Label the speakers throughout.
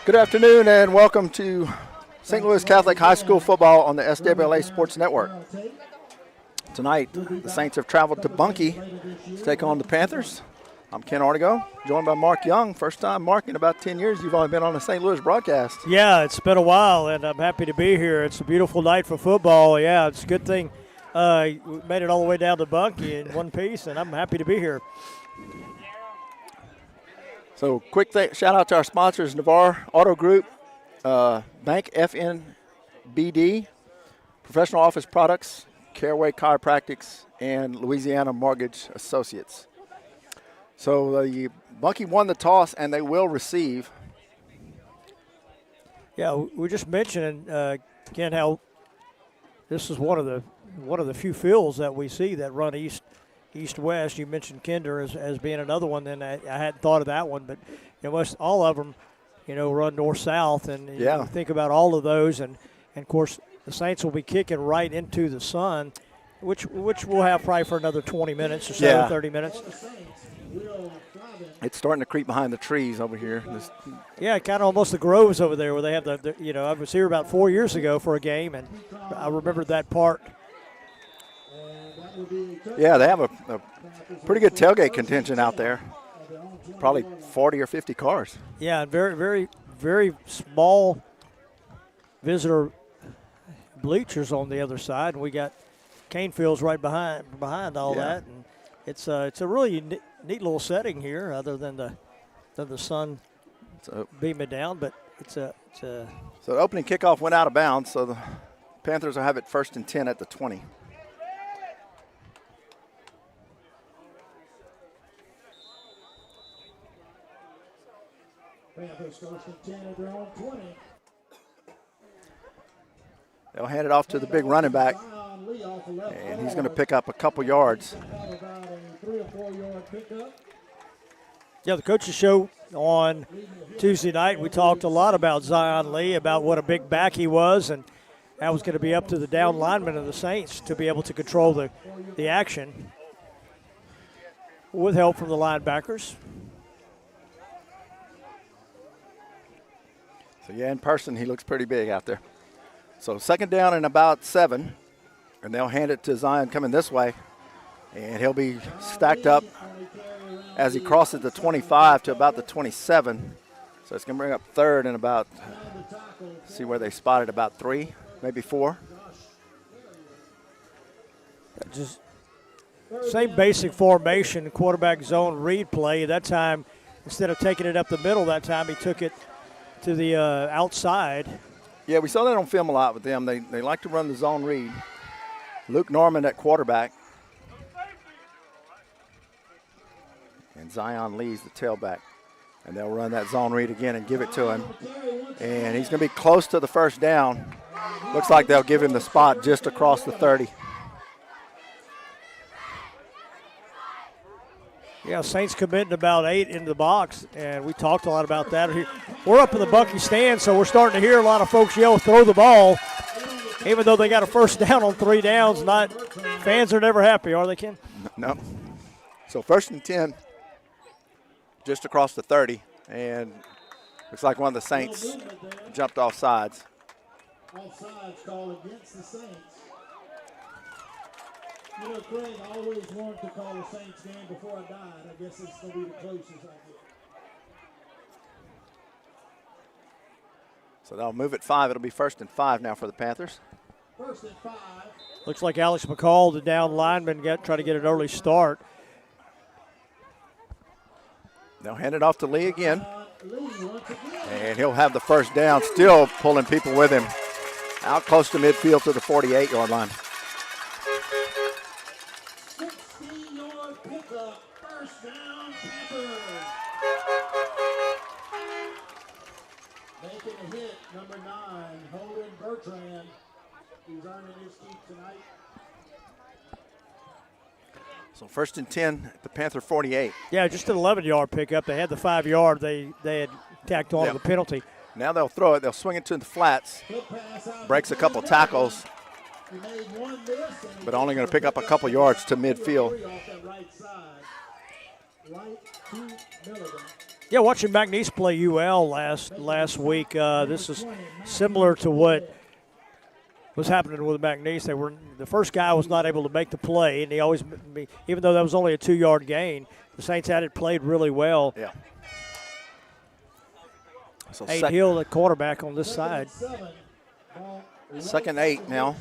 Speaker 1: Good afternoon and welcome to St. Louis Catholic High School football on the SWLA Sports Network. Tonight, the Saints have traveled to Bunkie to take on the Panthers. I'm Ken Artigo, joined by Mark Young. First time, Mark, in about 10 years you've only been on a St. Louis broadcast.
Speaker 2: Yeah, it's been a while, and I'm happy to be here. It's a beautiful night for football. Yeah, it's a good thing we made it all the way down to Bunkie in one piece, and I'm happy to be here.
Speaker 1: So quick shout out to our sponsors, Navarre Auto Group, Bank FNBD, Professional Office Products, Caraway Chiropractics, and Louisiana Mortgage Associates. So the Bunkie won the toss, and they will receive. Yeah,
Speaker 2: we just mentioned, Ken, how this is one of the few fields that we see that run east-west. You mentioned Kinder as being another one, and I hadn't thought of that one, but all of them, run north-south, and you think about all of those, and of course the Saints will be kicking right into the sun, which we'll have probably for another 20 minutes or so, 30 minutes.
Speaker 1: It's starting to creep behind the trees over here.
Speaker 2: Yeah, kind of almost the groves over there where they have I was here about 4 years ago for a game, and I remember that part.
Speaker 1: Yeah, they have a pretty good tailgate contingent out there. Probably 40 or 50 cars.
Speaker 2: Yeah, and very, very, very small visitor bleachers on the other side. And we got cane fields right behind all that. And it's a really neat little setting here, other than the sun beaming down. But So the
Speaker 1: opening kickoff went out of bounds, so the Panthers will have it 1st and 10 at the 20.
Speaker 3: Panthers 1st and 10 at their own 20.
Speaker 1: They'll hand it off to the big running back, and he's going to pick up a couple yards.
Speaker 2: Yeah, the coaches show on Tuesday night, we talked a lot about Zion Lee, about what a big back he was, and that was going to be up to the down linemen of the Saints to be able to control the action with help from the linebackers.
Speaker 1: So, in person, he looks pretty big out there. So, 2nd down and about 7, and they'll hand it to Zion coming this way, and he'll be stacked up as he crosses the 25 to about the 27. So, it's going to bring up 3rd and about, see where they spotted, about 3, maybe 4.
Speaker 2: Just same basic formation, quarterback zone read play. That time, instead of taking it up the middle that time, he took it to the outside.
Speaker 1: Yeah, we saw that on film a lot with them. They like to run the zone read. Luke Norman at quarterback. And Zion Lee's the tailback. And they'll run that zone read again and give it to him. And he's going to be close to the 1st down. Looks like they'll give him the spot just across the 30.
Speaker 2: Yeah, Saints committing about 8 into the box, and we talked a lot about that. We're up in the Bunkie stand, so we're starting to hear a lot of folks yell, throw the ball, even though they got a 1st down on 3 downs. Fans are never happy, are they, Ken?
Speaker 1: No. So 1st and 10, just across the 30, and looks like one of the Saints jumped off sides.
Speaker 3: Offsides call against the Saints. Craig always wanted to call the Saints game before I died. I guess it's going to be the closest I get.
Speaker 1: So they'll move it 5. It'll be 1st and 5 now for the Panthers.
Speaker 3: 1st and 5.
Speaker 2: Looks like Alex McCall, the down lineman, try to get an early start.
Speaker 1: They'll hand it off to Lee again. And he'll have the 1st down, still pulling people with him. Out close to midfield to the 48-yard line.
Speaker 3: 16-yard pickup, 1st down, Panthers. Making a hit, number 9, Holden Bertrand. He's earning his keep tonight.
Speaker 1: So 1st and 10 at the Panther 48.
Speaker 2: Yeah, just an 11-yard pickup. They had the 5-yard. They had tacked on the penalty.
Speaker 1: Now they'll throw it. They'll swing it to the flats. Breaks a couple tackles.
Speaker 3: He made one miss, and
Speaker 1: but only going to pick up a couple yards to midfield.
Speaker 3: off that right side. Right to Milligan.
Speaker 2: Yeah, watching McNeese play UL last week, this is similar to what was happening with McNeese. The first guy was not able to make the play, and even though that was only a 2-yard gain, the Saints had it played really well.
Speaker 1: Yeah. So
Speaker 2: Aiden Hill, the quarterback on this side.
Speaker 1: 2nd and 8 now.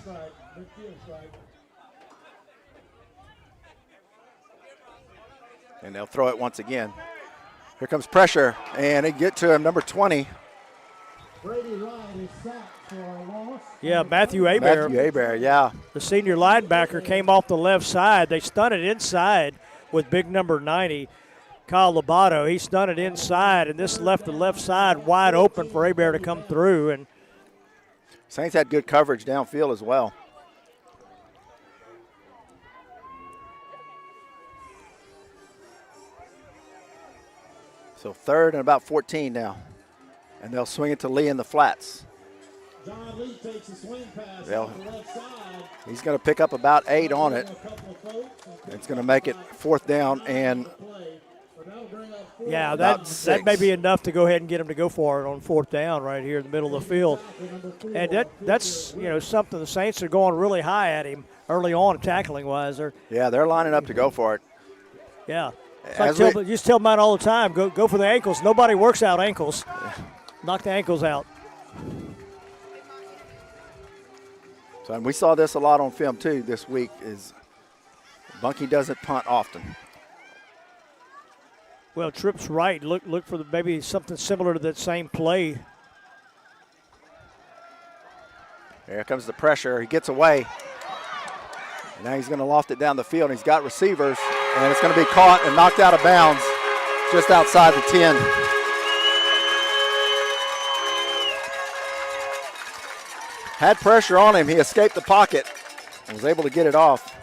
Speaker 1: And they'll throw it once again. Here comes pressure, and they get to him, number 20.
Speaker 2: Yeah, Matthew Hebert.
Speaker 1: Matthew Hebert, yeah.
Speaker 2: The senior linebacker came off the left side. They stunned it inside with big number 90, Kyle Lobato. He stunned it inside, and this left the left side wide open for Hebert to come through. And
Speaker 1: Saints had good coverage downfield as well. So 3rd and about 14 now. And they'll swing it to Lee in the flats.
Speaker 3: John Lee takes a swing pass
Speaker 1: They'll-
Speaker 3: off the left side.
Speaker 1: He's going to pick up about 8 on it. It's going to make it 4th down and
Speaker 2: yeah,
Speaker 1: About
Speaker 2: that
Speaker 1: 6.
Speaker 2: may be enough to go ahead and get him to go for it on 4th down right here in the middle of the field. And that's something the Saints are going really high at him early on tackling wise.
Speaker 1: they're lining up to go for it.
Speaker 2: Yeah. It's
Speaker 1: As
Speaker 2: like
Speaker 1: we-
Speaker 2: you just tell mine all the time, go for the ankles. Nobody works out ankles. Knock the ankles out.
Speaker 1: So, and we saw this a lot on film too this week. Is Bunky doesn't punt often.
Speaker 2: Well, Tripp's right. Look for maybe something similar to that same play.
Speaker 1: Here comes the pressure. He gets away. And now he's going to loft it down the field. He's got receivers, and it's going to be caught and knocked out of bounds just outside the 10. Had pressure on him. He escaped the pocket and was able to get it off.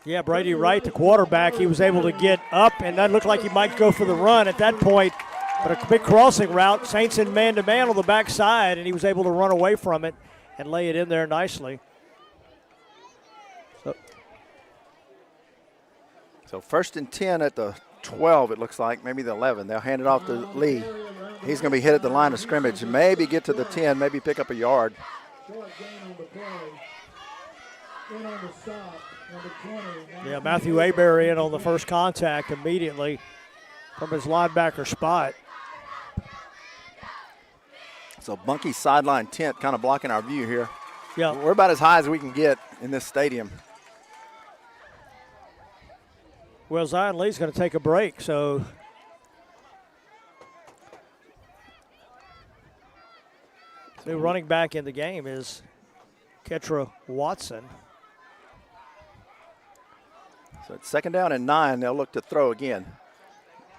Speaker 2: Yeah, Brady Wright, the quarterback, he was able to get up, and that looked like he might go for the run at that point. But a big crossing route, Saints in man-to-man on the backside, and he was able to run away from it and lay it in there nicely.
Speaker 1: So 1st and 10 at the 12, it looks like, maybe the 11. They'll hand it off to Lee. He's going to be hit at the line of scrimmage, maybe get to the 10, maybe pick up a yard.
Speaker 3: Short gain on the play. In on the stop, number 20.
Speaker 2: Yeah, Matthew Hebert in on the first contact immediately from his linebacker spot.
Speaker 1: So Bunky sideline tent kind of blocking our view here.
Speaker 2: Yeah,
Speaker 1: We're about as high as we can get in this stadium.
Speaker 2: well, Zion Lee's going to take a break, so new running back in the game is Ketra Watson.
Speaker 1: So it's 2nd down and 9. They'll look to throw again.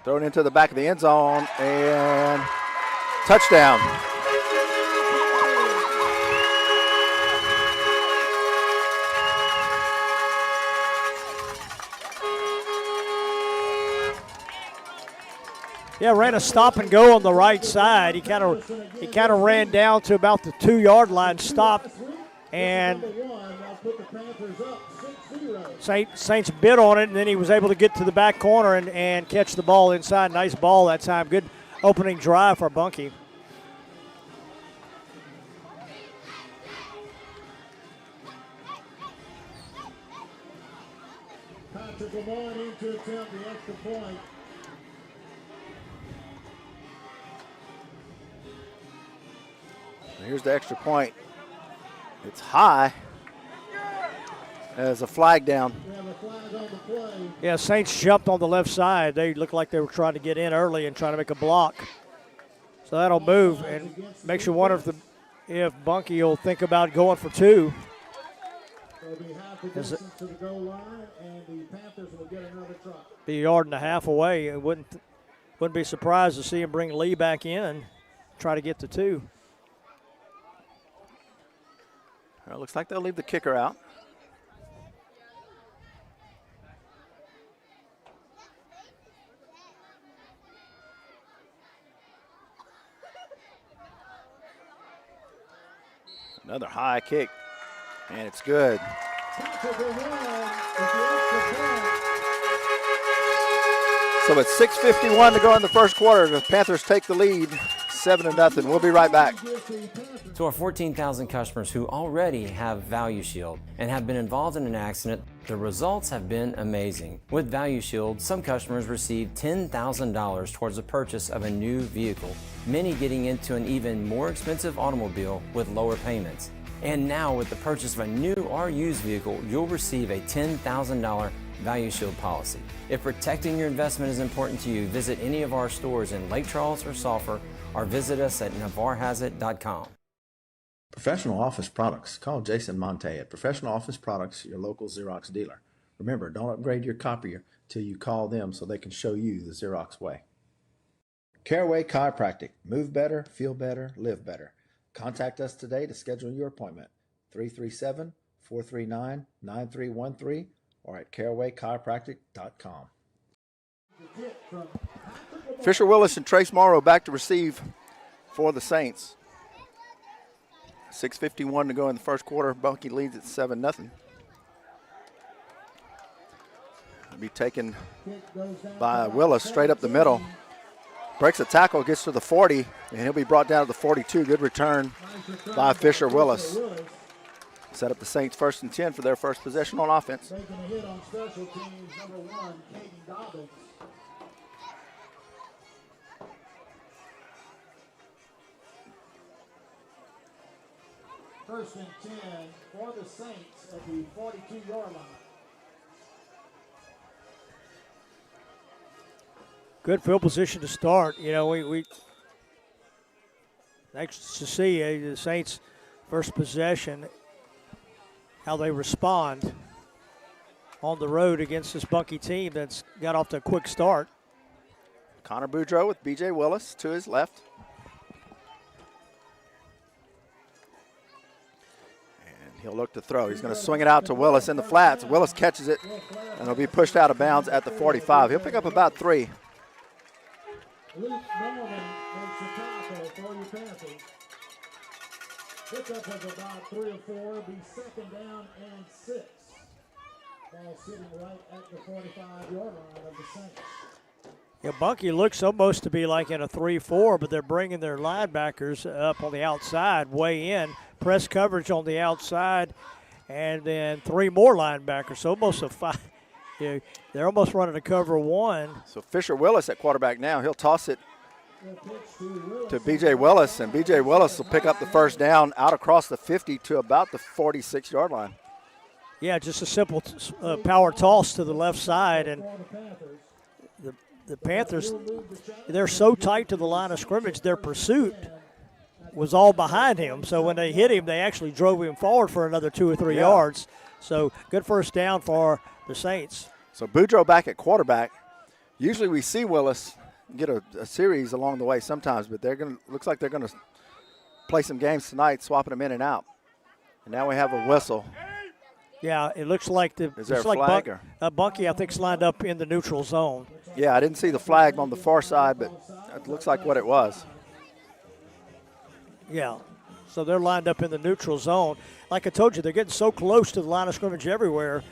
Speaker 1: Throw it into the back of the end zone and touchdown.
Speaker 2: Yeah, ran a stop and go on the right side. He kind of ran down to about the 2-yard line, stopped, and
Speaker 3: Put the Panthers up 6-0.
Speaker 2: Saints bit on it, and then he was able to get to the back corner and catch the ball inside. Nice ball that time. Good opening drive for Bunky.
Speaker 3: Patrick Lamar in to attempt the extra point.
Speaker 1: Here's the extra point. It's high. There's a flag down.
Speaker 3: We have a flag on the play.
Speaker 2: Yeah, Saints jumped on the left side. They looked like they were trying to get in early and trying to make a block. So that'll move, and makes you wonder if Bunky will think about going for 2.
Speaker 3: It'll be half the distance to the goal line, and the Panthers will get another try.
Speaker 2: Be a yard and a half away. It wouldn't be surprised to see him bring Lee back in, try to get to 2.
Speaker 1: Well, it looks like they'll leave the kicker out. Another high kick. And it's good. So it's 6:51 to go in the first quarter. The Panthers take the lead, 7-0. We'll be right back.
Speaker 4: To our 14,000 customers who already have Value Shield and have been involved in an accident, the results have been amazing. With Value Shield, some customers received $10,000 towards the purchase of a new vehicle, many getting into an even more expensive automobile with lower payments. And now with the purchase of a new or used vehicle, you'll receive a $10,000 Value Shield policy. If protecting your investment is important to you, visit any of our stores in Lake Charles or Sulphur, or visit us at navarrehasIt.com.
Speaker 5: Professional Office Products. Call Jason Monte at Professional Office Products, your local Xerox dealer. Remember, don't upgrade your copier till you call them so they can show you the Xerox way. Caraway Chiropractic. Move better, feel better, live better. Contact us today to schedule your appointment. 337-439-9313 or at carawaychiropractic.com.
Speaker 1: Fisher Willis and Trace Morrow back to receive for the Saints. 6:51 to go in the first quarter. Bunky leads at 7-0. It'll be taken by Willis straight up the middle. Breaks a tackle, gets to the 40, and he'll be brought down to the 42. Good return by Fisher Willis. Set up the Saints 1st and 10 for their first possession on offense.
Speaker 3: Taking a hit on special teams, number 1, Caden Dobbins. First and 10 for the Saints at the 42-yard line.
Speaker 2: Good field position to start. You know, we next to see the Saints' first possession, how they respond on the road against this Bunky team that's got off to a quick start.
Speaker 1: Connor Boudreaux with B.J. Willis to his left. And he'll look to throw. He's going to swing it out to Willis in the flats. Willis catches it, and it'll be pushed out of bounds at the 45. He'll pick up about 3.
Speaker 3: Luke Norman makes the tackle for your Panthers. Pickup of about 3 or 4, be second down and 6. Ball sitting right at the 45-yard line of the Saints.
Speaker 2: Yeah, Bunky looks almost to be like in a 3-4, but they're bringing their linebackers up on the outside, way in, press coverage on the outside, and then 3 more linebackers. So almost a 5. You know, they're almost running a cover 1.
Speaker 1: So Fisher Willis at quarterback now. He'll toss it to B.J. Willis, and B.J. Willis will pick up the first down out across the 50 to about the 46-yard line.
Speaker 2: Yeah, just a simple power toss to the left side, and the Panthers, they're so tight to the line of scrimmage, their pursuit was all behind him. So when they hit him, they actually drove him forward for another 2 or 3 yards. So good first down for the Saints.
Speaker 1: So Boudreaux back at quarterback. Usually we see Willis get a series along the way sometimes, but looks like they're going to play some games tonight, swapping them in and out. And now we have a whistle.
Speaker 2: Yeah, it looks like
Speaker 1: Is there a flag?
Speaker 2: Bunky, I think, is lined up in the neutral zone.
Speaker 1: Yeah, I didn't see the flag on the far side, but it looks like what it was.
Speaker 2: Yeah, so they're lined up in the neutral zone. Like I told you, they're getting so close to the line of scrimmage everywhere.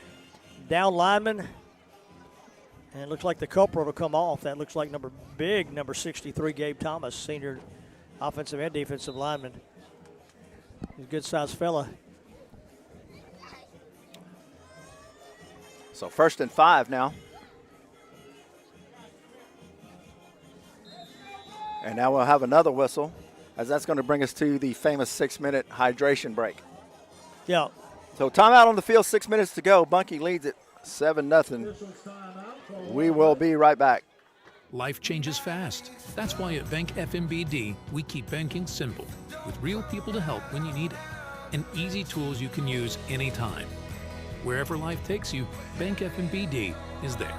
Speaker 2: Down lineman, and it looks like the culprit will come off. That looks like number 63, Gabe Thomas, senior offensive and defensive lineman. He's a good-sized fella.
Speaker 1: So 1st and 5 now. And now we'll have another whistle, as that's going to bring us to the famous 6-minute hydration break.
Speaker 2: Yeah.
Speaker 1: So timeout on the field, 6 minutes to go. Bunky leads it 7-0. We will be right back.
Speaker 6: Life changes fast. That's why at Bank FMBD, we keep banking simple, with real people to help when you need it, and easy tools you can use anytime. Wherever life takes you, Bank FMBD is there.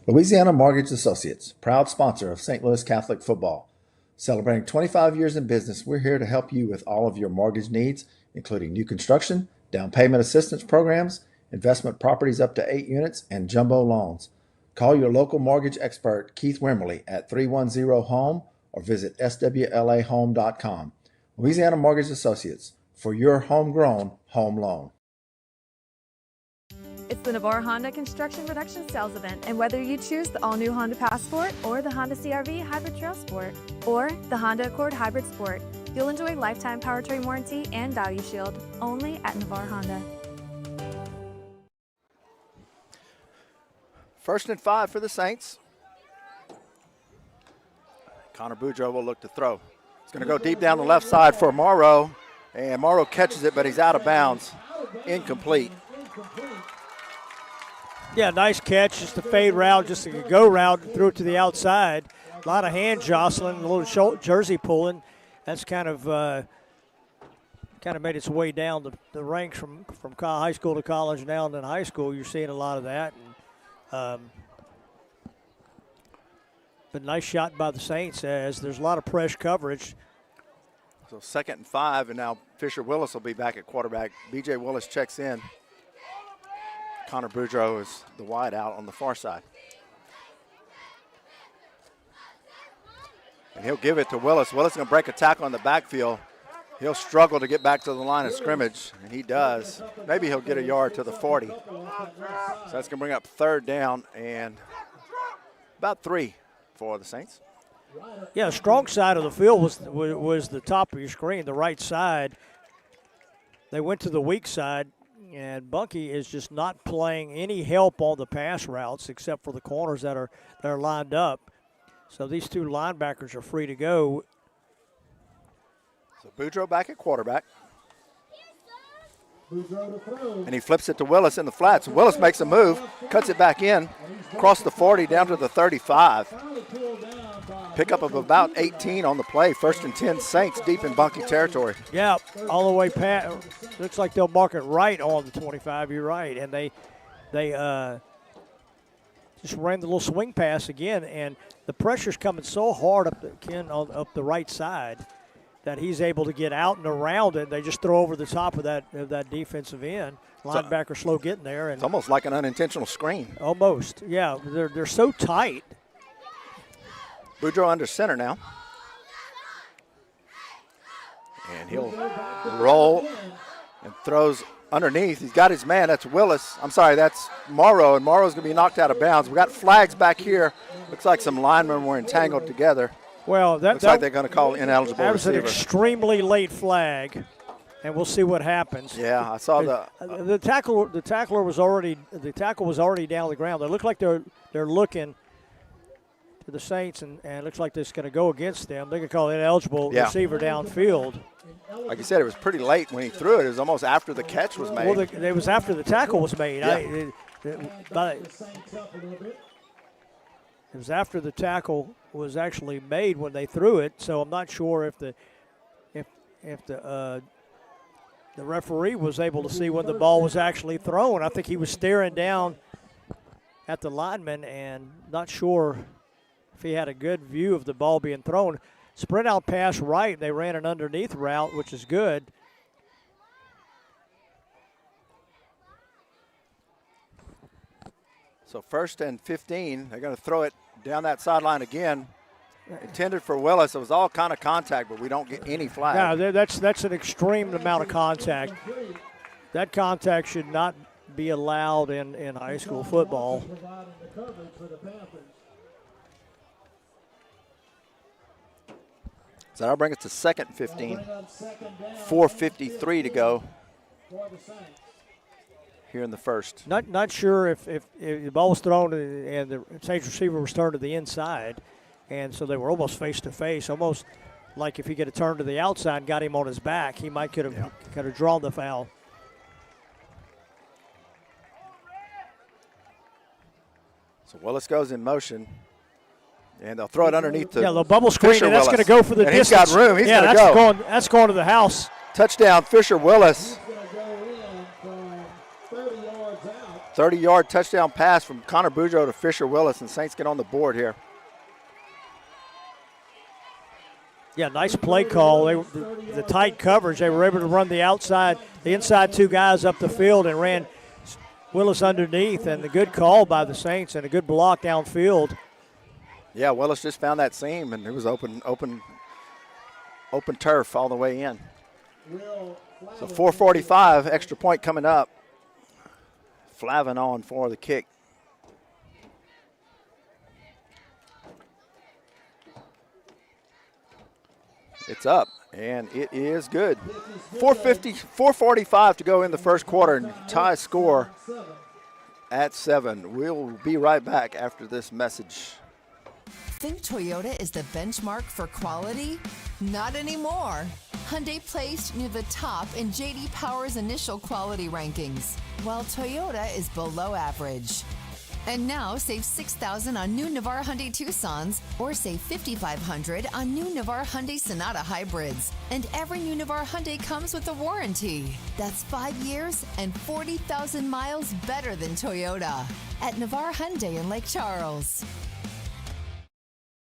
Speaker 5: Louisiana Mortgage Associates, proud sponsor of St. Louis Catholic football. Celebrating 25 years in business, we're here to help you with all of your mortgage needs, including new construction, down payment assistance programs, investment properties up to 8 units, and jumbo loans. Call your local mortgage expert, Keith Wimmerly, at 310-HOME or visit swlahome.com. Louisiana Mortgage Associates, for your homegrown home loan.
Speaker 7: It's the Navarre Honda Construction Production Sales Event, and whether you choose the all-new Honda Passport or the Honda CR-V Hybrid Trail Sport or the Honda Accord Hybrid Sport, you'll enjoy lifetime powertrain warranty and value shield only at Navarre Honda.
Speaker 1: 1st and 5 for the Saints. Connor Boudreaux will look to throw. It's going to go deep down the left side for Morrow, and Morrow catches it, but he's out of bounds. Incomplete.
Speaker 2: Yeah, nice catch. Just a fade route, just a go route, threw it to the outside. A lot of hand jostling, a little jersey pulling. That's kind of made its way down the ranks from high school to college and down to high school. You're seeing a lot of that. And, but nice shot by the Saints as there's a lot of press coverage.
Speaker 1: So 2nd and 5, and now Fisher Willis will be back at quarterback. B.J. Willis checks in. Connor Boudreaux is the wide out on the far side. And he'll give it to Willis. Willis is going to break a tackle on the backfield. He'll struggle to get back to the line of scrimmage, and he does. Maybe he'll get a yard to the 40. So that's going to bring up 3rd down and about 3 for the Saints.
Speaker 2: Yeah, strong side of the field was the top of your screen, the right side. They went to the weak side, and Bunky is just not playing any help on the pass routes except for the corners that are lined up. So these two linebackers are free to go.
Speaker 1: So Boudreaux back at quarterback. And he flips it to Willis in the flats. Willis makes a move, cuts it back in, across the 40 down to the 35. Pickup of about 18 on the play. 1st and 10 Saints deep in Bunky territory.
Speaker 2: Yeah, all the way past. Looks like they'll mark it right on the 25. You're right. And they just ran the little swing pass again. And the pressure's coming so hard up the right side that he's able to get out and around it. They just throw over the top of that defensive end. Linebacker slow getting there. And
Speaker 1: it's almost like an unintentional screen.
Speaker 2: Almost, yeah. They're so tight.
Speaker 1: Boudreaux under center now. And he'll roll and throws underneath. He's got his man. That's Willis. I'm sorry, that's Morrow. And Morrow's going to be knocked out of bounds. We got flags back here. Looks like some linemen were entangled together.
Speaker 2: Well,
Speaker 1: looks like they're going to call ineligible
Speaker 2: that was
Speaker 1: receiver.
Speaker 2: An extremely late flag, and we'll see what happens.
Speaker 1: Yeah, I saw
Speaker 2: the tackle. The tackle was already down the ground. They look like they're looking to the Saints, and it looks like this is going to go against them. They're going to call ineligible receiver downfield.
Speaker 1: Like you said, it was pretty late when he threw it. It was almost after the catch was made.
Speaker 2: Well, it was after the tackle was made.
Speaker 1: Yeah.
Speaker 2: It was after the tackle was actually made when they threw it, so I'm not sure if the referee was able to see when the ball was actually thrown. I think he was staring down at the lineman and not sure if he had a good view of the ball being thrown. Sprint out pass right. They ran an underneath route, which is good.
Speaker 1: So 1st and 15, they're going to throw it down that sideline again. Intended for Willis. It was all kind of contact, but we don't get any flag.
Speaker 2: Yeah, that's an extreme amount of contact. That contact should not be allowed in high school football.
Speaker 1: So that'll bring us to 2nd and 15. 4:53 to go here in the first.
Speaker 2: Not sure if the ball was thrown and the Saints receiver was turned to the inside, and so they were almost face to face, almost like if he could have turned to the outside and got him on his back, he might could have drawn the foul.
Speaker 1: So Willis goes in motion, and they'll throw it underneath the
Speaker 2: the bubble screen, and that's going to go for the
Speaker 1: and
Speaker 2: distance.
Speaker 1: He's got room. He's going to go.
Speaker 2: That's going to the house.
Speaker 1: Touchdown, Fisher Willis. 30-yard touchdown pass from Connor Boudreaux to Fisher Willis, and Saints get on the board here.
Speaker 2: Yeah, nice play call. The tight coverage, they were able to run the inside two guys up the field and ran Willis underneath, and a good call by the Saints and a good block downfield.
Speaker 1: Yeah, Willis just found that seam, and it was open open turf all the way in.
Speaker 3: Will
Speaker 1: So
Speaker 3: Flavin
Speaker 1: 4:45, extra point coming up. Flavin on for the kick. It's up, and it is good. 4:45 to go in the first quarter, and tie score at 7. We'll be right back after this message.
Speaker 8: Think Toyota is the benchmark for quality? Not anymore. Hyundai placed near the top in J.D. Power's initial quality rankings, while Toyota is below average. And now save $6,000 on new Navara Hyundai Tucsons, or save $5,500 on new Navara Hyundai Sonata Hybrids. And every new Navara Hyundai comes with a warranty. That's 5 years and 40,000 miles better than Toyota. At Navara Hyundai in Lake Charles.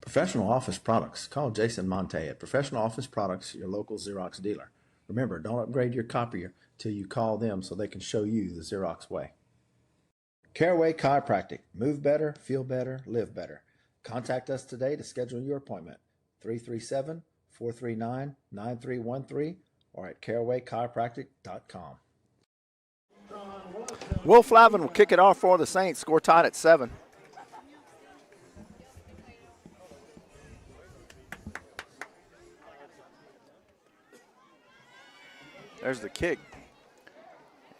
Speaker 5: Professional office products. Call Jason Monte at Professional Office Products, your local Xerox dealer. Remember, don't upgrade your copier till you call them so they can show you the Xerox way. Caraway Chiropractic. Move better, feel better, live better. Contact us today to schedule your appointment. 337-439-9313 or at carawaychiropractic.com.
Speaker 1: Will Flavin will kick it off for the Saints. Score tied at 7. There's the kick.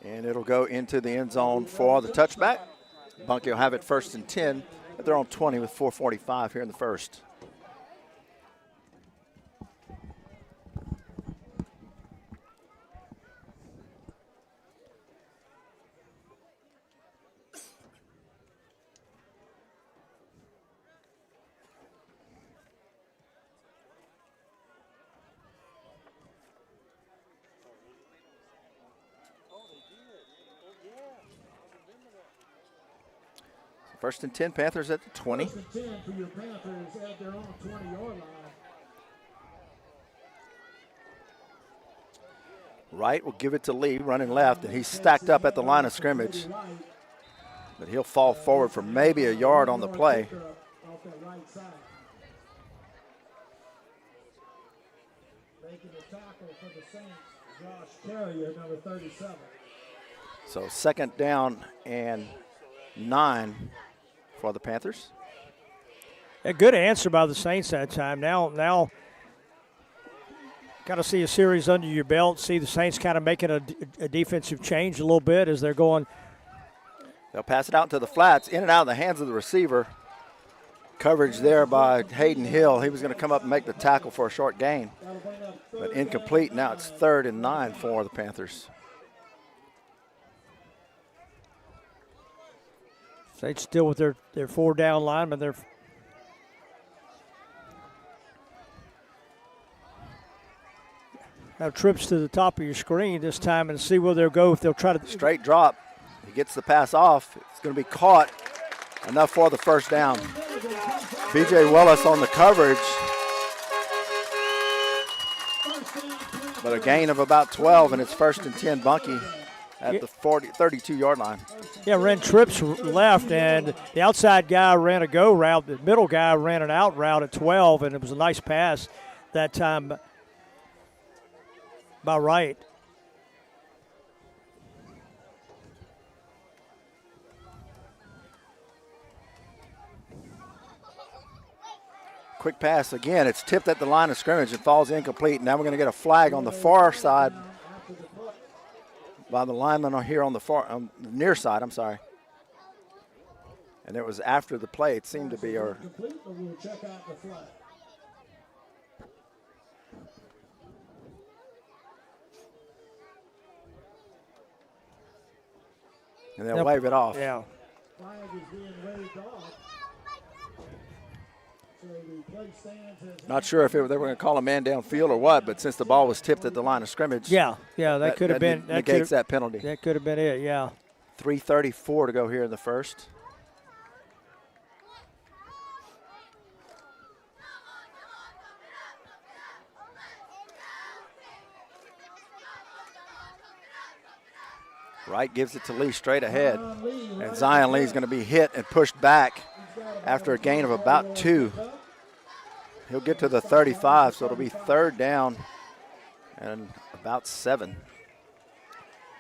Speaker 1: And it'll go into the end zone for the touchback. Bunky will have it 1st and 10. But they're on 20 with 4:45 here in the first. First and 10, Panthers at the 20.
Speaker 3: 1st and 10 for your Panthers at their own 20-yard line.
Speaker 1: Wright will give it to Lee, running left, and he's stacked up at the line of scrimmage. But he'll fall forward for maybe a yard on the play.
Speaker 3: Off that right side. Making the tackle for the Saints, Josh Carrier, number 37.
Speaker 1: So 2nd down and 9 for the Panthers.
Speaker 2: A good answer by the Saints that time. Now got to see a series under your belt, see the Saints kind of making a defensive change a little bit as they're going.
Speaker 1: They'll pass it out to the flats, in and out of the hands of the receiver. Coverage there by Hayden Hill. He was going to come up and make the tackle for a short gain, but incomplete. Now it's 3rd and 9 for the Panthers.
Speaker 2: Saints still with their 4 down linemen. They're have trips to the top of your screen this time and see where they'll go if they'll try to.
Speaker 1: Straight drop. He gets the pass off. It's going to be caught. Enough for the 1st down. B.J. Willis on the coverage. But a gain of about 12, and it's 1st and 10, Bunky at the 32-yard line.
Speaker 2: Yeah, ran trips left, and the outside guy ran a go route. The middle guy ran an out route at 12, and it was a nice pass that time by Wright.
Speaker 1: Quick pass again. It's tipped at the line of scrimmage and falls incomplete. Now we're going to get a flag on the far side by the lineman here on the near side. I'm sorry. And it was after the play. It seemed to be. Or
Speaker 3: We'll check out the flag.
Speaker 1: And they'll wave it off.
Speaker 2: Yeah.
Speaker 3: Flag is being waved off. So the play stands as
Speaker 1: Not sure if they were going to call a man downfield or what, but since the ball was tipped at the line of scrimmage.
Speaker 2: Yeah, that could have been.
Speaker 1: That negates that penalty.
Speaker 2: That could have been it, yeah.
Speaker 1: 3:34 to go here in the first. Wright gives it to Lee straight ahead. And Zion Lee's going to be hit and pushed back after a gain of about 2. He'll get to the 35, so it'll be 3rd down and about 7.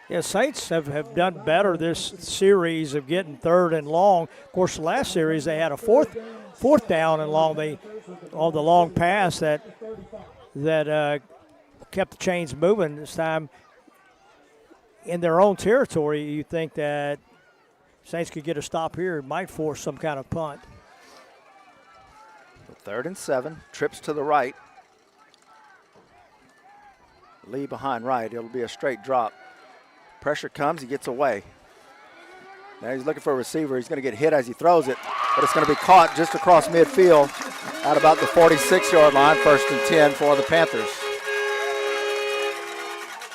Speaker 2: Yeah, Saints have done better this series of getting 3rd and long. Of course, the last series they had a fourth down and long. On the long pass that kept the chains moving. This time in their own territory, you think that Saints could get a stop here. It might force some kind of punt.
Speaker 1: 3rd and 7, trips to the right. Lee behind right. It'll be a straight drop. Pressure comes, he gets away. Now he's looking for a receiver. He's going to get hit as he throws it, but it's going to be caught just across midfield at about the 46-yard line, 1st and 10 for the Panthers.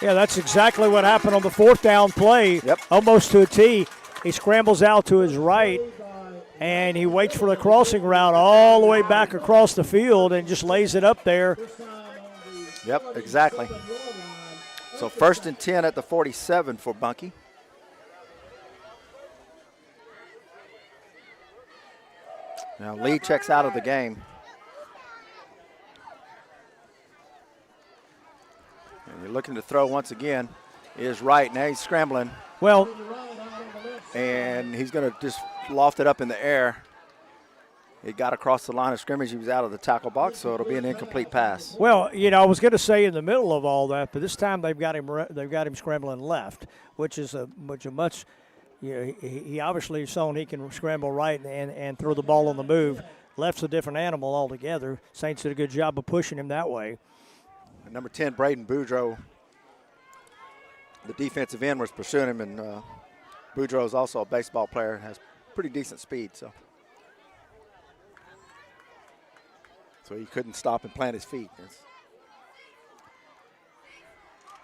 Speaker 2: Yeah, that's exactly what happened on the 4th down play.
Speaker 1: Yep.
Speaker 2: Almost to a T. He scrambles out to his right, and he waits for the crossing route all the way back across the field and just lays it up there.
Speaker 1: Yep, exactly. So 1st and 10 at the 47 for Bunky. Now Lee checks out of the game. And you're looking to throw once again. Is right. Now he's scrambling.
Speaker 2: Well,
Speaker 1: and he's going to just loft it up in the air. He got across the line of scrimmage. He was out of the tackle box, so it'll be an incomplete pass.
Speaker 2: Well, I was going to say in the middle of all that, but this time they've got him scrambling left, which is a much. He obviously has shown he can scramble right and throw the ball on the move. Left's a different animal altogether. Saints did a good job of pushing him that way.
Speaker 1: And number 10, Braden Boudreaux, the defensive end, was pursuing him, and Boudreaux is also a baseball player and has pretty decent speed, so he couldn't stop and plant his feet.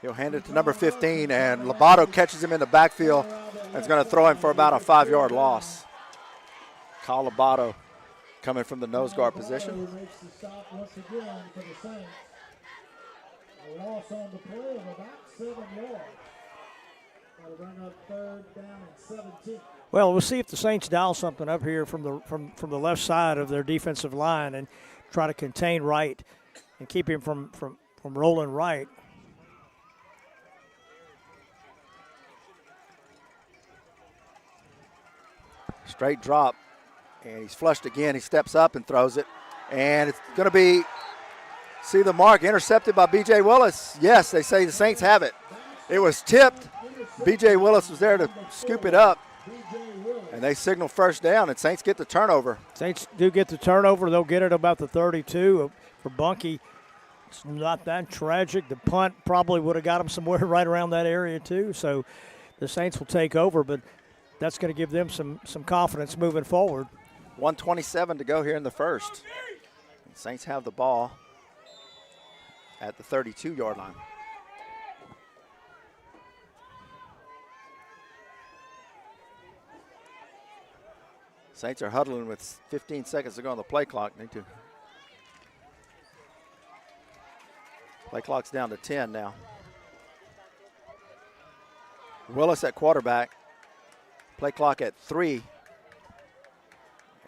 Speaker 1: He'll hand it to number 15, and Lobato catches him in the backfield and is going to throw him for about a 5-yard loss. Kyle Lobato coming from the nose guard position.
Speaker 3: Makes the stop once again for the Saints. A loss on the play of about 7 yards. That'll bring up 3rd down and 17.
Speaker 2: Well, we'll see if the Saints dial something up here from the left side of their defensive line and try to contain right and keep him from rolling right.
Speaker 1: Straight drop, and he's flushed again. He steps up and throws it, and it's going to be, see the mark, intercepted by B.J. Willis. Yes, they say the Saints have it. It was tipped. B.J. Willis was there to scoop it up, and they signal 1st down, and Saints get the turnover.
Speaker 2: Saints do get the turnover. They'll get it about the 32 for Bunky. It's not that tragic. The punt probably would have got them somewhere right around that area too. So the Saints will take over, but that's going to give them some confidence moving forward.
Speaker 1: 1:27 to go here in the 1st. And Saints have the ball at the 32-yard line. Saints are huddling with 15 seconds to go on the play clock. Play clock's down to 10 now. Willis at quarterback. Play clock at 3.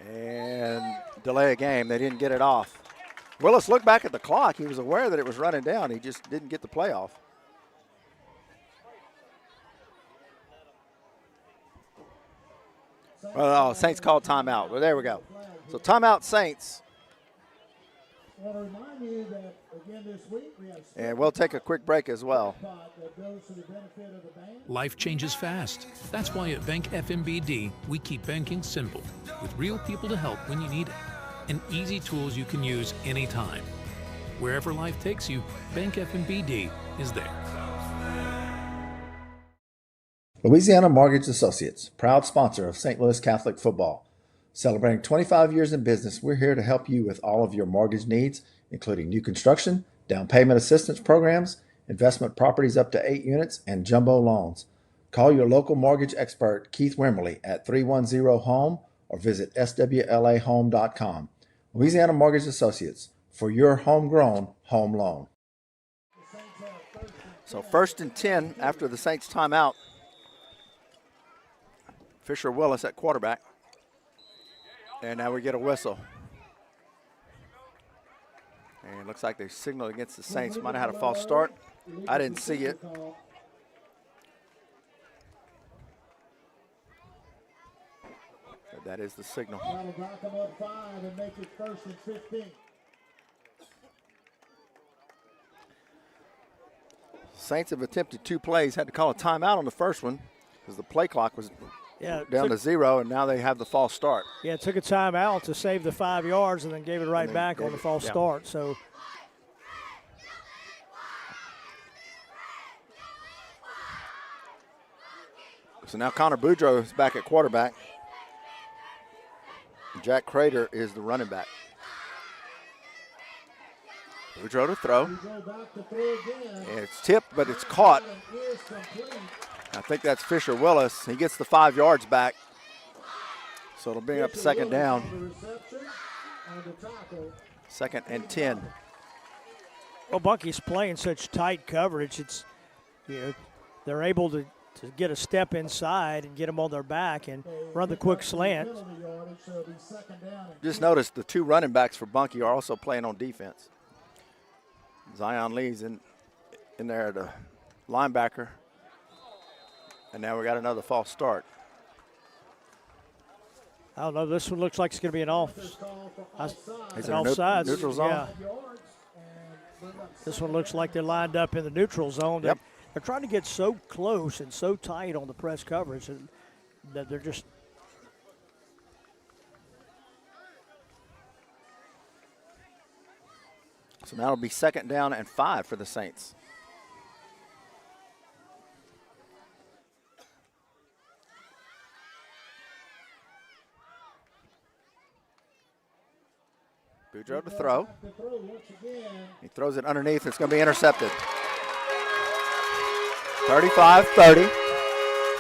Speaker 1: And delay a game. They didn't get it off. Willis looked back at the clock. He was aware that it was running down. He just didn't get the play off. Oh, Saints called timeout. Well, there we go. So timeout, Saints.
Speaker 3: I want to remind you that, again, this week we have
Speaker 1: And we'll take a quick break as well.
Speaker 3: that goes to the benefit of the band.
Speaker 6: Life changes fast. That's why at Bank FMBD, we keep banking simple, with real people to help when you need it, and easy tools you can use anytime. Wherever life takes you, Bank FMBD is there.
Speaker 5: Louisiana Mortgage Associates, proud sponsor of St. Louis Catholic football. Celebrating 25 years in business, we're here to help you with all of your mortgage needs, including new construction, down payment assistance programs, investment properties up to 8 units, and jumbo loans. Call your local mortgage expert, Keith Wimberly, at 310-HOME or visit swlahome.com. Louisiana Mortgage Associates, for your homegrown home loan.
Speaker 1: So 1st and 10 after the Saints timeout. Fisher Willis at quarterback. And now we get a whistle. And it looks like they signaled against the Saints. Might have had a false start. I didn't see it. But that is the signal.
Speaker 3: That'll back them up 5 and make it 1st and 15.
Speaker 1: Saints have attempted 2 plays, had to call a timeout on the first one because the play clock was down to 0, and now they have the false start.
Speaker 2: Yeah, took a timeout to save the 5 yards and then gave it right back on the false start. So
Speaker 1: now Connor Boudreaux is back at quarterback. Jack Crater is the running back. Boudreaux to throw. And it's tipped, but it's caught. I think that's Fisher Willis. He gets the 5 yards back. So it'll bring up 2nd down. 2nd and 10.
Speaker 2: Well, Bunky's playing such tight coverage. It's, they're able to get a step inside and get them on their back and run the quick slant.
Speaker 1: Just notice the 2 running backs for Bunky are also playing on defense. Zion Lee's in there, the linebacker. And now we got another false start.
Speaker 2: I don't know. This one looks like it's going to be an offsides.
Speaker 1: Neutral zone?
Speaker 2: Yeah. This one looks like they're lined up in the neutral zone.
Speaker 1: Yep.
Speaker 2: They're trying to get so close and so tight on the press coverage that they're just –
Speaker 1: So now it'll be 2nd down and 5 for the Saints. Boudreaux to throw. He throws it underneath. It's going to be intercepted. 35-30.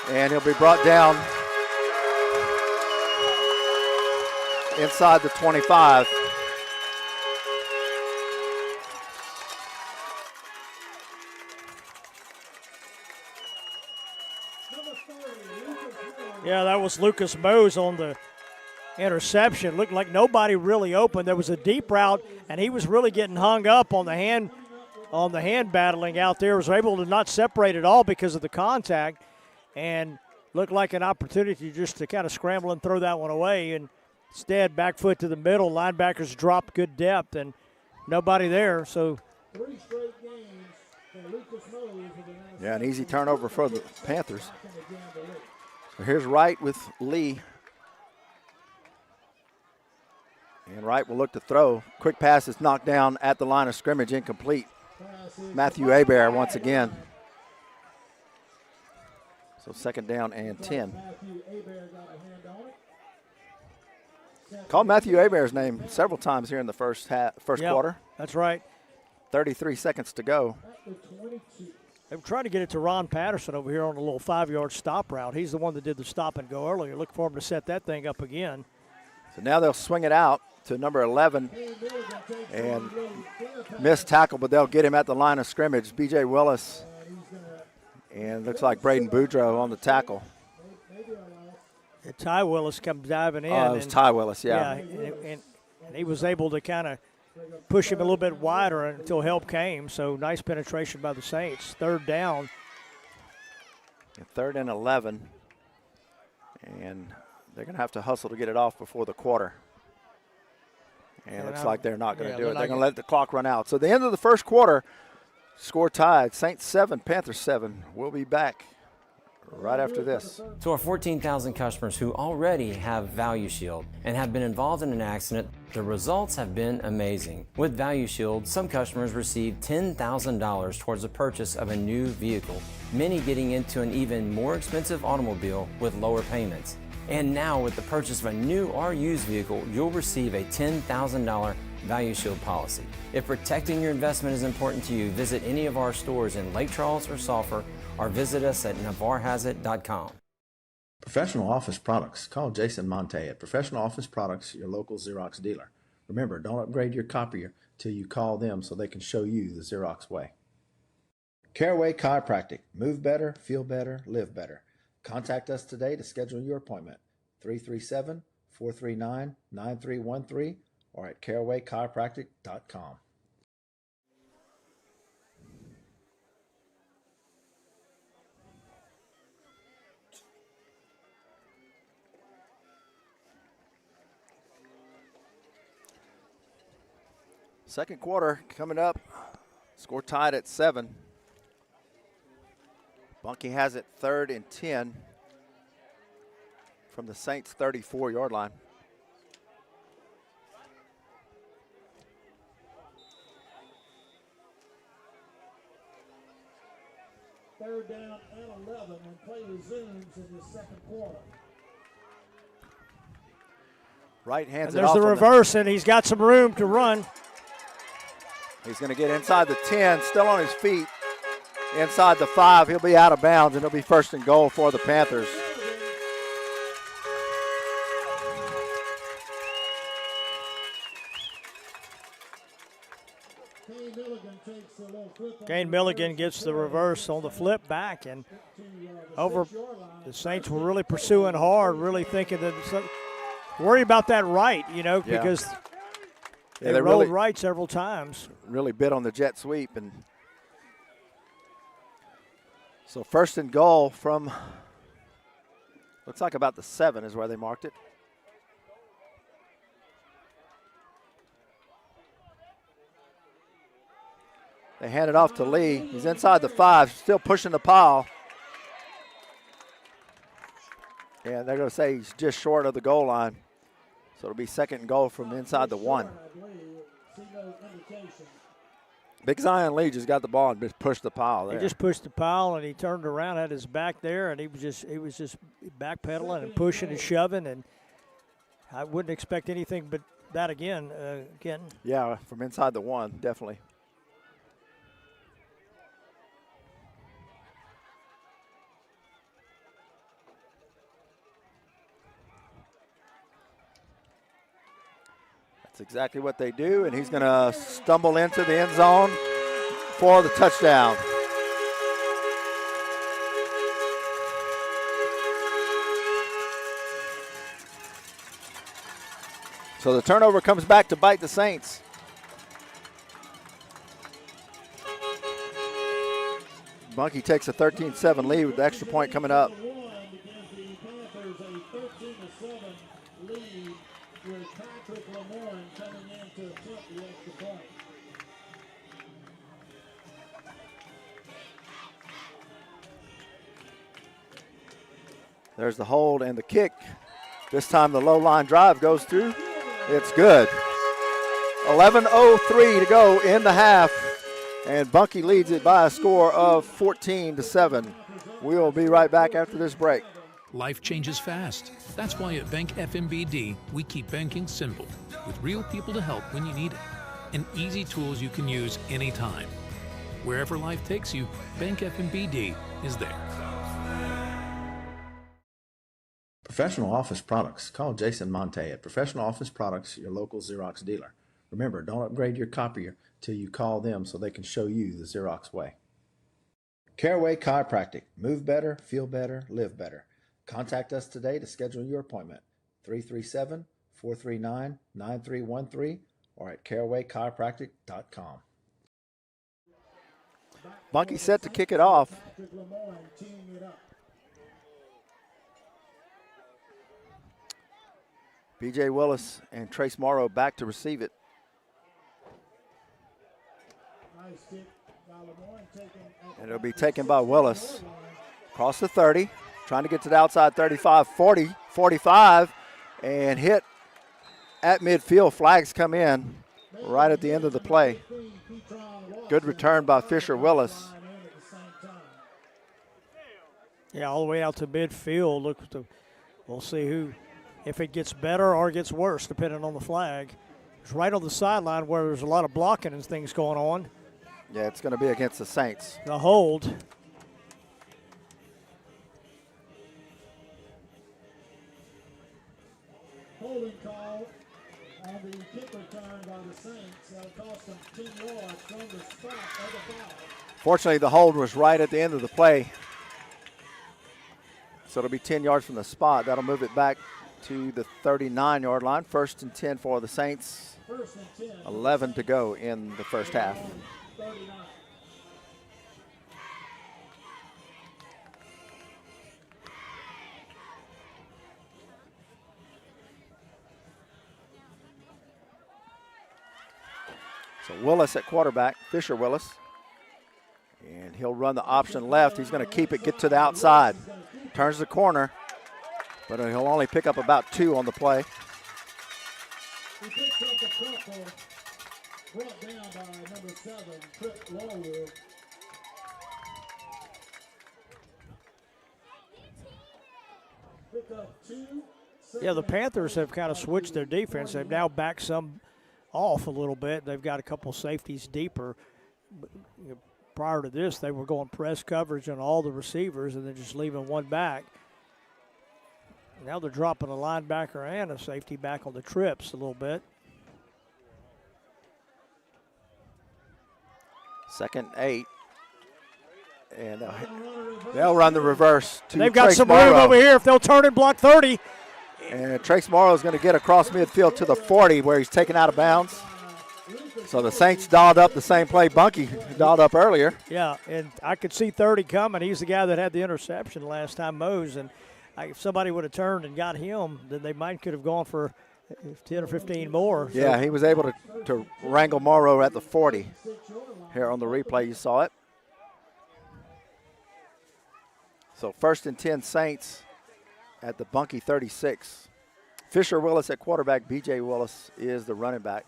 Speaker 1: And he'll be brought down inside the 25.
Speaker 2: Yeah, that was Lucas Mose on the interception. Looked like nobody really opened. There was a deep route, and he was really getting hung up on the hand battling out there. Was able to not separate at all because of the contact, and looked like an opportunity just to kind of scramble and throw that one away. And instead, back foot to the middle. Linebackers dropped good depth, and nobody there. So
Speaker 3: 3 straight games for Lucas Mose.
Speaker 1: Yeah, an easy turnover for the Panthers. So here's Wright with Lee. And Wright will look to throw. Quick pass is knocked down at the line of scrimmage, incomplete. Matthew Hebert once again. So 2nd down and 10. Called Matthew Hebert's name several times here in the first quarter.
Speaker 2: That's right.
Speaker 1: 33 seconds to go.
Speaker 2: They were trying to get it to Ron Patterson over here on a little 5-yard stop route. He's the one that did the stop and go earlier. Look for him to set that thing up again.
Speaker 1: So now they'll swing it out to number 11 and missed tackle, but they'll get him at the line of scrimmage. B.J. Willis and looks like Braden Boudreaux on the tackle.
Speaker 2: Ty Willis comes diving in.
Speaker 1: Oh, it was Ty Willis, yeah.
Speaker 2: And he was able to kind of push him a little bit wider until help came. So nice penetration by the Saints. 3rd down.
Speaker 1: 3rd and 11. And they're going to have to hustle to get it off before the quarter. And it looks like they're not going to do it. They're going to let the clock run out. So the end of the first quarter, score tied. Saints 7, Panthers 7. We'll be back right after this.
Speaker 4: To our 14,000 customers who already have Value Shield and have been involved in an accident, the results have been amazing. With Value Shield, some customers received $10,000 towards the purchase of a new vehicle, many getting into an even more expensive automobile with lower payments. And now with the purchase of a new or used vehicle, you'll receive a $10,000 Value Shield policy. If protecting your investment is important to you, visit any of our stores in Lake Charles or Sulphur, or visit us at navarrehazit.com.
Speaker 5: Professional office products. Call Jason Monte at Professional Office Products, your local Xerox dealer. Remember, don't upgrade your copier till you call them so they can show you the Xerox way. Caraway Chiropractic. Move better, feel better, live better. Contact us today to schedule your appointment. 337-439-9313 or at carawaychiropractic.com.
Speaker 1: Second quarter coming up. Score tied at 7. Bunky has it 3rd and 10 from the Saints' 34-yard line.
Speaker 3: Third down and 11 when play resumes in the second quarter.
Speaker 1: Right hands
Speaker 2: And
Speaker 1: it
Speaker 2: there's
Speaker 1: off.
Speaker 2: the reverse, and he's got some room to run.
Speaker 1: He's going to get inside the 10, still on his feet. Inside the 5, he'll be out of bounds, and it'll be 1st and goal for the Panthers.
Speaker 2: Kane Milligan gets the reverse on the flip back, and over. The Saints were really pursuing hard, really thinking that worry about that right, because they rolled right several times.
Speaker 1: Really bit on the jet sweep, and so 1st and goal from, looks like about the 7 is where they marked it. They hand it off to Lee. He's inside the 5, still pushing the pile. And they're going to say he's just short of the goal line. So it'll be 2nd and goal from inside the 1. Big Zion Lee just got the ball and just pushed the pile there.
Speaker 2: He just pushed the pile, and he turned around, had his back there, and he was just backpedaling and pushing and shoving, and I wouldn't expect anything but that again.
Speaker 1: Yeah, from inside the 1, definitely. That's exactly what they do, and he's going to stumble into the end zone for the touchdown. So the turnover comes back to bite the Saints. Bunky takes a 13-7 lead with the extra point coming up. There's the hold and the kick. This time the low line drive goes through. It's good. 11:03 to go in the half, and Bunky leads it by a score of 14-7. We'll be right back after this break.
Speaker 6: Life changes fast. That's why at Bank FMBD, we keep banking simple, with real people to help when you need it, and easy tools you can use anytime. Wherever life takes you, Bank FMBD is there.
Speaker 5: Professional office products. Call Jason Monte at Professional Office Products, your local Xerox dealer. Remember, don't upgrade your copier till you call them so they can show you the Xerox way. Caraway Chiropractic. Move better, feel better, live better. Contact us today to schedule your appointment. 337-439-9313 or at carawaychiropractic.com.
Speaker 1: Bunky set to kick it off. B.J. Willis and Trace Morrow back to receive it. And it'll be taken by Willis. Across the 30, trying to get to the outside 35, 40, 45, and hit at midfield. Flags come in right at the end of the play. Good return by Fisher Willis.
Speaker 2: Yeah, all the way out to midfield. We'll see if it gets better or gets worse, depending on the flag. It's right on the sideline where there's a lot of blocking and things going on.
Speaker 1: Yeah, it's going to be against the Saints.
Speaker 2: The hold.
Speaker 3: Holding call on the kick return by the Saints. That'll cost them 10 yards from the spot of the foul.
Speaker 1: Fortunately, the hold was right at the end of the play. So it'll be 10 yards from the spot. That'll move it back to the 39-yard line. 1st and 10 for the Saints. 11 to go in the first half.
Speaker 3: 39.
Speaker 1: So Willis at quarterback, Fisher Willis. And he'll run the option left. He's going to keep it, get to the outside. Turns the corner, but he'll only pick up about 2 on the play.
Speaker 3: He picks up a couple, brought down by number 7, Trip Lawwood. Pick up 2.
Speaker 2: Yeah, the Panthers have kind of switched their defense. They've now backed some off a little bit. They've got a couple safeties deeper. Prior to this, they were going press coverage on all the receivers and then just leaving one back. Now they're dropping a linebacker and a safety back on the trips a little bit.
Speaker 1: 2nd 8. And they'll run the reverse to
Speaker 2: They've got
Speaker 1: Trace
Speaker 2: some
Speaker 1: Morrow.
Speaker 2: room over here if they'll turn and block 30.
Speaker 1: And Trace Morrow is going to get across midfield to the 40 where he's taken out of bounds. So the Saints dialed up the same play Bunky dialed up earlier.
Speaker 2: Yeah, and I could see 30 coming. He's the guy that had the interception last time, Mose. And if somebody would have turned and got him, then they might could have gone for 10 or 15 more. So.
Speaker 1: Yeah, he was able to wrangle Morrow at the 40. Here on the replay, you saw it. So 1st and 10 Saints at the Bunky 36. Fisher Willis at quarterback. B.J. Willis is the running back.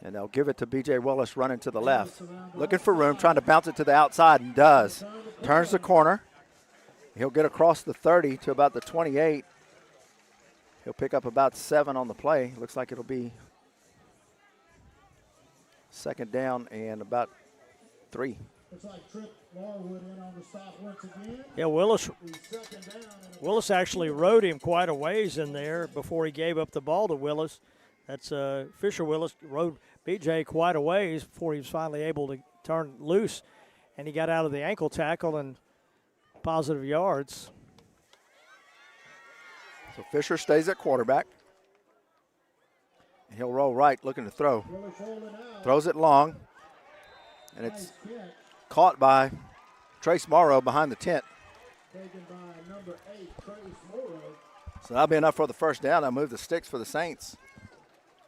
Speaker 1: And they'll give it to B.J. Willis running to the left. Looking for room, trying to bounce it to the outside, and does. Turns the corner. He'll get across the 30 to about the 28. He'll pick up about 7 on the play. Looks like it'll be 2nd down and about 3.
Speaker 3: Looks like Trip Lawwood in on the stop once again.
Speaker 2: Yeah, Willis actually rode him quite a ways in there before he gave up the ball to Willis. That's Fisher Willis rode B.J. quite a ways before he was finally able to turn loose, and he got out of the ankle tackle and positive yards.
Speaker 1: So Fisher stays at quarterback. He'll roll right, looking to throw. Throws it long, and it's caught by Trace Morrow behind the tent.
Speaker 3: Taken by number 8, Trace Morrow.
Speaker 1: So that'll be enough for the 1st down. They'll move the sticks for the Saints.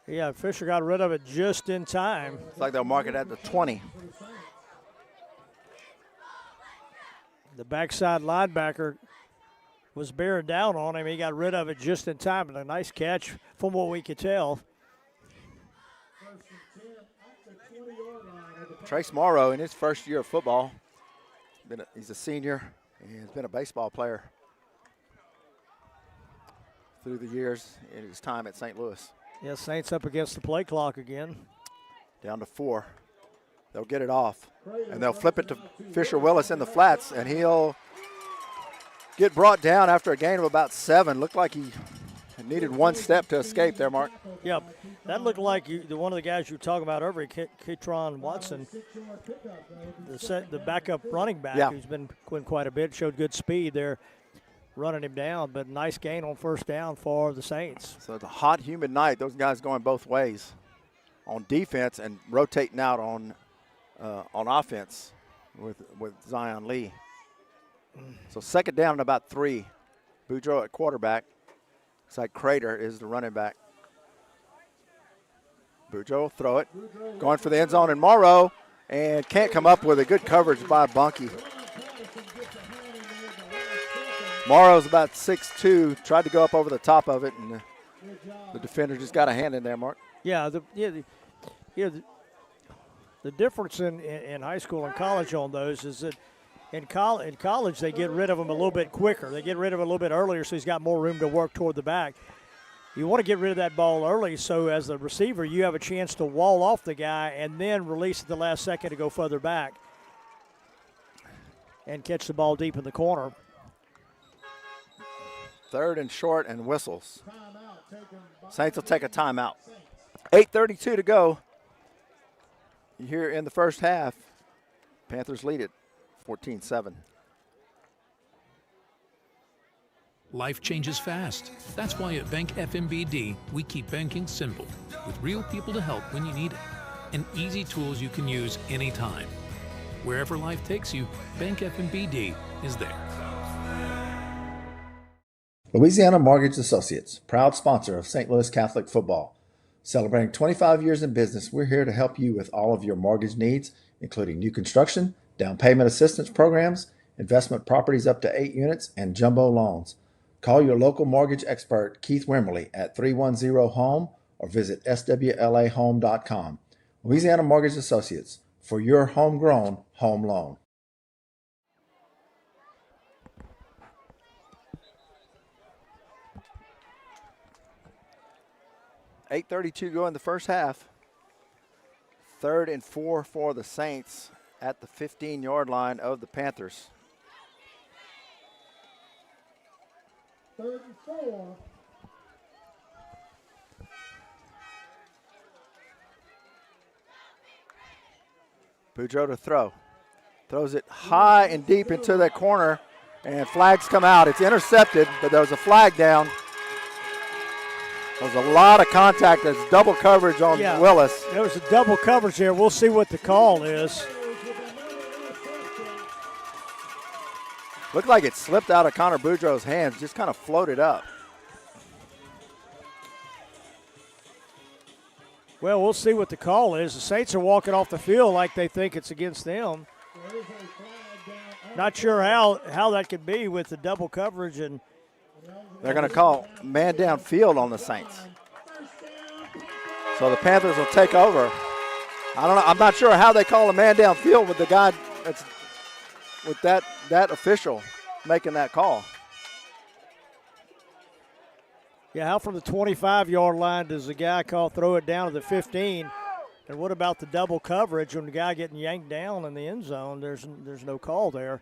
Speaker 2: Yeah, Fisher got rid of it just in time.
Speaker 1: It's like they'll mark it at the 20.
Speaker 2: The backside linebacker was bearing down on him. He got rid of it just in time, and a nice catch from what we could tell.
Speaker 1: Trace Morrow in his first year of football. He's a senior and has been a baseball player through the years in his time at St. Louis.
Speaker 2: Yeah, Saints up against the play clock again.
Speaker 1: Down to 4. They'll get it off, and they'll flip it to Fisher Willis in the flats, and he'll get brought down after a gain of about 7. Looked like he needed 1 step to escape there, Mark.
Speaker 2: Yep, that looked like one of the guys you were talking about earlier, Ketron Watson, the backup running back, who's been quite a bit, showed good speed there, running him down, but nice gain on 1st down for the Saints.
Speaker 1: So it's a hot, humid night. Those guys going both ways on defense and rotating out on offense with Zion Lee. So 2nd down and about 3. Boudreaux at quarterback. Looks like Crater is the running back. Boudreaux will throw it. Going for the end zone, and Morrow, and can't come up with a good coverage by Bunky. Morrow's about 6'2", tried to go up over the top of it, and the defender just got a hand in there, Mark.
Speaker 2: Yeah, the difference in high school and college on those is that in college they get rid of him a little bit quicker. They get rid of him a little bit earlier, so he's got more room to work toward the back. You want to get rid of that ball early, so as the receiver, you have a chance to wall off the guy and then release at the last second to go further back and catch the ball deep in the corner.
Speaker 1: 3rd and short and whistles. Saints will take a timeout. 8:32 to go here in the 1st half. Panthers lead it 14-7.
Speaker 6: Life changes fast. That's why at Bank FMBD, we keep banking simple, with real people to help when you need it, and easy tools you can use anytime. Wherever life takes you, Bank FMBD is there.
Speaker 5: Louisiana Mortgage Associates, proud sponsor of St. Louis Catholic football. Celebrating 25 years in business, we're here to help you with all of your mortgage needs, including new construction, down payment assistance programs, investment properties up to 8 units, and jumbo loans. Call your local mortgage expert, Keith Wimberly, at 310-HOME or visit swlahome.com. Louisiana Mortgage Associates, for your homegrown home loan.
Speaker 1: 8:32 to go in the first half. 3rd and 4 for the Saints at the 15-yard line of the Panthers.
Speaker 3: 3rd and 4.
Speaker 1: Boudreaux to throw. Throws it high and deep into that corner, and flags come out. It's intercepted, but there was a flag down. There's a lot of contact. There's double coverage on Willis.
Speaker 2: There was a double coverage there. We'll see what the call is.
Speaker 1: Looked like it slipped out of Connor Boudreaux's hands, just kind of floated up.
Speaker 2: Well, we'll see what the call is. The Saints are walking off the field like they think it's against them. Not sure how that could be with the double coverage, and
Speaker 1: they're going to call man downfield on the Saints. So the Panthers will take over. I don't know. I'm not sure how they call a man downfield with the guy that's with that official making that call.
Speaker 2: Yeah, how from the 25-yard line does the guy throw it down to the 15? And what about the double coverage when the guy getting yanked down in the end zone? There's no call there.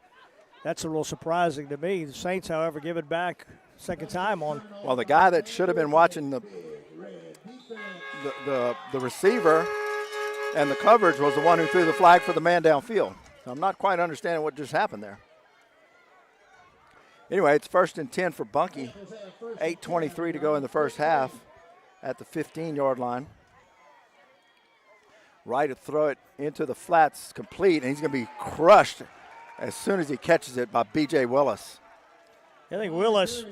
Speaker 2: That's a little surprising to me. The Saints, however, give it back second time on.
Speaker 1: Well, the guy that should have been watching the receiver and the coverage was the one who threw the flag for the man downfield. So I'm not quite understanding what just happened there. Anyway, it's 1st and 10 for Bunky. 8:23 to go in the first half at the 15-yard line. Right to throw it into the flats, complete, and he's going to be crushed as soon as he catches it by B.J. Willis.
Speaker 2: I think Willis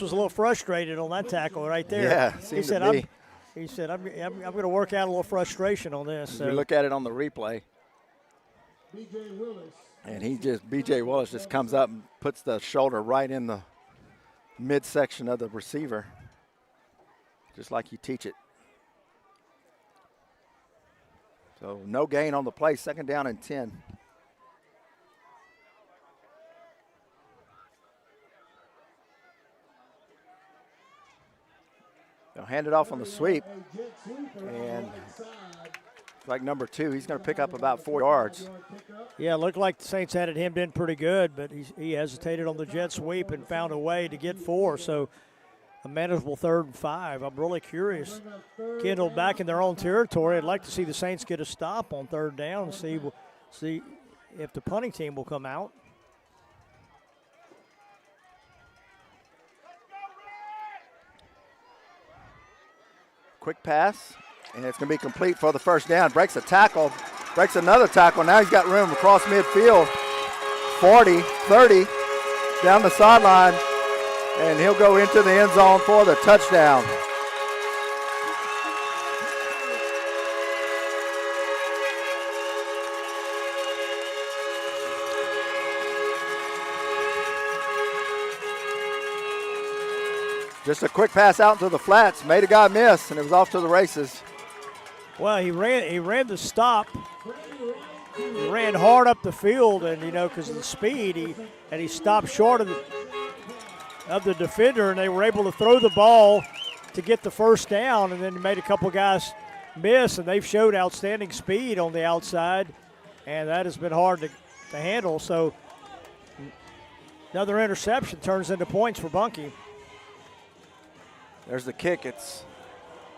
Speaker 2: was a little frustrated on that tackle right there.
Speaker 1: Yeah,
Speaker 2: he said, I'm going to work out a little frustration on this.
Speaker 1: So. You look at it on the replay.
Speaker 3: B.J. Willis.
Speaker 1: And B.J. Willis just comes up and puts the shoulder right in the midsection of the receiver, just like you teach it. So no gain on the play, 2nd down and 10. They'll hand it off on the sweep, and like number 2, he's going to pick up about 4 yards.
Speaker 2: Yeah, it looked like the Saints had it hemmed in pretty good, but he hesitated on the jet sweep and found a way to get 4. So a manageable 3rd and 5. I'm really curious. Kendall back in their own territory. I'd like to see the Saints get a stop on 3rd down and see if the punting team will come out.
Speaker 1: Quick pass, and it's going to be complete for the 1st down. Breaks a tackle, breaks another tackle. Now he's got room across midfield. 40, 30, down the sideline, and he'll go into the end zone for the touchdown. Just a quick pass out into the flats, made a guy miss, and it was off to the races.
Speaker 2: Well, he ran the stop. He ran hard up the field, and because of the speed, he stopped short of the defender, and they were able to throw the ball to get the 1st down, and then he made a couple guys miss, and they've showed outstanding speed on the outside, and that has been hard to handle. So another interception turns into points for Bunky.
Speaker 1: There's the kick. It's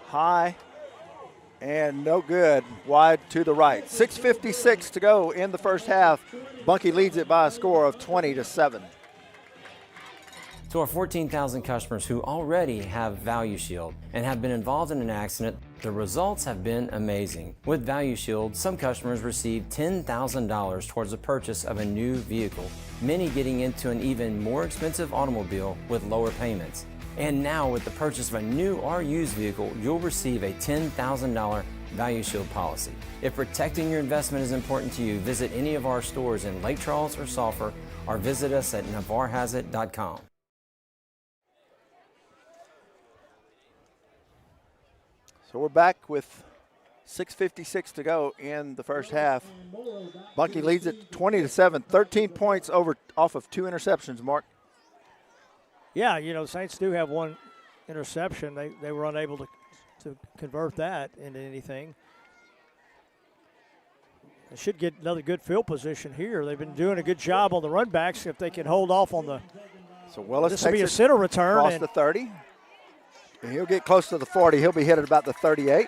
Speaker 1: high and no good, wide to the right. 6:56 to go in the first half. Bunky leads it by a score of 20-7.
Speaker 4: To our 14,000 customers who already have Value Shield and have been involved in an accident, the results have been amazing. With Value Shield, some customers received $10,000 towards the purchase of a new vehicle, many getting into an even more expensive automobile with lower payments. And now with the purchase of a new or used vehicle, you'll receive a $10,000 Value Shield policy. If protecting your investment is important to you, visit any of our stores in Lake Charles or Sulphur, or visit us at navarrehasIt.com.
Speaker 1: So we're back with 6:56 to go in the first half. Bunky leads it 20-7, 13 points off of 2 interceptions, Mark.
Speaker 2: Yeah, the Saints do have one interception. They were unable to convert that into anything. They should get another good field position here. They've been doing a good job on the run backs if they can hold off on the.
Speaker 1: So Willis
Speaker 2: this will be a
Speaker 1: takes it
Speaker 2: center return.
Speaker 1: across the 30. And he'll get close to the 40. He'll be hit at about the 38.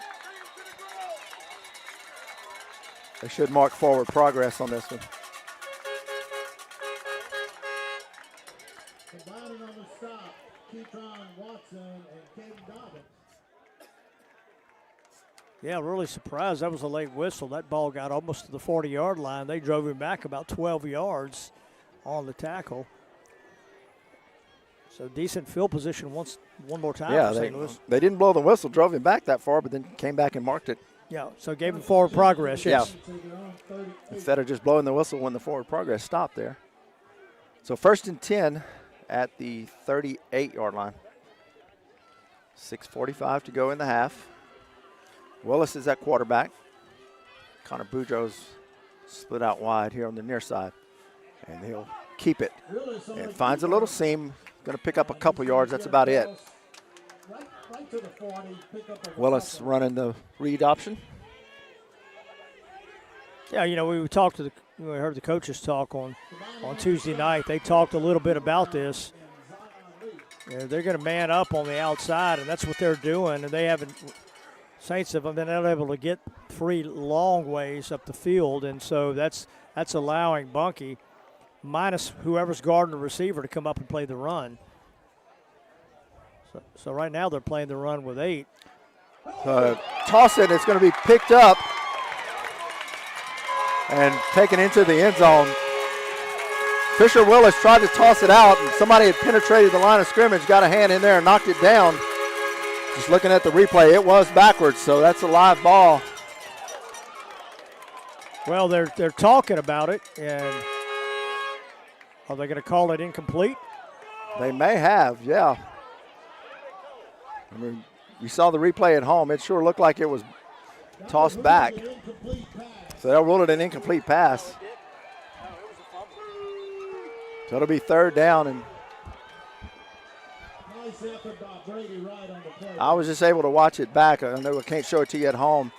Speaker 1: They should mark forward progress on this one.
Speaker 3: Combining on the stop, Keatron Watson and Caden Dobbins.
Speaker 2: Yeah, really surprised. That was a late whistle. That ball got almost to the 40-yard line. They drove him back about 12 yards on the tackle. So decent field position one more time
Speaker 1: Yeah,
Speaker 2: for St. Louis.
Speaker 1: they didn't blow the whistle, drove him back that far, but then came back and marked it.
Speaker 2: Yeah, so gave him forward progress, yes.
Speaker 1: Yeah. Instead of just blowing the whistle when the forward progress stopped there. So 1st and 10 at the 38-yard line. 6:45 to go in the half. Willis is at quarterback. Connor Boudreaux's split out wide here on the near side. And he'll keep it. And finds a little seam. Going to pick up a couple yards. That's about it.
Speaker 3: Right to the 40, pick up a
Speaker 1: Willis running the read option.
Speaker 2: Yeah, we we heard the coaches talk on Tuesday night. They talked a little bit about this. They're going to man up on the outside, and that's what they're doing. And they haven't. Saints have been able to get free long ways up the field, and so that's allowing Bunky, minus whoever's guarding the receiver, to come up and play the run. So right now they're playing the run with 8.
Speaker 1: Toss it. It's going to be picked up and taken into the end zone. Fisher Willis tried to toss it out, and somebody had penetrated the line of scrimmage, got a hand in there and knocked it down. Just looking at the replay, it was backwards, so that's a live ball.
Speaker 2: Well, they're talking about it, and are they going to call it incomplete?
Speaker 1: They may have, yeah. I mean, you saw the replay at home. It sure looked like it was tossed back. So they'll rule it an incomplete pass. So it'll be 3rd down, and I was just able to watch it back. I know I can't show it to you at home.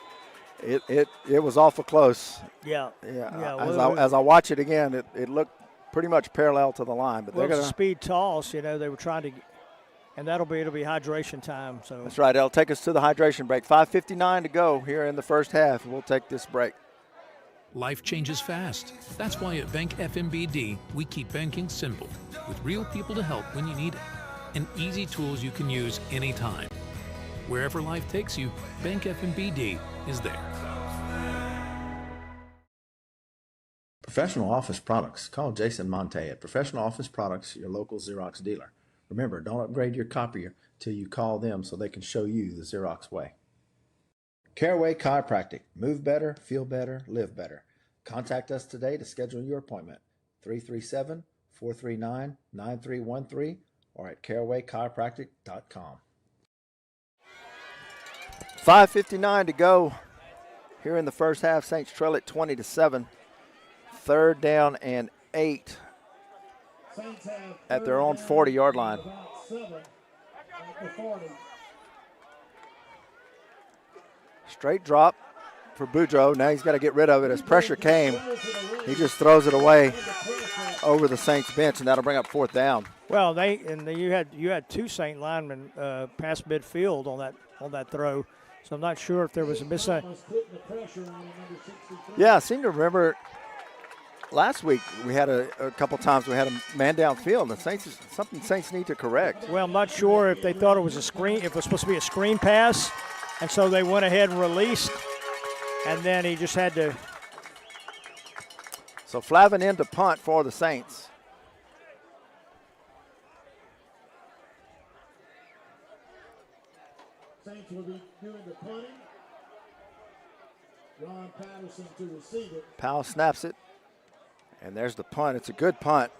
Speaker 1: It was awful close.
Speaker 2: Yeah.
Speaker 1: As I watch it again, it looked pretty much parallel to the line. But
Speaker 2: they're going to speed toss. They were trying to, and it'll be hydration time. So
Speaker 1: that's right. It'll take us to the hydration break. 5:59 to go here in the first half. We'll take this break.
Speaker 6: Life changes fast. That's why at Bank FMBD, we keep banking simple, with real people to help when you need it, and easy tools you can use anytime. Wherever life takes you, Bank FMBD is there.
Speaker 5: Professional office products. Call Jason Monte at Professional Office Products, your local Xerox dealer. Remember, don't upgrade your copier till you call them so they can show you the Xerox way. Caraway Chiropractic. Move better, feel better, live better. Contact us today to schedule your appointment. 337-439-9313 or at carawaychiropractic.com.
Speaker 1: 5:59 to go here in the first half. Saints trail it 20-7. 3rd down and 8 at their own 40-yard line. Straight drop for Boudreaux. Now he's got to get rid of it as pressure came. He just throws it away over the Saints bench, and that'll bring up 4th down.
Speaker 2: Well, you had 2 Saint linemen past midfield on that throw, so I'm not sure if there was a miss.
Speaker 1: Yeah, I seem to remember last week we had a couple times we had a man downfield. The Saints, something Saints need to correct.
Speaker 2: Well, I'm not sure if they thought it was a screen, if it was supposed to be a screen pass, and so they went ahead and released, and then he just had to.
Speaker 1: So Flavin in to punt for the Saints.
Speaker 3: Saints will be doing the punting. Ron Patterson to receive it.
Speaker 1: Powell snaps it, and there's the punt. It's a good punt.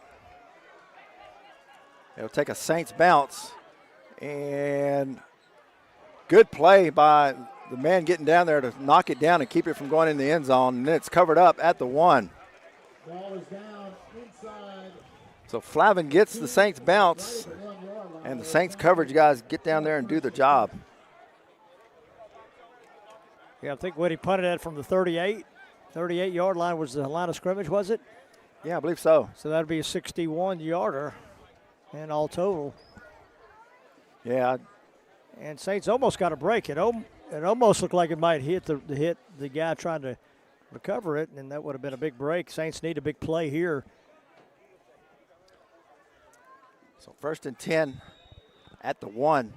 Speaker 1: It'll take a Saints bounce, and good play by the man getting down there to knock it down and keep it from going in the end zone, and then it's covered up at the 1.
Speaker 3: Ball is down inside.
Speaker 1: So Flavin gets the Saints bounce, and the Saints coverage guys get down there and do the job.
Speaker 2: Yeah, I think when he punted it from the 38-yard line was the line of scrimmage, was it?
Speaker 1: Yeah, I believe so.
Speaker 2: So that'd be a 61-yarder, and all total.
Speaker 1: Yeah.
Speaker 2: And Saints almost got a break. It almost looked like it might hit the guy trying to recover it, and that would have been a big break. Saints need a big play here.
Speaker 1: So 1st and 10 at the 1.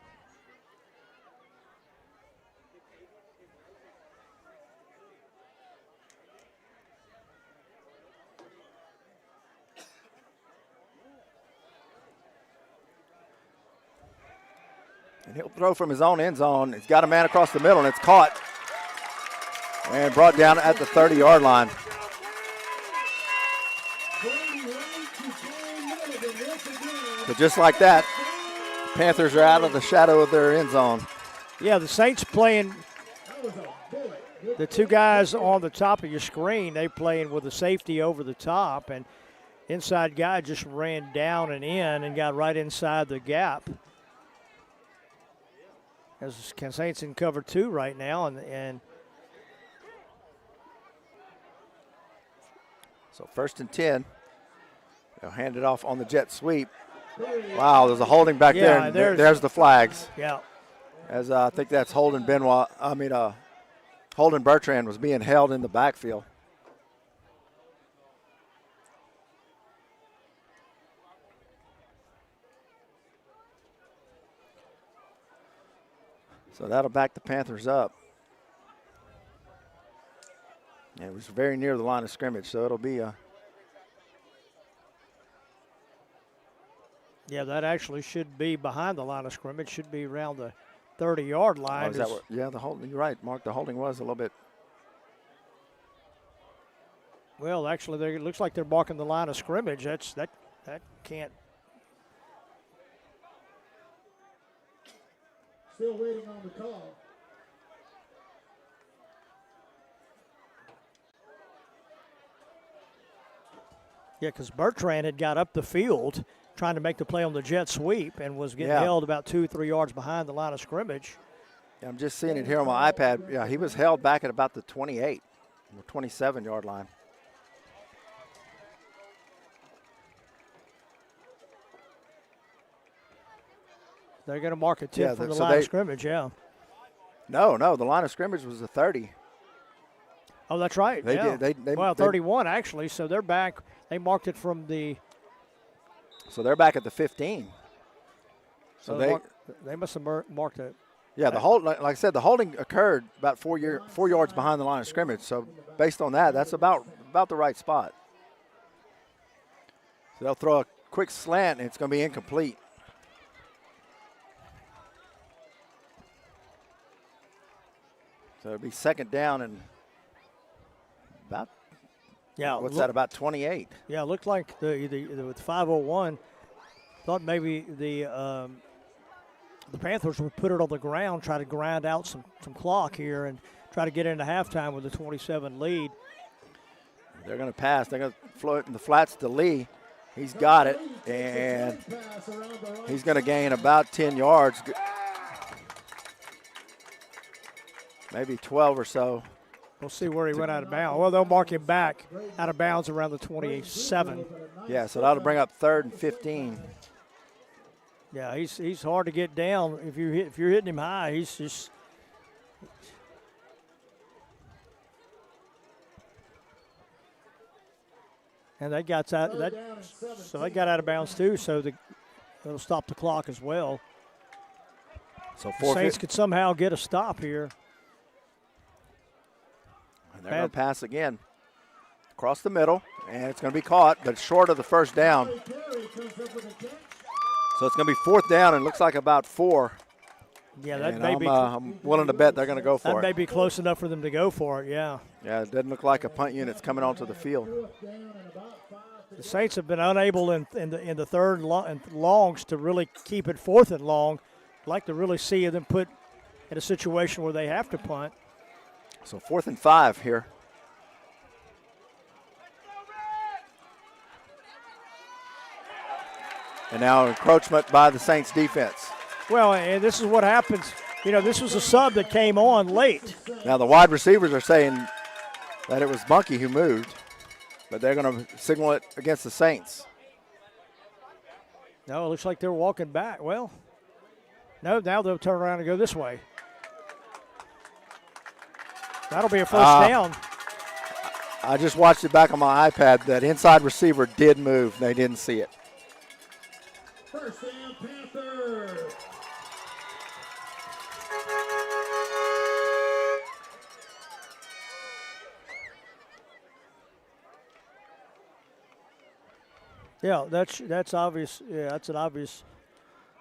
Speaker 1: And he'll throw from his own end zone. He's got a man across the middle, and it's caught and brought down at the 30-yard line. So just like that, Panthers are out of the shadow of their end zone.
Speaker 2: Yeah, the Saints playing, the two guys on the top of your screen, they playing with the safety over the top, and inside guy just ran down and in and got right inside the gap. As Saints in cover 2 right now, and
Speaker 1: so 1st and 10. They'll hand it off on the jet sweep. Wow, there's a holding back there. And there's the flags.
Speaker 2: Yeah.
Speaker 1: As I think that's Holden Bertrand was being held in the backfield. So that'll back the Panthers up. And it was very near the line of scrimmage, so it'll be a.
Speaker 2: Yeah, that actually should be behind the line of scrimmage. Should be around the 30-yard line.
Speaker 1: Oh, is that what, yeah, the holding. You're right, Mark. The holding was a little bit.
Speaker 2: Well, actually, it looks like they're marking the line of scrimmage. That can't.
Speaker 3: Still waiting on the call.
Speaker 2: Yeah, because Bertrand had got up the field trying to make the play on the jet sweep and was getting held about 2-3 yards behind the line of scrimmage.
Speaker 1: Yeah, I'm just seeing it here on my iPad. Yeah, he was held back at about the 28 or 27-yard line.
Speaker 2: They're going to mark a tip from the line of scrimmage, yeah.
Speaker 1: No, the line of scrimmage was a 30.
Speaker 2: Oh, that's right.
Speaker 1: They
Speaker 2: yeah.
Speaker 1: did. They
Speaker 2: 31 actually. So they're back. They marked it from the.
Speaker 1: So they're back at the 15. So
Speaker 2: they must have marked it.
Speaker 1: Yeah, the hold, like I said, the holding occurred about 4 yards behind the line of scrimmage. So based on that, that's about the right spot. So they'll throw a quick slant, and it's going to be incomplete. So it'll be 2nd down and about.
Speaker 2: Yeah.
Speaker 1: What's that? About 28.
Speaker 2: Yeah, it looked like with 5:01, thought maybe the Panthers would put it on the ground, try to grind out some clock here, and try to get into halftime with a 27 lead.
Speaker 1: They're going to pass. They're going to float in the flats to Lee. He's got it, and he's going to gain about 10 yards. Maybe 12 or so.
Speaker 2: We'll see where he went out of bounds. Well, they'll mark him back out of bounds around the 27.
Speaker 1: Yeah, so that'll bring up 3rd and 15.
Speaker 2: Yeah, he's hard to get down. If you're hitting him high, he's just. And they got out that, so they got out of bounds too. So it'll stop the clock as well.
Speaker 1: So
Speaker 2: the Saints could somehow get a stop here.
Speaker 1: And they're going to pass again across the middle, and it's going to be caught, but short of the first down. So it's going to be fourth down, and it looks like about 4.
Speaker 2: Yeah, that
Speaker 1: and
Speaker 2: may be.
Speaker 1: I'm willing to bet they're going to go for
Speaker 2: that
Speaker 1: it.
Speaker 2: may be close enough for them to go for it. Yeah.
Speaker 1: Yeah, it doesn't look like a punt unit's coming onto the field.
Speaker 2: The Saints have been unable in the third and longs to really keep it fourth and long. I'd like to really see them put in a situation where they have to punt.
Speaker 1: So 4th and 5 here. And now encroachment by the Saints defense.
Speaker 2: Well, and this is what happens. You know, this was a sub that came on late.
Speaker 1: Now the wide receivers are saying that it was Bunky who moved, but they're going to signal it against the Saints.
Speaker 2: No, it looks like they're walking back. Well, no, now they'll turn around and go this way. That'll be a first down.
Speaker 1: I just watched it back on my iPad. That inside receiver did move. They didn't see it.
Speaker 3: First down, Panthers.
Speaker 2: Yeah, that's obvious. Yeah, that's an obvious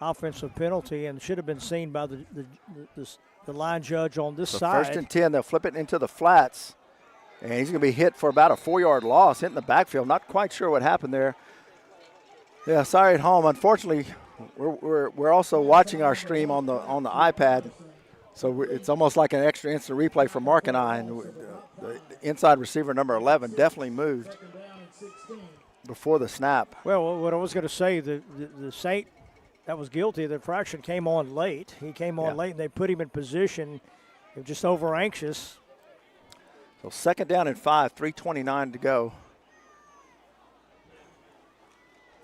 Speaker 2: offensive penalty and should have been seen by the line judge on this
Speaker 1: So
Speaker 2: side.
Speaker 1: 1st and 10, they'll flip it into the flats, and he's going to be hit for about a 4-yard loss, hit in the backfield. Not quite sure what happened there. Yeah, sorry at home. Unfortunately, we're also watching our stream on the iPad, so it's almost like an extra instant replay for Mark and I. And the inside receiver number 11 definitely moved before the snap.
Speaker 2: Well, what I was going to say, the Saint that was guilty of the infraction came on late. He came on late, and they put him in position. They were just over anxious.
Speaker 1: So 2nd down and 5, 3:29 to go.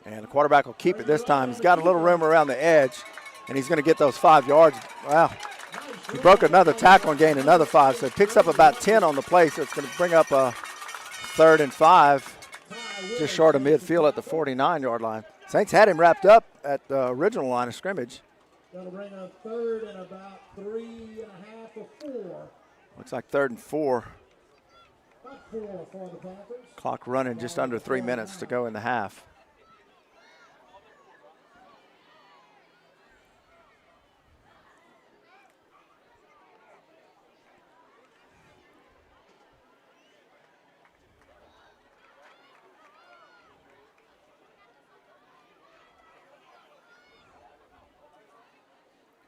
Speaker 1: And the quarterback will keep it this time. He's got a little room around the edge, and he's going to get those 5 yards. Wow. He broke another tackle and gained another 5, so it picks up about 10 on the play, so it's going to bring up a 3rd and 5, just short of midfield at the 49-yard line. Saints had him wrapped up at the original line of scrimmage.
Speaker 3: That'll bring a 3rd and about 3.5 or 4.
Speaker 1: Looks like 3rd and 4.
Speaker 3: About 4 for the Panthers.
Speaker 1: Clock running just under 3 minutes to go in the half.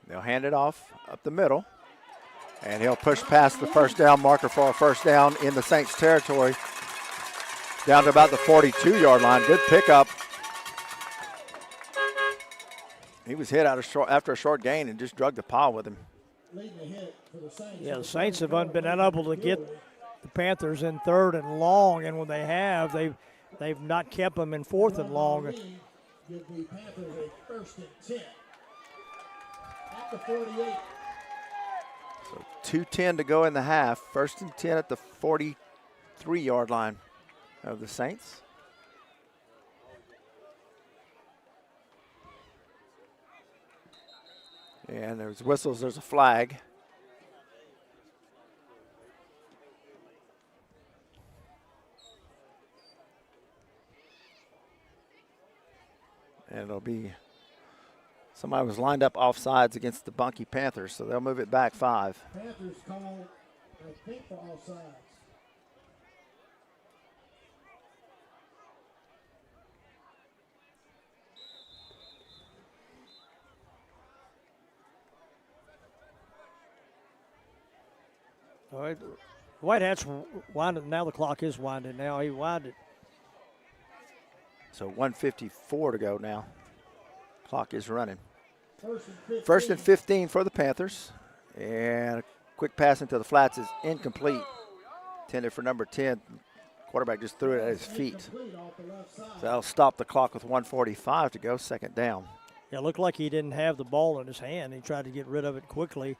Speaker 1: They'll hand it off up the middle, and he'll push past the first down marker for a first down in the Saints territory, down to about the 42-yard line. Good pickup. He was hit after a short gain and just drug the pile with him.
Speaker 2: Yeah, the Saints have been unable to get the Panthers in 3rd and long, and when they have, they've not kept them in 4th and long.
Speaker 3: Give the Panthers a 1st and 10. At the 48.
Speaker 1: So 2:10 to go in the half. 1st and 10 at the 43-yard line of the Saints. And there's whistles, there's a flag. And it'll be, somebody was lined up offsides against the Bunky Panthers, so they'll move it back 5.
Speaker 3: Panthers called, I think, for offsides.
Speaker 2: All right, White Hats winding. Now the clock is winding. Now he winded.
Speaker 1: So 1:54 to go now. Clock is running. 1st and 15 for the Panthers. And a quick pass into the flats is incomplete. Intended for number 10. Quarterback just threw it at his feet. So that'll stop the clock with 1:45 to go. 2nd down.
Speaker 2: Yeah, it looked like he didn't have the ball in his hand. He tried to get rid of it quickly.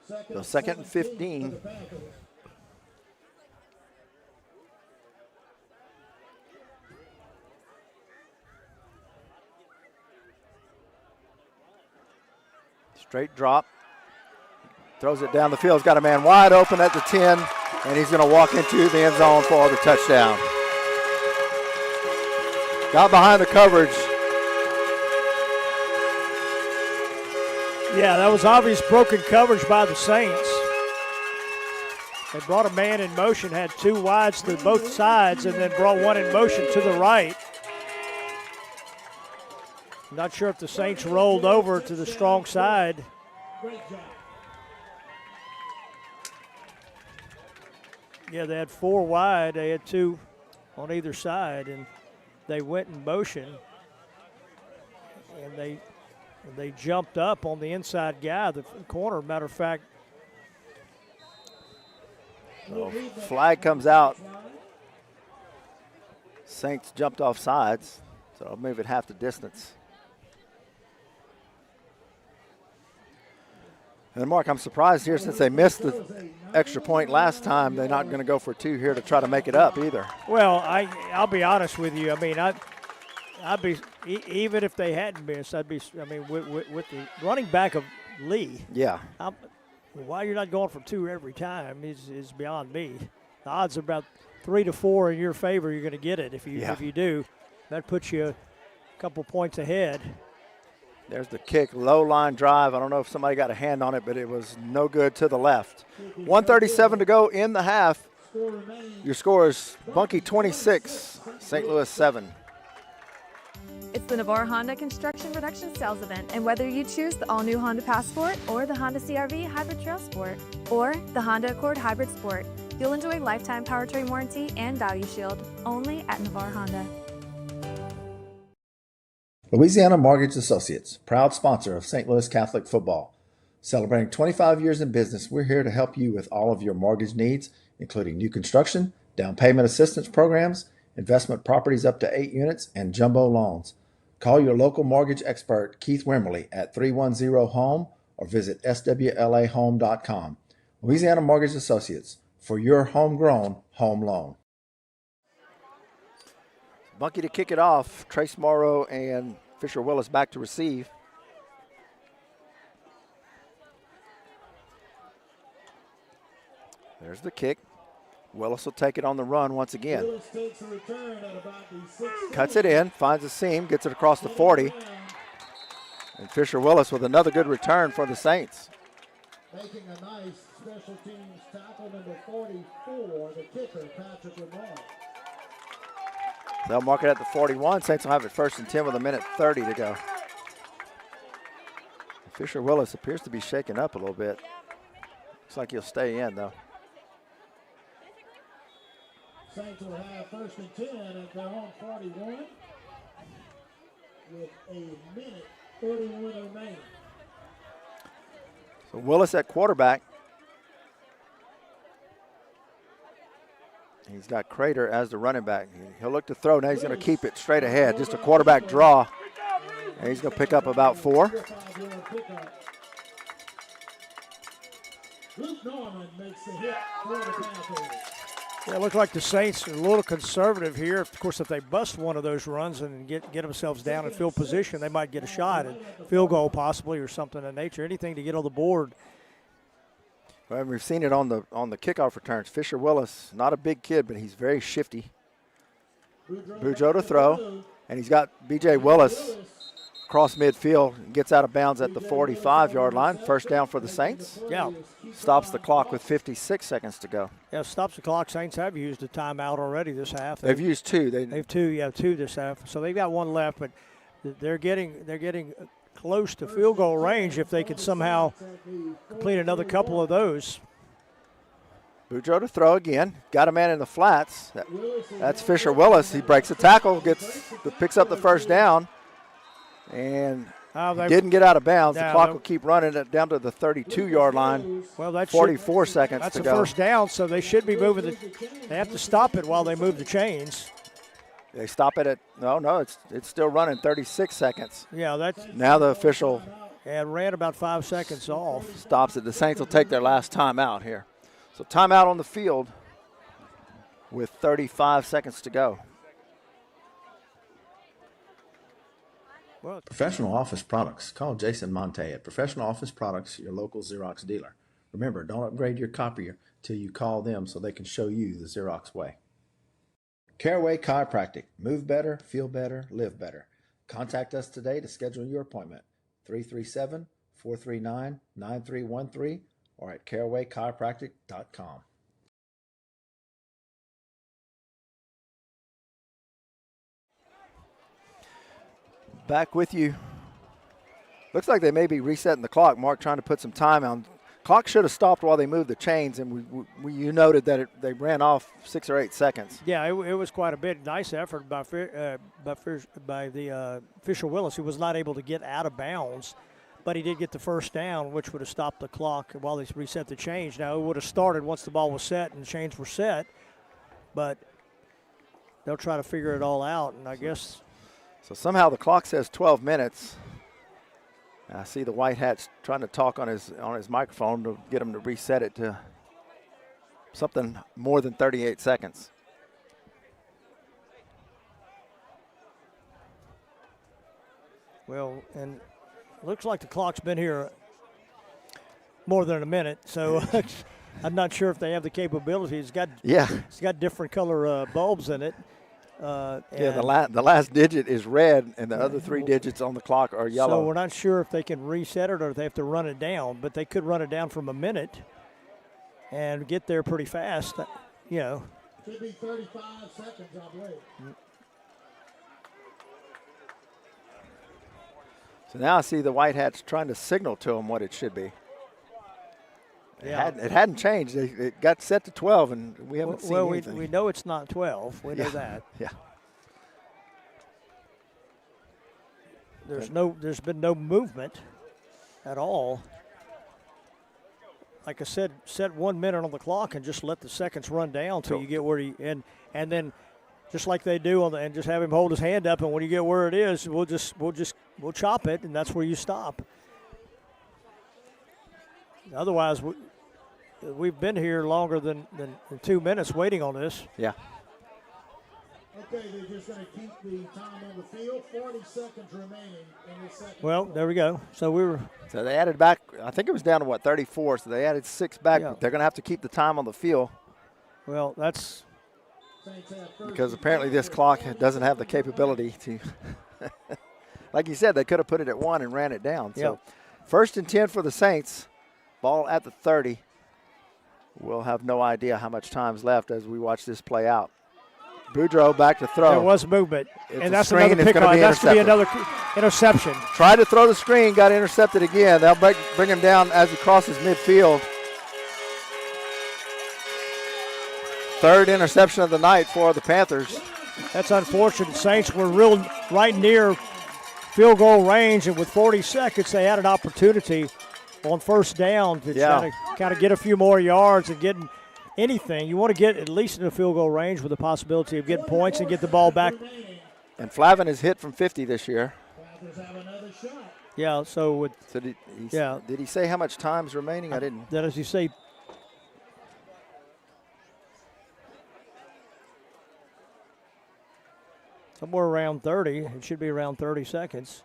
Speaker 1: So second and 15.
Speaker 3: for the Panthers.
Speaker 1: Straight drop. Throws it down the field. He's got a man wide open at the 10, and he's going to walk into the end zone for the touchdown. Got behind the coverage.
Speaker 2: Yeah, that was obvious broken coverage by the Saints. They brought a man in motion, had two wides to both sides, and then brought one in motion to the right. Not sure if the Saints rolled over to the strong side.
Speaker 3: Great job.
Speaker 2: Yeah, they had four wide. They had two on either side, and they went in motion. And they jumped up on the inside guy, the corner. Matter of fact,
Speaker 1: So flag comes out. Saints jumped off sides, so I'll move it half the distance. And Mark, I'm surprised here since they missed the extra point last time. They're not going to go for two here to try to make it up either.
Speaker 2: well, I'll be honest with you. I mean, I'd be even if they hadn't missed. I'd be. I mean, with the running back of Lee.
Speaker 1: Yeah.
Speaker 2: Why you're not going for two every time is beyond me. The odds are about 3 to 4 in your favor. You're going to get it if you do. That puts you a couple points ahead.
Speaker 1: There's the kick, low line drive. I don't know if somebody got a hand on it, but it was no good to the left. 1:37 to go in the half. Your score is Bunky 26, St. Louis 7.
Speaker 7: It's the Navarre Honda Construction Reduction Sales Event, and whether you choose the all-new Honda Passport or the Honda CR-V Hybrid Trail Sport or the Honda Accord Hybrid Sport, you'll enjoy lifetime powertrain warranty and value shield only at Navarre Honda.
Speaker 5: Louisiana Mortgage Associates, proud sponsor of St. Louis Catholic football. Celebrating 25 years in business, we're here to help you with all of your mortgage needs, including new construction, down payment assistance programs, investment properties up to 8 units, and jumbo loans. Call your local mortgage expert, Keith Wimberly, at 310-HOME or visit swlahome.com. Louisiana Mortgage Associates, for your homegrown home loan.
Speaker 1: Bunky to kick it off. Trace Morrow and Fisher Willis back to receive. There's the kick. Willis will take it on the run once again.
Speaker 3: Willis takes a return at about the 6.
Speaker 1: Cuts it in, finds a seam, gets it across the 40. And Fisher Willis with another good return for the Saints.
Speaker 3: Making a nice special teams tackle, number 44, the kicker, Patrick Lamar.
Speaker 1: They'll mark it at the 41. Saints will have it 1st and 10 with 1:30 to go. Fisher Willis appears to be shaken up a little bit. Looks like he'll stay in, though.
Speaker 3: Saints will have 1st and 10 at their own 41 with a minute 31 remaining.
Speaker 1: So Willis at quarterback. He's got Crater as the running back. He'll look to throw. Now he's going to keep it straight ahead. Just a quarterback draw. And he's going to pick up about 4.
Speaker 3: Luke Norman makes the hit for the Panthers.
Speaker 2: Yeah, it looked like the Saints are a little conservative here. Of course, if they bust one of those runs and get themselves down in field position, they might get a shot at field goal possibly or something of nature. Anything to get on the board.
Speaker 1: Well, we've seen it on the kickoff returns. Fisher Willis, not a big kid, but he's very shifty. Boudreaux to throw, and he's got B.J. Willis across midfield, gets out of bounds at the 45-yard line. 1st down for the Saints.
Speaker 2: Yeah.
Speaker 1: Stops the clock with 56 seconds to go.
Speaker 2: Yeah, stops the clock. Saints have used a timeout already this half.
Speaker 1: They've used 2.
Speaker 2: They've two this half. So they've got one left, but they're getting close to field goal range if they could somehow complete another couple of those.
Speaker 1: Boudreaux to throw again. Got a man in the flats. That's Fisher Willis. He breaks the tackle, picks up the 1st down, and didn't get out of bounds. The clock will keep running it down to the 32-yard line.
Speaker 2: Well, that's
Speaker 1: 44 seconds to go.
Speaker 2: That's a 1st down, so they should be moving they have to stop it while they move the chains.
Speaker 1: They stop it at, no, it's still running 36 seconds.
Speaker 2: Yeah, that's.
Speaker 1: Now the official
Speaker 2: and ran about 5 seconds off.
Speaker 1: Stops it. The Saints will take their last timeout here. So timeout on the field with 35 seconds to go.
Speaker 2: Well,
Speaker 5: Professional office products. Call Jason Monte at Professional Office Products, your local Xerox dealer. Remember, don't upgrade your copier till you call them so they can show you the Xerox way. Caraway Chiropractic. Move better, feel better, live better. Contact us today to schedule your appointment. 337-439-9313 or at carawaychiropractic.com.
Speaker 1: Back with you. Looks like they may be resetting the clock. Mark trying to put some time on. Clock should have stopped while they moved the chains, and you noted that they ran off 6 or 8 seconds.
Speaker 2: yeah, it was quite a bit. Nice effort by the Fisher Willis, who was not able to get out of bounds, but he did get the first down, which would have stopped the clock while they reset the change. Now, it would have started once the ball was set and the chains were set, but they'll try to figure it all out, and I guess.
Speaker 1: So somehow the clock says 12 minutes. I see the white hats trying to talk on his microphone to get him to reset it to something more than 38 seconds.
Speaker 2: Well, and looks like the clock's been here more than a minute, so I'm not sure if they have the capability. It's got different color bulbs in it.
Speaker 1: The last digit is red, and the other 3 digits on the clock are yellow.
Speaker 2: So we're not sure if they can reset it or if they have to run it down, but they could run it down from a minute and get there pretty fast, you know.
Speaker 3: Should be 35 seconds, I believe.
Speaker 1: So now I see the white hats trying to signal to them what it should be.
Speaker 2: Yeah.
Speaker 1: It hadn't changed. It got set to 12, and we haven't seen anything.
Speaker 2: We know it's not 12. We know that.
Speaker 1: Yeah.
Speaker 2: There's been no movement at all. Like I said, set 1 minute on the clock and just let the seconds run down till you get where and then just like they do and just have him hold his hand up, and when you get where it is, we'll chop it, and that's where you stop. Otherwise, we've been here longer than 2 minutes waiting on this.
Speaker 1: Yeah.
Speaker 3: Okay, they're just going to keep the time on the field. 40 seconds remaining in the second.
Speaker 2: Well, there we go. So
Speaker 1: they added back. I think it was down to 34. So they added 6 back.
Speaker 2: Yeah.
Speaker 1: They're going to have to keep the time on the field.
Speaker 2: Well, that's
Speaker 1: because apparently this clock doesn't have the capability to. Like you said, they could have put it at 1 and ran it down. So 1st and 10 for the Saints. Ball at the 30. We'll have no idea how much time's left as we watch this play out. Boudreaux back to throw.
Speaker 2: There was movement,
Speaker 1: and
Speaker 2: that's another pick on. That's going to be another interception.
Speaker 1: Tried to throw the screen, got intercepted again. They'll bring him down as he crosses midfield. 3rd interception of the night for the Panthers.
Speaker 2: That's unfortunate. Saints were real right near field goal range, and with 40 seconds, they had an opportunity on 1st down to kind of get a few more yards and getting anything. You want to get at least in the field goal range with the possibility of getting points and get the ball back.
Speaker 1: And Flavin has hit from 50 this year.
Speaker 2: Yeah, so
Speaker 1: did he say how much time's remaining? I didn't.
Speaker 2: That as you say. Somewhere around 30. It should be around 30 seconds.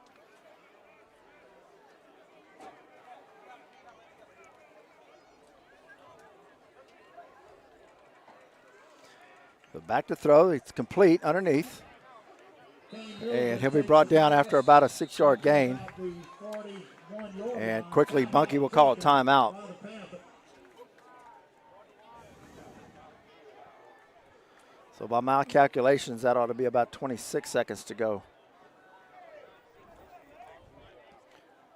Speaker 1: But back to throw. It's complete underneath. And he'll be brought down after about a 6-yard gain. And quickly, Bunky will call a timeout. So by my calculations, that ought to be about 26 seconds to go.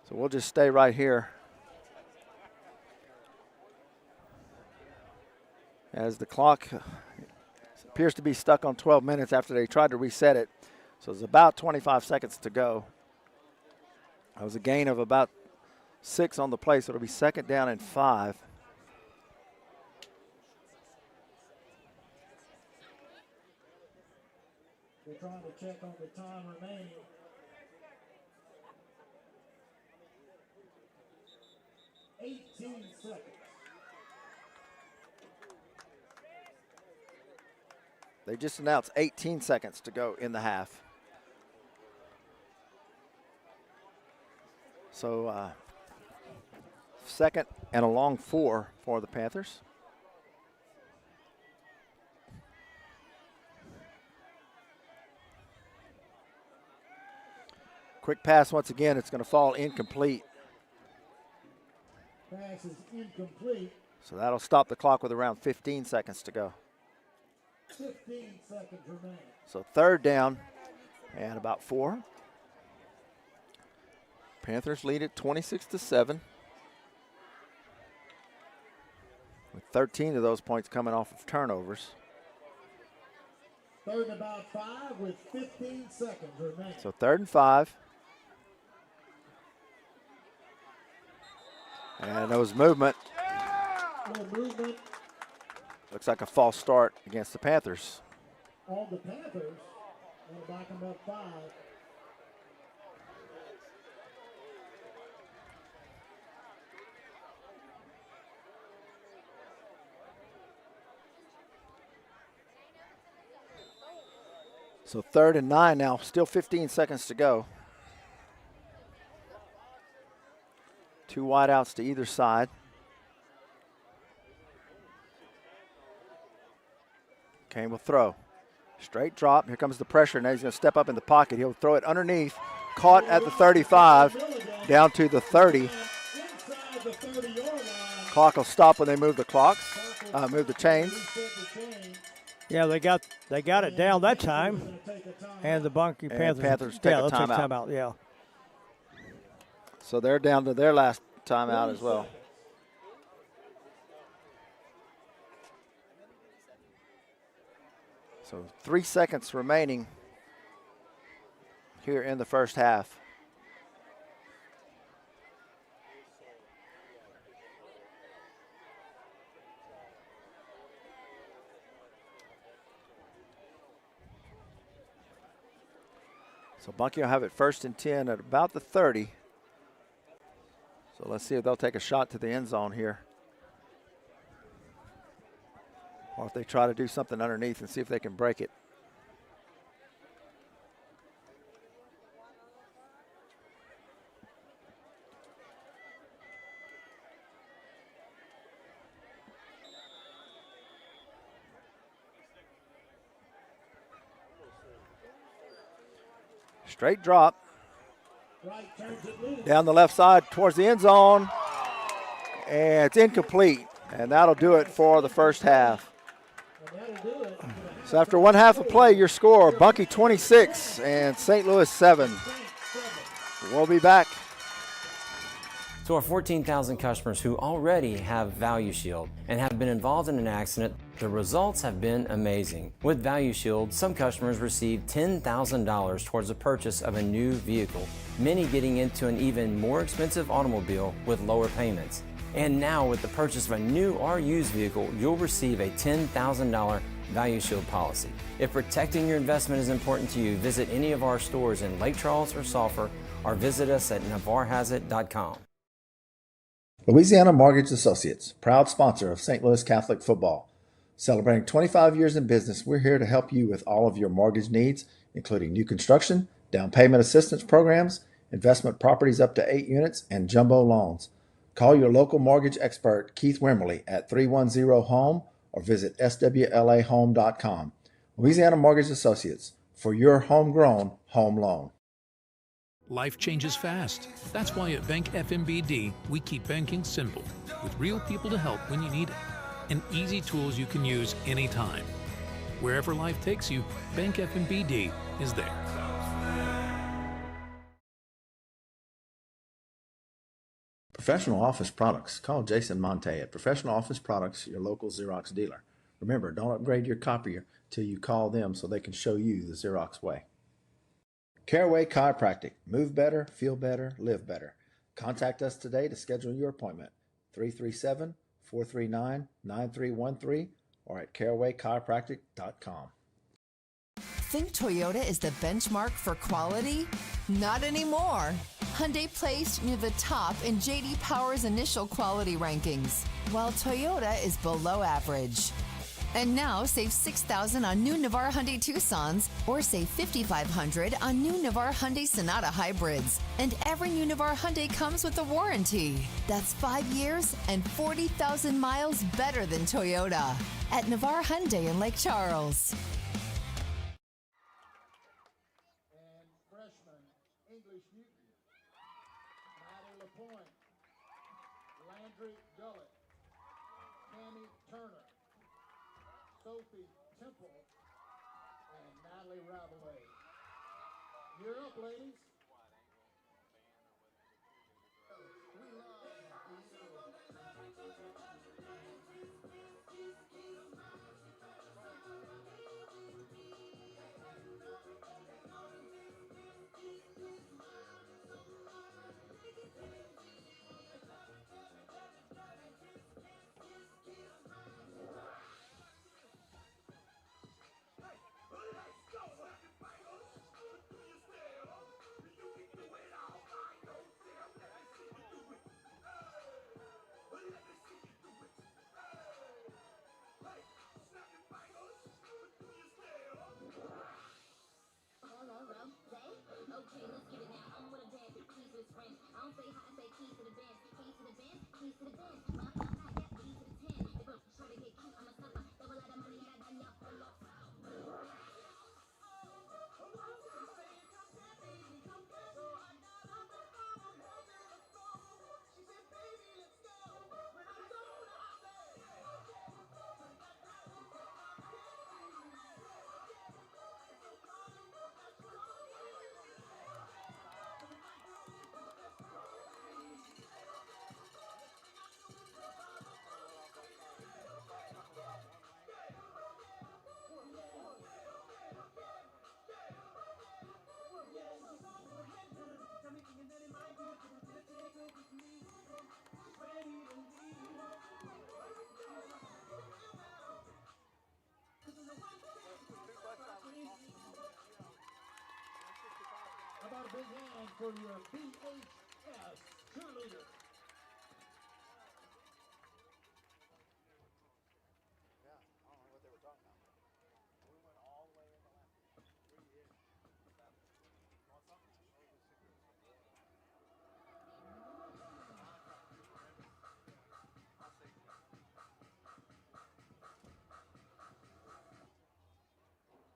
Speaker 1: So we'll just stay right here as the clock appears to be stuck on 12 minutes after they tried to reset it. So it's about 25 seconds to go. That was a gain of about 6 on the play, so it'll be 2nd down and 5.
Speaker 3: We're trying to check on the time remaining.
Speaker 1: They just announced 18 seconds to go in the half. So second and a long 4 for the Panthers. Quick pass once again. It's going to fall incomplete.
Speaker 3: Pass is incomplete.
Speaker 1: So that'll stop the clock with around 15 seconds to go.
Speaker 3: 15 seconds remaining.
Speaker 1: So third down and about 4. Panthers lead it 26-7. With 13 of those points coming off of turnovers.
Speaker 3: Third and about 5 with 15 seconds remaining.
Speaker 1: So 3rd and 5. And there was movement.
Speaker 3: Little movement
Speaker 1: Looks like a false start against the Panthers.
Speaker 3: on the Panthers. That'll back them up 5.
Speaker 1: So 3rd and 9 now, still 15 seconds to go. 2 wideouts to either side. Kane will throw. Straight drop. Here comes the pressure. Now he's going to step up in the pocket. He'll throw it underneath. Caught at the 35. Down to the 30.
Speaker 3: Inside the 30-yard line.
Speaker 1: Clock will stop when they move the clocks. Move the chains.
Speaker 2: Yeah, they got it down that time. And the Bunky
Speaker 1: And
Speaker 2: Panthers.
Speaker 1: Panthers take a
Speaker 2: they'll take
Speaker 1: timeout.
Speaker 2: timeout. Yeah.
Speaker 1: So they're down to their last timeout as well. So 3 seconds remaining here in the first half. So Bunky will have it 1st and 10 at about the 30. So let's see if they'll take a shot to the end zone here. Or if they try to do something underneath and see if they can break it. Straight drop.
Speaker 3: Right, turns it loose.
Speaker 1: Down the left side towards the end zone. And it's incomplete. And that'll do it for the first half.
Speaker 3: And that'll do it.
Speaker 1: So after 1 half of play, your score, Bunky 26 and St. Louis 7. We'll be back.
Speaker 4: To our 14,000 customers who already have Value Shield and have been involved in an accident, the results have been amazing. With Value Shield, some customers received $10,000 towards the purchase of a new vehicle, many getting into an even more expensive automobile with lower payments. And now with the purchase of a new or used vehicle, you'll receive a $10,000 Value Shield policy. If protecting your investment is important to you, visit any of our stores in Lake Charles or Sulphur, or visit us at navarrehasIt.com.
Speaker 5: Louisiana Mortgage Associates, proud sponsor of St. Louis Catholic football. Celebrating 25 years in business, we're here to help you with all of your mortgage needs, including new construction, down payment assistance programs, investment properties up to 8 units, and jumbo loans. Call your local mortgage expert, Keith Wimmerly, at 310-HOME or visit swlahome.com. Louisiana Mortgage Associates, for your homegrown home loan.
Speaker 6: Life changes fast. That's why at Bank FMBD, we keep banking simple, with real people to help when you need it, and easy tools you can use anytime. Wherever life takes you, Bank FMBD is there.
Speaker 5: Professional office products. Call Jason Monte at Professional Office Products, your local Xerox dealer. Remember, don't upgrade your copier till you call them so they can show you the Xerox way. Caraway Chiropractic. Move better, feel better, live better. Contact us today to schedule your appointment. 337-439-9313 or at carawaychiropractic.com.
Speaker 8: Think Toyota is the benchmark for quality? Not anymore. Hyundai placed near the top in J.D. Power's initial quality rankings, while Toyota is below average. And now save $6,000 on new Navarre Hyundai Tucsons or save $5,500 on new Navarre Hyundai Sonata Hybrids. And every new Navarre Hyundai comes with a warranty. That's 5 years and 40,000 miles better than Toyota. At Navarre Hyundai in Lake Charles.
Speaker 3: And freshman English Newton, Maddie LaPointe, Landry Gullett, Tammy Turner, Sophie Temple, and Natalie Rabelais. You're up, ladies. How about a big hand for your BHS cheerleader?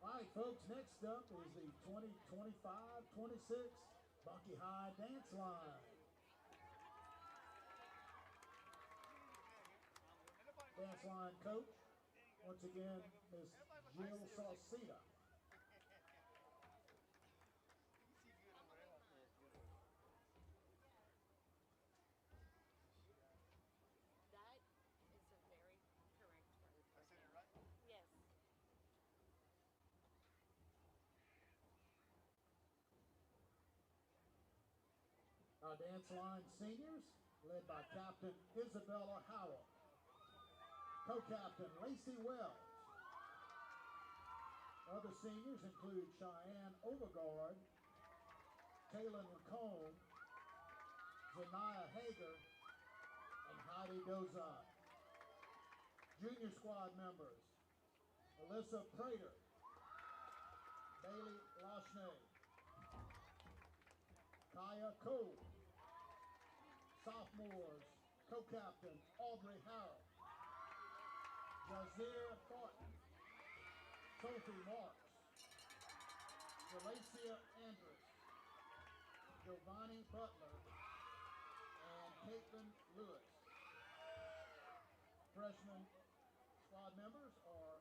Speaker 3: All right, folks, next up is the 2025-26 Bunky High Dance Line. Dance line coach, once again, Miss Jill Salcida. Our dance line seniors, led by Captain Isabella Howell, co-captain Lacey Wells. Other seniors include Cheyenne Overgard, Kaylin Lacombe, Zanaya Hager, and Heidi Dozai. Junior squad members, Alyssa Prater, Bailey Lachenay, Kaya Cole. Sophomores, co-captain Aubrey Harrell, Jazir Thornton, Sophie Marks, Delacia Andrews, Giovanni Butler, and Caitlin Lewis. Freshman squad members are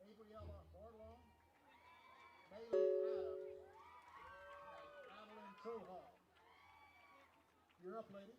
Speaker 3: Abriella Barlong, Bailey Adams, and Adeline Trohall. You're up, ladies.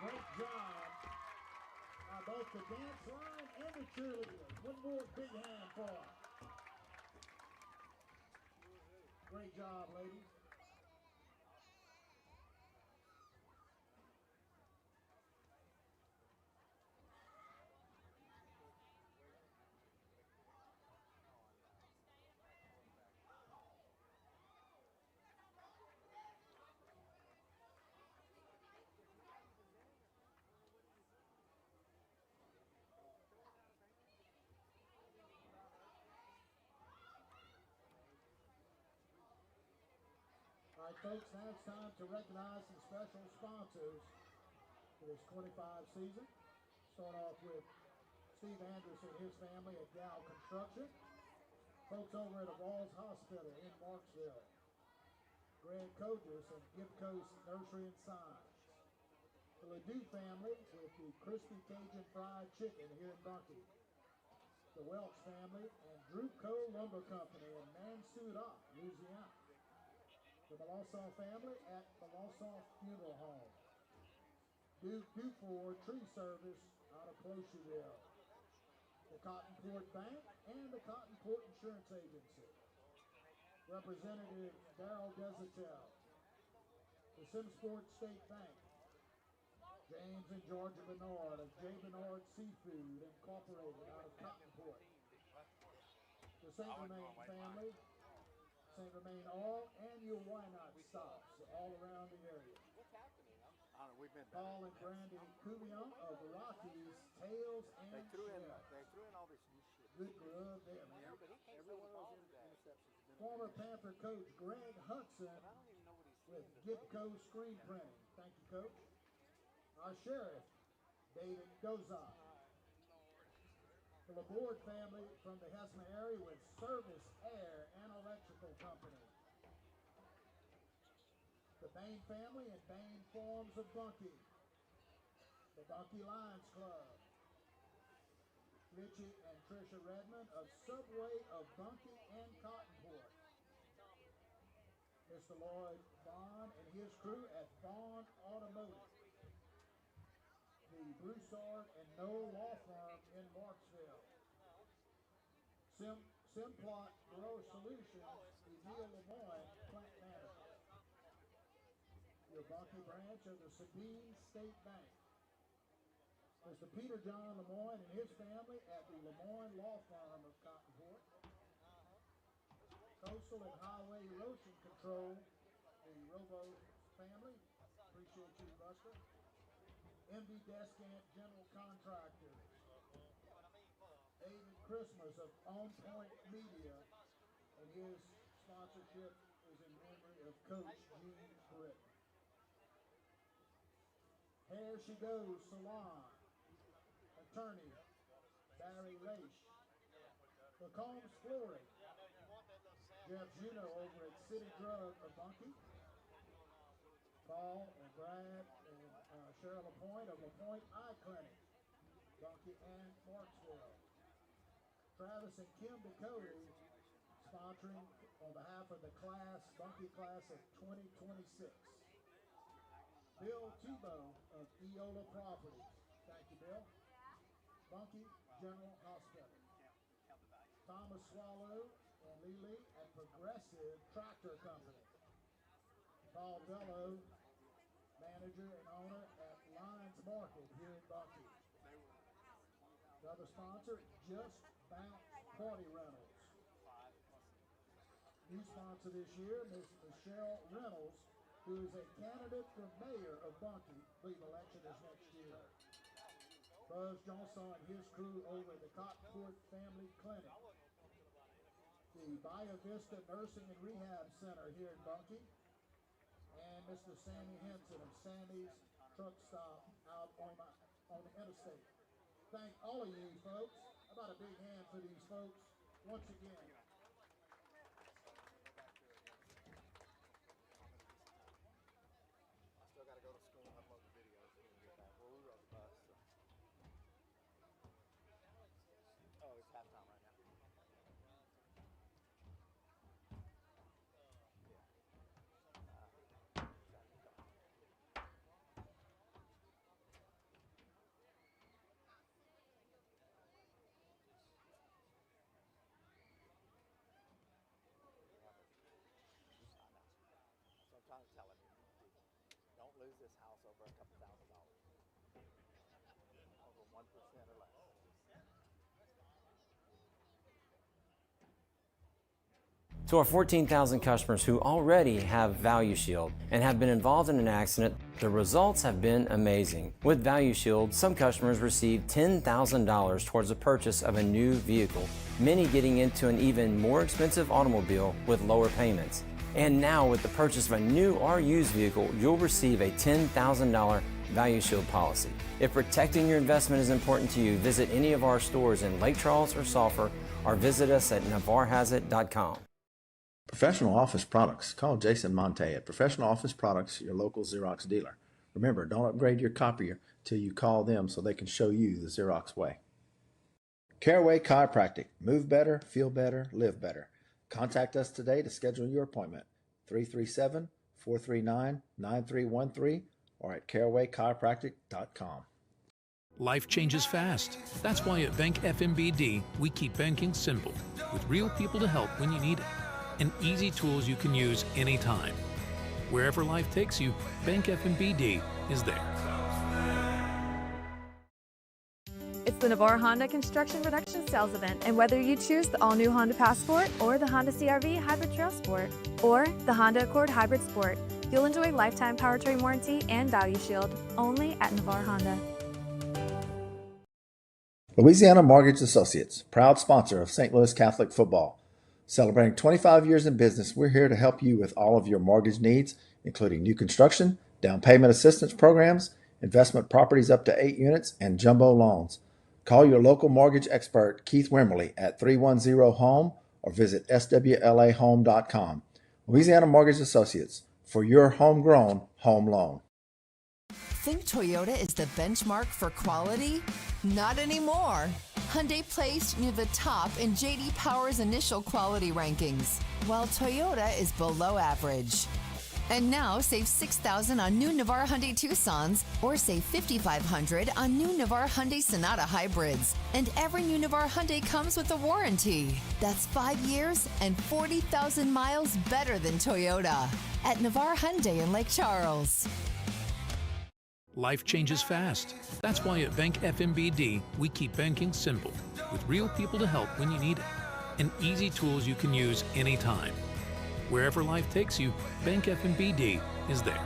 Speaker 3: Great job by both the dance line and the cheerleaders. One more big hand for them. Great job, ladies. All right, folks, now it's time to recognize some special sponsors for this 25 season. Start off with Steve Anderson and his family at Dow Construction. Folks over at the Walls Hospital in Marksville. Greg Codris and Gift Coast Nursery and Science. The Ledoux family with the Crispy Cajun Fried Chicken here in Bunkie. The Welch family and Drew Co. Lumber Company in Mansoura, Louisiana. The Belasson family at Belasson Funeral Home. Duke Dufour Tree Service out of Clocherville. The Cottonport Bank and the Cottonport Insurance Agency. Representative Darrell Desatel. The Simsport State Bank. James and Georgia Bernard of J. Bernard Seafood Incorporated out of Cottonport. The St. Romain family. St. Romain all annual Why Not stops all around the area.
Speaker 1: I don't know, we've been
Speaker 3: Paul and Brandy Cuvion of the Rockies, Tails and
Speaker 1: they threw in
Speaker 3: Shells.
Speaker 1: all this new shit.
Speaker 3: Good grub there, man.
Speaker 1: Every one of those interceptions has been
Speaker 3: Former Panther coach Greg Hudson with Gitco Screen Printing. Thank you, Coach. Our sheriff, David Gozak. The Laborde family from the Hesma area with Service Air and Electrical Company. The Bain family and Bain Farms of Bunkie. The Bunkie Lions Club. Richie and Tricia Redmond of Subway of Bunkie and Cottonport. Mr. Lloyd Vaughn and his crew at Vaughn Automotive. The Broussard and Noel Law Firm in Marksville. Simplot Grower Solutions, Evia Lemoyne, Plant Manager. Your Bunkie branch of the Sabine State Bank. Mr. Peter John Lemoyne and his family at the Lemoyne Law Firm of Cottonport. Coastal and Highway Erosion Control, the Robo family. Appreciate you, Buster. MD Descant General Contractors. David Christmas of On Point Media, and his sponsorship is in memory of Coach Gene Britton. Here She Goes Salon. Attorney Barry Leish. The Combs Flooring. Jeff Juno over at City Drug of Bunkie. Paul and Brad and Cheryl LaPointe of LaPointe Eye Clinic, Bunkie and Marksville. Travis and Kim Ducote sponsoring on behalf of the class, Bunkie class of 2026. Bill Tebow of Eola Properties. Thank you, Bill. Bunkie General Hospital. Thomas Swallow and Lily at Progressive Tractor Company. Paul Bello, manager and owner at Lions Market here in Bunkie. The other sponsor, Just Bounce Party Rentals. New sponsor this year, Miss Michelle Reynolds, who is a candidate for mayor of Bunkie. I believe election is next year. Buzz Johnson and his crew over at the Cottonport Family Clinic. The Bayou Vista Nursing and Rehab Center here in Bunkie. And Mr. Sammy Henson of Sammy's Truck Stop out on the interstate. Thank all of you folks. How about a big hand for these folks once again.
Speaker 1: I still got to go to school and upload the videos and get back. Well, we rode the bus. So. Oh, it's halftime right now. this house over a couple $1,000s, over 1% or less.
Speaker 4: To our 14,000 customers who already have Value Shield and have been involved in an accident, the results have been amazing. With Value Shield, some customers receive $10,000 towards the purchase of a new vehicle, many getting into an even more expensive automobile with lower payments. And now with the purchase of a new or used vehicle, you'll receive a $10,000 Value Shield policy. If protecting your investment is important to you, visit any of our stores in Lake Charles or Sulphur, or visit us at navarrehasIt.com.
Speaker 5: Professional office products. Call Jason Monte at Professional Office Products, your local Xerox dealer. Remember, don't upgrade your copier till you call them so they can show you the Xerox way. Caraway Chiropractic. Move better, feel better, live better. Contact us today to schedule your appointment. 337-439-9313 or at carawaychiropractic.com.
Speaker 6: Life changes fast. That's why at Bank FMBD, we keep banking simple, with real people to help when you need it, and easy tools you can use anytime. Wherever life takes you, Bank FMBD is there.
Speaker 7: It's the Navarre Honda Construction Reduction Sales Event, and whether you choose the all-new Honda Passport or the Honda CR-V Hybrid Trail Sport or the Honda Accord Hybrid Sport, you'll enjoy lifetime powertrain warranty and Value Shield only at Navarre Honda.
Speaker 5: Louisiana Mortgage Associates, proud sponsor of St. Louis Catholic football. Celebrating 25 years in business, we're here to help you with all of your mortgage needs, including new construction, down payment assistance programs, investment properties up to 8 units, and jumbo loans. Call your local mortgage expert, Keith Wimberly, at 310-HOME or visit swlahome.com. Louisiana Mortgage Associates, for your homegrown home loan.
Speaker 8: Think Toyota is the benchmark for quality? Not anymore. Hyundai placed near the top in J.D. Power's initial quality rankings, while Toyota is below average. And now save $6,000 on new Navarre Hyundai Tucsons, or save $5,500 on new Navarre Hyundai Sonata Hybrids. And every new Navarre Hyundai comes with a warranty. That's 5 years and 40,000 miles better than Toyota. At Navarre Hyundai in Lake Charles.
Speaker 6: Life changes fast. That's why at Bank FMBD, we keep banking simple, with real people to help when you need it, and easy tools you can use anytime. Wherever life takes you, Bank FMBD is there.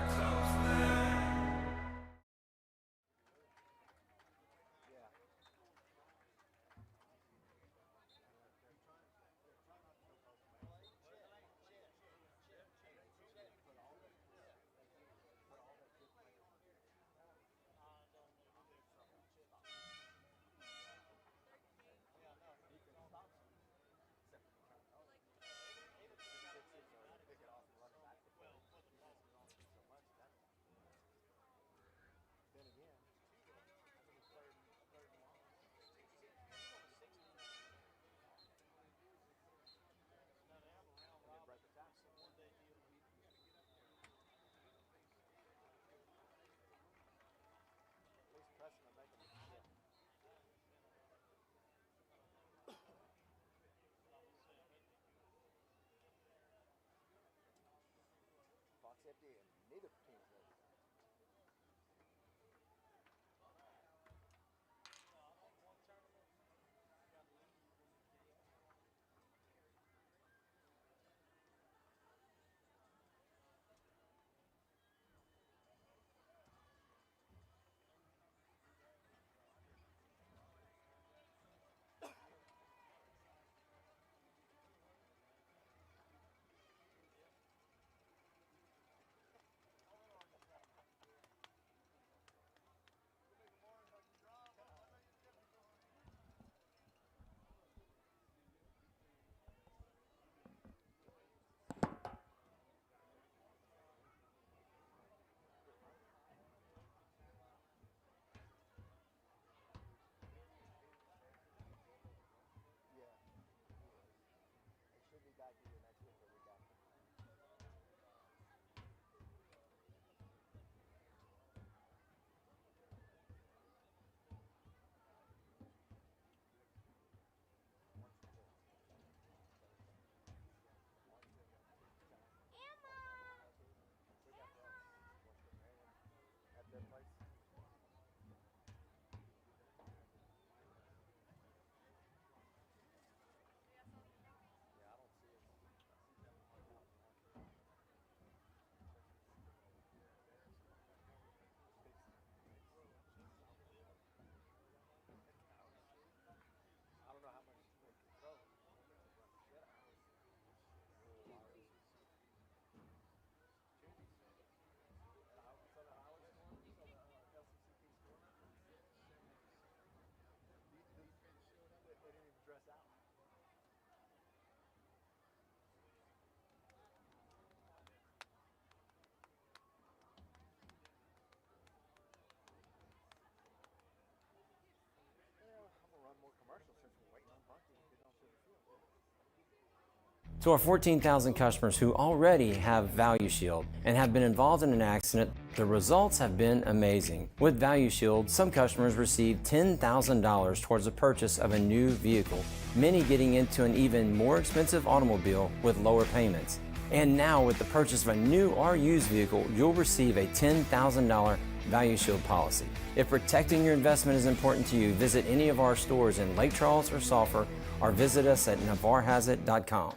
Speaker 4: To our 14,000 customers who already have Value Shield and have been involved in an accident, the results have been amazing. With Value Shield, some customers receive $10,000 towards the purchase of a new vehicle, many getting into an even more expensive automobile with lower payments. And now with the purchase of a new or used vehicle, you'll receive a $10,000 Value Shield policy. If protecting your investment is important to you, visit any of our stores in Lake Charles or Sulphur, or visit us at navarrehasit.com.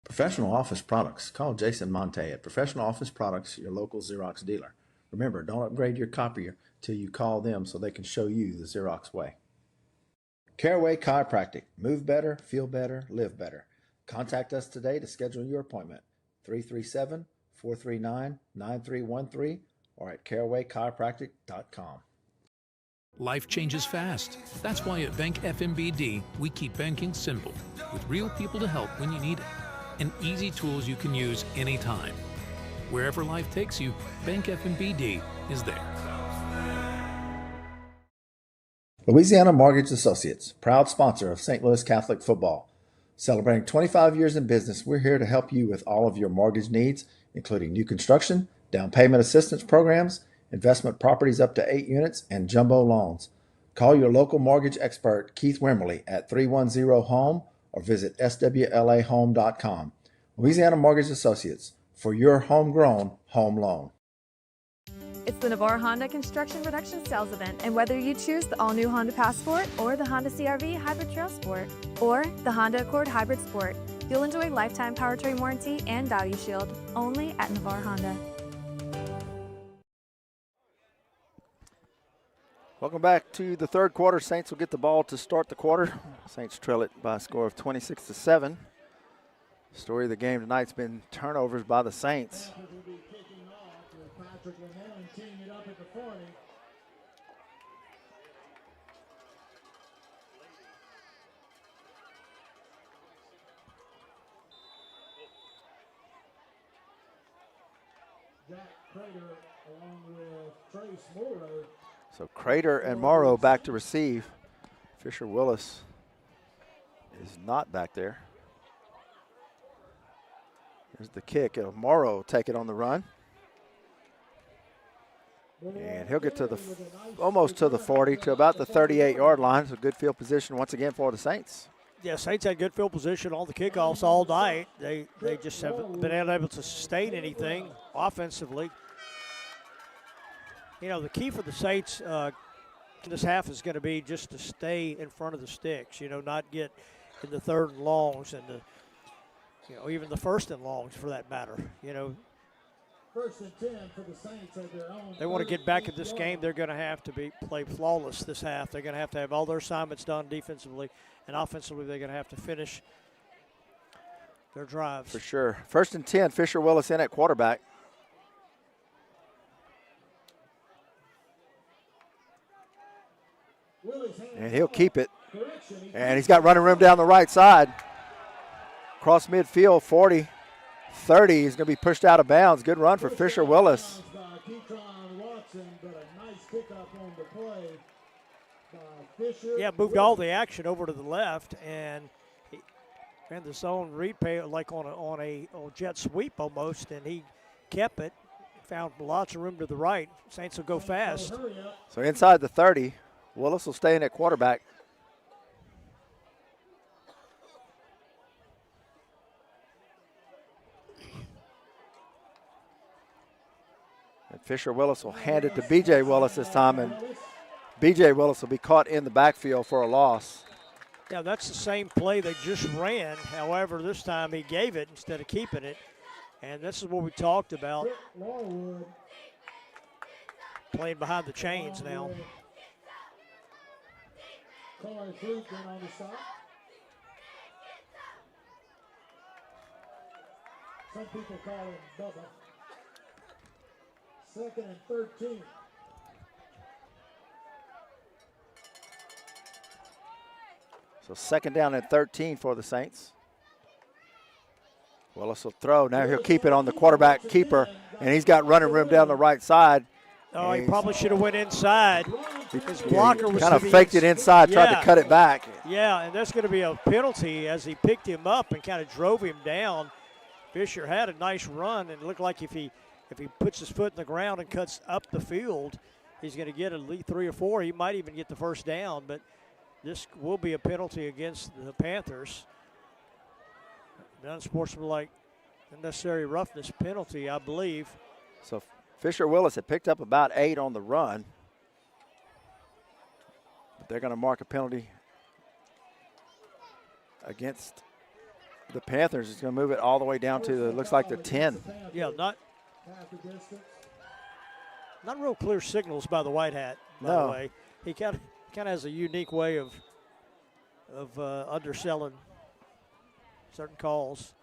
Speaker 5: Professional office products. Call Jason Monte at Professional Office Products, your local Xerox dealer. Remember, don't upgrade your copier till you call them so they can show you the Xerox way. Caraway Chiropractic. Move better, feel better, live better. Contact us today to schedule your appointment. 337-439-9313 or at carawaychiropractic.com.
Speaker 6: Life changes fast. That's why at Bank FMBD, we keep banking simple, with real people to help when you need it, and easy tools you can use anytime. Wherever life takes you, Bank FMBD is there.
Speaker 5: Louisiana Mortgage Associates, proud sponsor of St. Louis Catholic football. Celebrating 25 years in business, we're here to help you with all of your mortgage needs, including new construction, down payment assistance programs, investment properties up to 8 units, and jumbo loans. Call your local mortgage expert, Keith Wimberly, at 310-HOME or visit swlahome.com. Louisiana Mortgage Associates, for your homegrown home loan.
Speaker 7: It's the Navarre Honda Construction Production Sales Event, and whether you choose the all-new Honda Passport or the Honda CR-V Hybrid Trail Sport or the Honda Accord Hybrid Sport, you'll enjoy lifetime powertrain warranty and Value Shield only at Navarre Honda.
Speaker 1: Welcome back to the third quarter. Saints will get the ball to start the quarter. Saints trail it by a score of 26-7. Story of the game tonight's been turnovers by the Saints.
Speaker 3: Jack Crater along with Trace Morrow.
Speaker 1: So Crater and Morrow back to receive. Fisher Willis is not back there. Here's the kick. Morrow take it on the run. And he'll get to the almost to the 40, to about the 38-yard line. So good field position once again for the Saints.
Speaker 2: Yeah, Saints had good field position on the kickoffs all night. They just haven't been able to sustain anything offensively. You know, the key for the Saints in this half is going to be just to stay in front of the sticks, you know, not get in the third and longs and even the first and longs for that matter. You know,
Speaker 3: 1st and 10 for the Saints at their own.
Speaker 2: They want to get back in this game. They're going to have to play flawless this half. They're going to have all their assignments done defensively, and offensively they're going to have to finish their drives.
Speaker 1: For sure. 1st and 10, Fisher Willis in at quarterback. And he'll keep it. And he's got running room down the right side. Cross midfield, 40, 30. He's going to be pushed out of bounds. Good run for Fisher Willis.
Speaker 2: Yeah, moved all the action over to the left, and he ran the zone read pay like on a jet sweep almost, and he kept it. Found lots of room to the right. Saints will go fast.
Speaker 1: So inside the 30, Willis will stay in at quarterback. And Fisher Willis will hand it to B.J. Willis this time, and B.J. Willis will be caught in the backfield for a loss.
Speaker 2: Yeah, that's the same play they just ran. However, this time he gave it instead of keeping it. And this is what we talked about, playing behind the chains now.
Speaker 3: Corey Fluke in on the stop. Some people call him Bubba. 2nd and 13.
Speaker 1: So 2nd down and 13 for the Saints. Willis will throw. Now he'll keep it on the quarterback keeper, and he's got running room down the right side.
Speaker 2: Oh, he probably should have went inside. His blocker was
Speaker 1: kind of faked it inside, tried to cut it back.
Speaker 2: Yeah, and that's going to be a penalty as he picked him up and kind of drove him down. Fisher had a nice run, and it looked like if he puts his foot in the ground and cuts up the field, he's going to get at least 3 or 4. He might even get the first down, but this will be a penalty against the Panthers. An unsportsmanlike, unnecessary roughness penalty, I believe.
Speaker 1: So Fisher Willis had picked up about 8 on the run. But they're going to mark a penalty against the Panthers. It's going to move it all the way down to, it looks like, the 10.
Speaker 2: Yeah, not real clear signals by the white hat, by the way. He kind of has a unique way of underselling certain calls.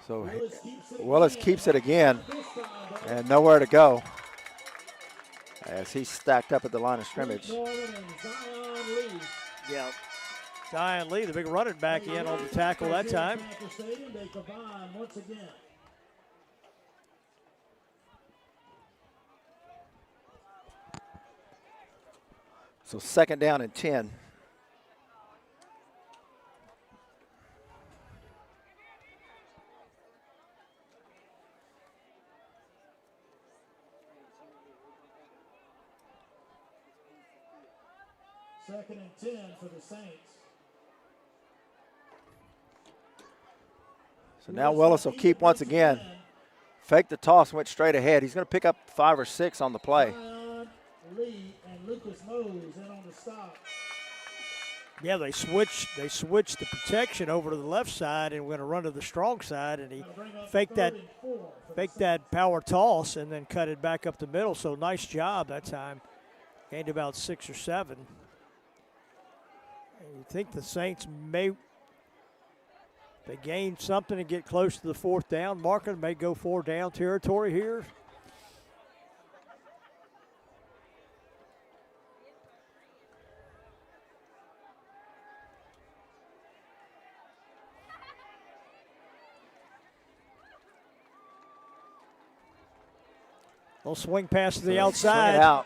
Speaker 1: So Willis keeps it again, and nowhere to go as he's stacked up at the line of scrimmage.
Speaker 2: Yeah. Zion Lee, the big running back, in on the tackle that time.
Speaker 1: So 2nd down and 10.
Speaker 3: Second and 10 for the Saints.
Speaker 1: So now Willis will keep once again. Fake the toss, went straight ahead. He's going to pick up 5 or 6 on the play.
Speaker 3: Zion Lee and Lucas Mose in on the stop.
Speaker 2: Yeah, they switched the protection over to the left side and we're going to run to the strong side, and he faked that power toss and then cut it back up the middle. So nice job that time. Gained about 6 or 7. And you think the Saints they gain something and get close to the 4th down marker, may go 4 down territory here. Little swing pass to the outside.
Speaker 1: Out.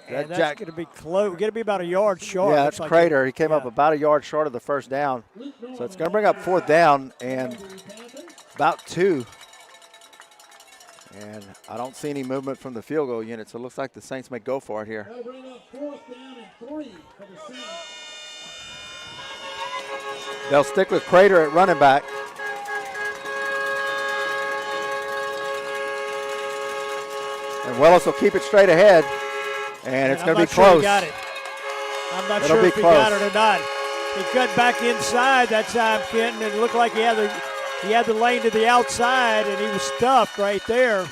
Speaker 2: And that's going to be close. Going to be about a yard short.
Speaker 1: Yeah, that's Crater. He came up about a yard short of the first down. So it's going to bring up 4th down and about 2. And I don't see any movement from the field goal unit, so it looks like the Saints may go for it here.
Speaker 3: They'll bring up 4th down and 3 for the Saints.
Speaker 1: They'll stick with Crater at running back. And Willis will keep it straight ahead, and it's going to be close.
Speaker 2: He got it. I'm not sure if he got it or not. He cut back inside that time, Kenton, and it looked like he had the lane to the outside, and he was stuffed right there.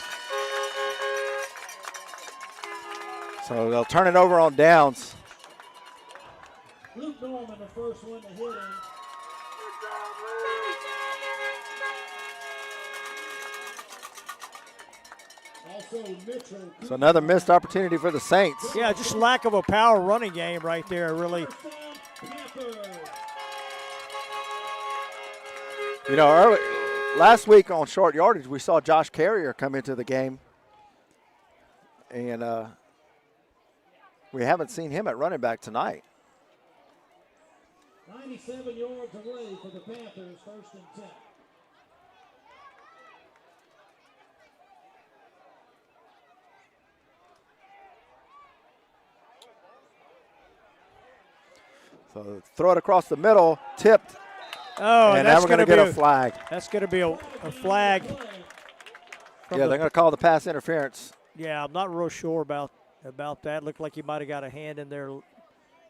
Speaker 1: So they'll turn it over on downs.
Speaker 3: Luke Norman, the first one to hit him.
Speaker 1: So another missed opportunity for the Saints.
Speaker 2: Yeah, just lack of a power running game right there, really.
Speaker 1: You know, last week on short yardage, we saw Josh Carrier come into the game. And we haven't seen him at running back tonight.
Speaker 3: 97 yards away for the Panthers, 1st and 10.
Speaker 1: So throw it across the middle, tipped,
Speaker 2: Oh,
Speaker 1: and now we're going to get a flag.
Speaker 2: That's going to be a flag.
Speaker 1: Yeah, they're going to call the pass interference.
Speaker 2: Yeah, I'm not real sure about that. Looked like he might have got a hand in there a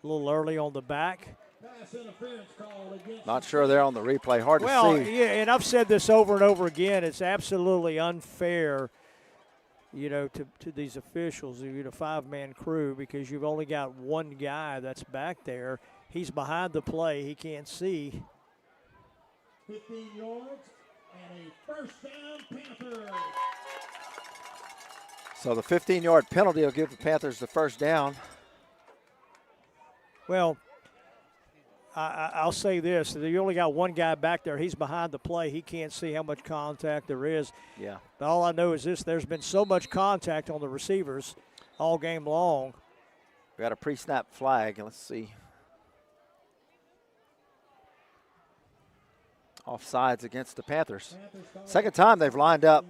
Speaker 2: little early on the back.
Speaker 1: Not sure there on the replay. Hard to see.
Speaker 2: Well, yeah, and I've said this over and over again. It's absolutely unfair, to these officials, five-man crew, because you've only got one guy that's back there. He's behind the play. He can't see.
Speaker 3: 15 yards and a first down, Panthers.
Speaker 1: So the 15-yard penalty will give the Panthers the first down.
Speaker 2: Well, I'll say this. You only got one guy back there. He's behind the play. He can't see how much contact there is.
Speaker 1: Yeah.
Speaker 2: But all I know is this. There's been so much contact on the receivers all game long.
Speaker 1: We got a pre-snap flag. Let's see. Offsides against the Panthers. Second time they've lined up.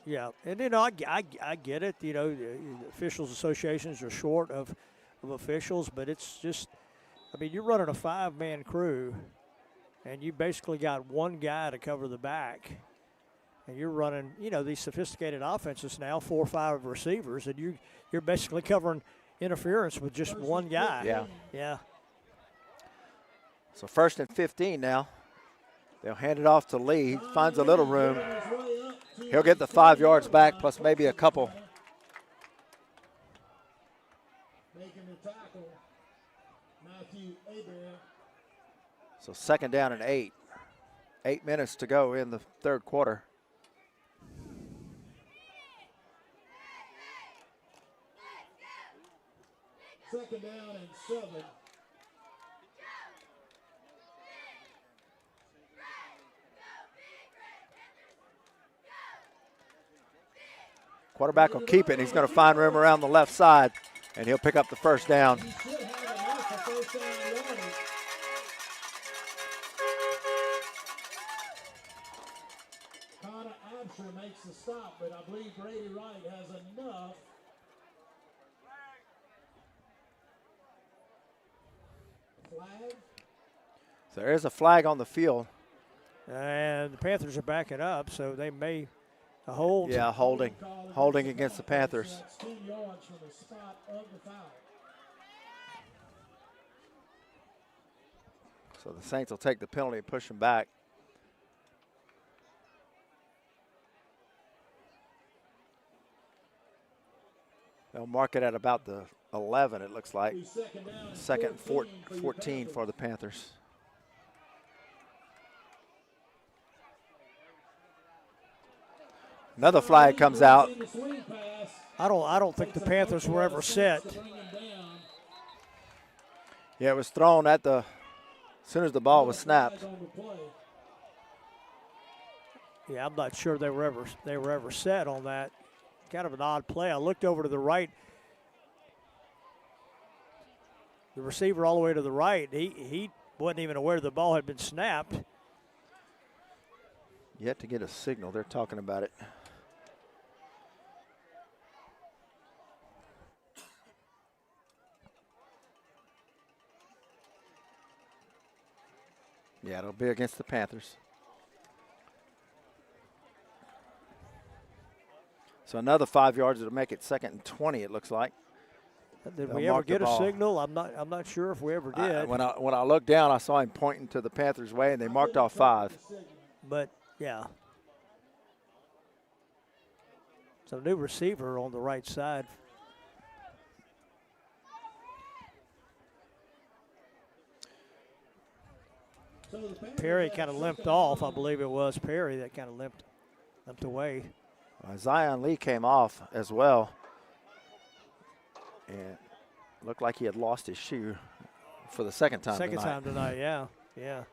Speaker 2: Yeah, and I get it. The officials associations are short of officials, but it's just, you're running a five-man crew, and you basically got one guy to cover the back, and you're running, these sophisticated offenses now, 4 or 5 receivers, and you're basically covering interference with just one guy.
Speaker 1: Yeah.
Speaker 2: Yeah.
Speaker 1: So 1st and 15 now. They'll hand it off to Lee. He finds a little room. He'll get the 5 yards back, plus maybe a couple.
Speaker 3: Making the tackle, Matthew Abear.
Speaker 1: So 2nd down and 8. 8 minutes to go in the third quarter.
Speaker 3: Second down and 7.
Speaker 1: Quarterback will keep it, and he's going to find room around the left side, and he'll pick up the first down.
Speaker 3: Connor Absher makes the stop, but I believe Brady Wright has enough. Flag.
Speaker 1: So there is a flag on the field.
Speaker 2: And the Panthers are backing up, so they may hold.
Speaker 1: Yeah, holding against the Panthers.
Speaker 3: That's 10 yards from the spot of the foul.
Speaker 1: So the Saints will take the penalty and push him back. They'll mark it at about the 11, it looks like. Second and 14 for the Panthers. Another flag comes out.
Speaker 2: I don't think the Panthers were ever set.
Speaker 1: Yeah, it was thrown at as soon as the ball was snapped.
Speaker 2: Yeah, I'm not sure they were ever set on that. Kind of an odd play. I looked over to the right. The receiver all the way to the right, he wasn't even aware the ball had been snapped.
Speaker 1: Yet to get a signal. They're talking about it. Yeah, it'll be against the Panthers. So another 5 yards to make it 2nd and 20, it looks like.
Speaker 2: Did
Speaker 1: They'll
Speaker 2: we ever
Speaker 1: mark the
Speaker 2: get a
Speaker 1: ball.
Speaker 2: signal? I'm not sure if we ever did.
Speaker 1: When I looked down, I saw him pointing to the Panthers' way, and they marked off 5.
Speaker 2: But, yeah. So new receiver on the right side. Perry kind of limped off. I believe it was Perry that kind of limped away.
Speaker 1: Zion Lee came off as well. And looked like he had lost his shoe for the second time
Speaker 2: tonight, yeah.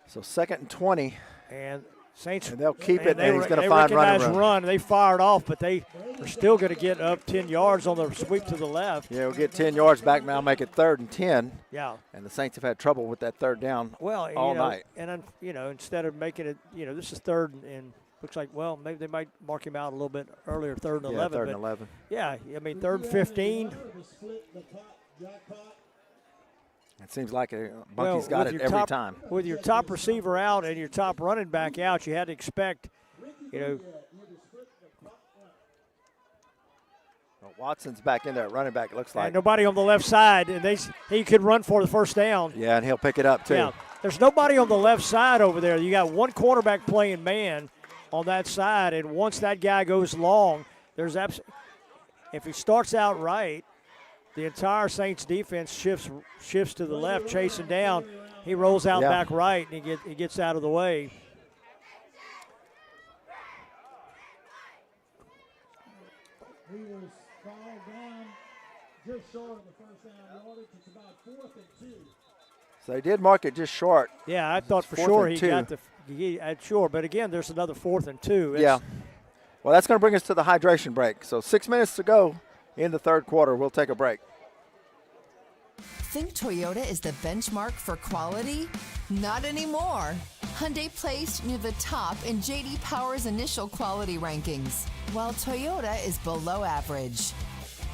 Speaker 1: So 2nd and 20.
Speaker 2: And Saints,
Speaker 1: and they'll keep it, and he's going to
Speaker 2: find
Speaker 1: running room.
Speaker 2: Run. They fired off, but they are still going to get up 10 yards on the sweep to the left.
Speaker 1: Yeah, we'll get 10 yards back now, make it 3rd and 10.
Speaker 2: Yeah.
Speaker 1: And the Saints have had trouble with that 3rd down all night.
Speaker 2: And, instead of making it, this is 3rd and looks like, well, maybe they might mark him out a little bit earlier, 3rd and 11.
Speaker 1: Yeah, 3rd
Speaker 2: but
Speaker 1: and 11.
Speaker 2: Yeah, I mean, 3rd and 15.
Speaker 1: It seems like Bunky's got it every time.
Speaker 2: With your top receiver out and your top running back out, you had to expect,
Speaker 1: Watson's back in there, running back, it looks like.
Speaker 2: and nobody on the left side, and he could run for the first down.
Speaker 1: Yeah, and he'll pick it up too.
Speaker 2: Yeah, there's nobody on the left side over there. You got one quarterback playing man on that side, and once that guy goes long, if he starts out right, the entire Saints defense shifts to the left, chasing down. He rolls out back right, and he gets out of the way.
Speaker 3: He was called down just short of the first down yardage. It's about 4th and 2.
Speaker 1: So they did mark it just short.
Speaker 2: Yeah, I thought for
Speaker 1: 4th
Speaker 2: sure
Speaker 1: and
Speaker 2: he
Speaker 1: 2.
Speaker 2: got sure. But again, there's another 4th and 2.
Speaker 1: Yeah. Well, that's going to bring us to the hydration break. So 6 minutes to go in the 3rd quarter. We'll take a break.
Speaker 8: Think Toyota is the benchmark for quality? Not anymore. Hyundai placed near the top in J.D. Power's initial quality rankings, while Toyota is below average.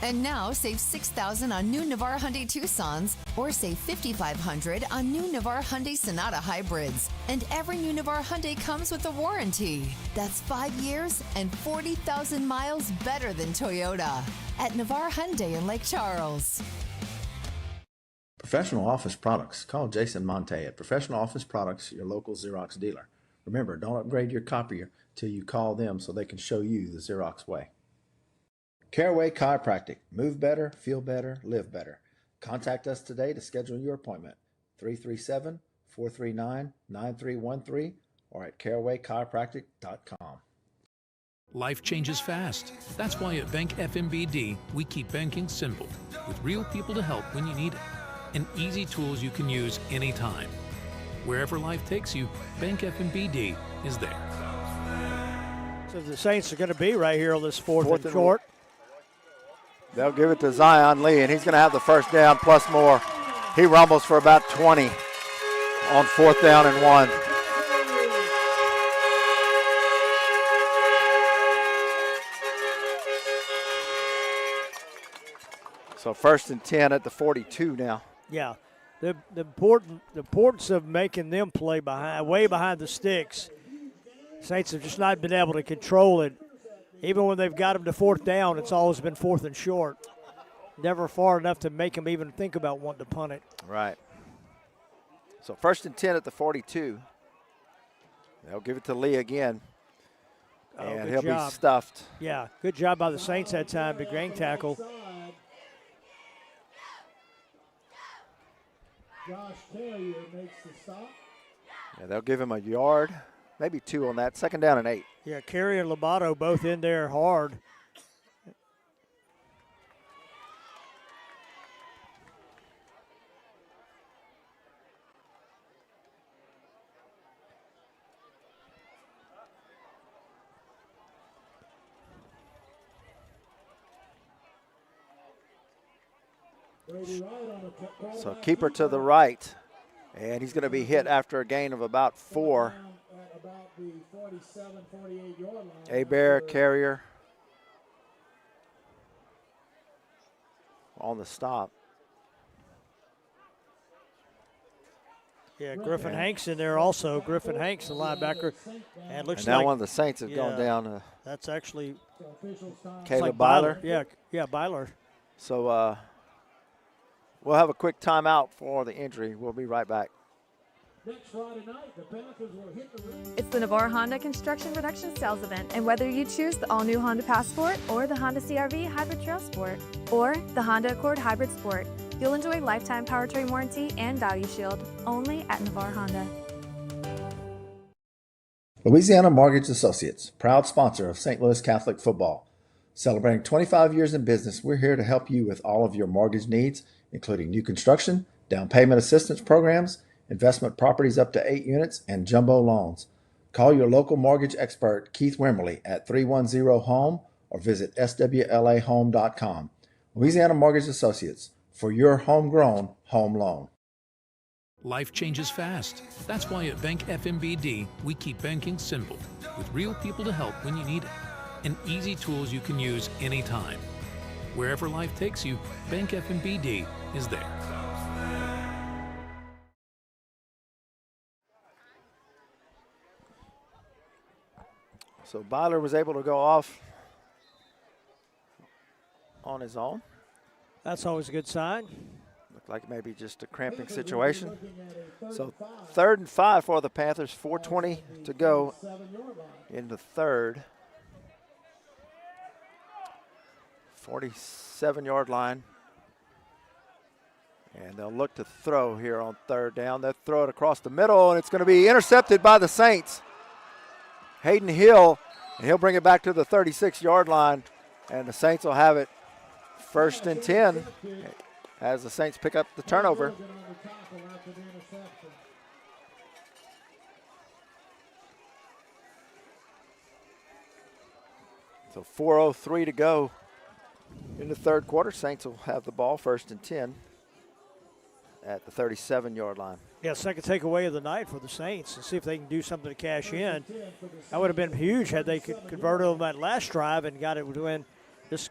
Speaker 8: And now save $6,000 on new Navara Hyundai Tucsons, or save $5,500 on new Navara Hyundai Sonata hybrids. And every new Navara Hyundai comes with a warranty. That's 5 years and 40,000 miles better than Toyota. At Navara Hyundai in Lake Charles.
Speaker 5: Professional office products. Call Jason Monte at Professional Office Products, your local Xerox dealer. Remember, don't upgrade your copier till you call them so they can show you the Xerox way. Caraway Chiropractic. Move better, feel better, live better. Contact us today to schedule your appointment. 337-439-9313 or at carawaychiropractic.com.
Speaker 6: Life changes fast. That's why at Bank FMBD, we keep banking simple, with real people to help when you need it, and easy tools you can use anytime. Wherever life takes you, Bank FMBD is there.
Speaker 2: So the Saints are going to be right here on this 4th and short.
Speaker 1: They'll give it to Zion Lee, and he's going to have the first down plus more. He rumbles for about 20 on 4th down and 1. So 1st and 10 at the 42 now.
Speaker 2: Yeah, the importance of making them play way behind the sticks. Saints have just not been able to control it. Even when they've got them to 4th down, it's always been 4th and short. Never far enough to make them even think about wanting to punt it.
Speaker 1: Right. So 1st and 10 at the 42. They'll give it to Lee again. And he'll be stuffed.
Speaker 2: Yeah, good job by the Saints that time to gang tackle.
Speaker 3: Josh Carrier makes the stop.
Speaker 1: Yeah, they'll give him a yard, maybe 2 on that. 2nd down and 8.
Speaker 2: Yeah, Carrier and Lobato both in there hard.
Speaker 1: So keeper to the right, and he's going to be hit after a gain of about 4. Bear Carrier on the stop.
Speaker 2: Yeah, Griffin Hanks in there also. Griffin Hanks, the linebacker. And looks
Speaker 1: now
Speaker 2: like
Speaker 1: one of the Saints have gone down.
Speaker 2: That's actually
Speaker 1: Caleb Byler.
Speaker 2: Yeah, Byler.
Speaker 1: So we'll have a quick timeout for the injury. We'll be right back.
Speaker 3: Next Friday night, the Panthers will hit the road.
Speaker 7: It's the Navarre Honda Construction Production Sales Event, and whether you choose the all-new Honda Passport or the Honda CR-V Hybrid Trail Sport or the Honda Accord Hybrid Sport, you'll enjoy lifetime powertrain warranty and value shield only at Navarre Honda.
Speaker 5: Louisiana Mortgage Associates, proud sponsor of St. Louis Catholic football. Celebrating 25 years in business, we're here to help you with all of your mortgage needs, including new construction, down payment assistance programs, investment properties up to 8 units, and jumbo loans. Call your local mortgage expert, Keith Wimberly, at 310-HOME or visit swlahome.com. Louisiana Mortgage Associates, for your homegrown home loan.
Speaker 6: Life changes fast. That's why at Bank FMBD, we keep banking simple, with real people to help when you need it, and easy tools you can use anytime. Wherever life takes you, Bank FMBD is there.
Speaker 1: So Byler was able to go off on his own.
Speaker 2: That's always a good sign.
Speaker 1: Looked like maybe just a cramping situation. So 3rd and 5 for the Panthers, 4:20 to go in the third. 47-yard line. And they'll look to throw here on 3rd down. They'll throw it across the middle, and it's going to be intercepted by the Saints. Hayden Hill, and he'll bring it back to the 36-yard line, and the Saints will have it 1st and 10 as the Saints pick up the turnover. So 4:03 to go in the third quarter. Saints will have the ball 1st and 10 at the 37-yard line.
Speaker 2: Yeah, second takeaway of the night for the Saints, and see if they can do something to cash in. That would have been huge had they converted on that last drive and got it to win. This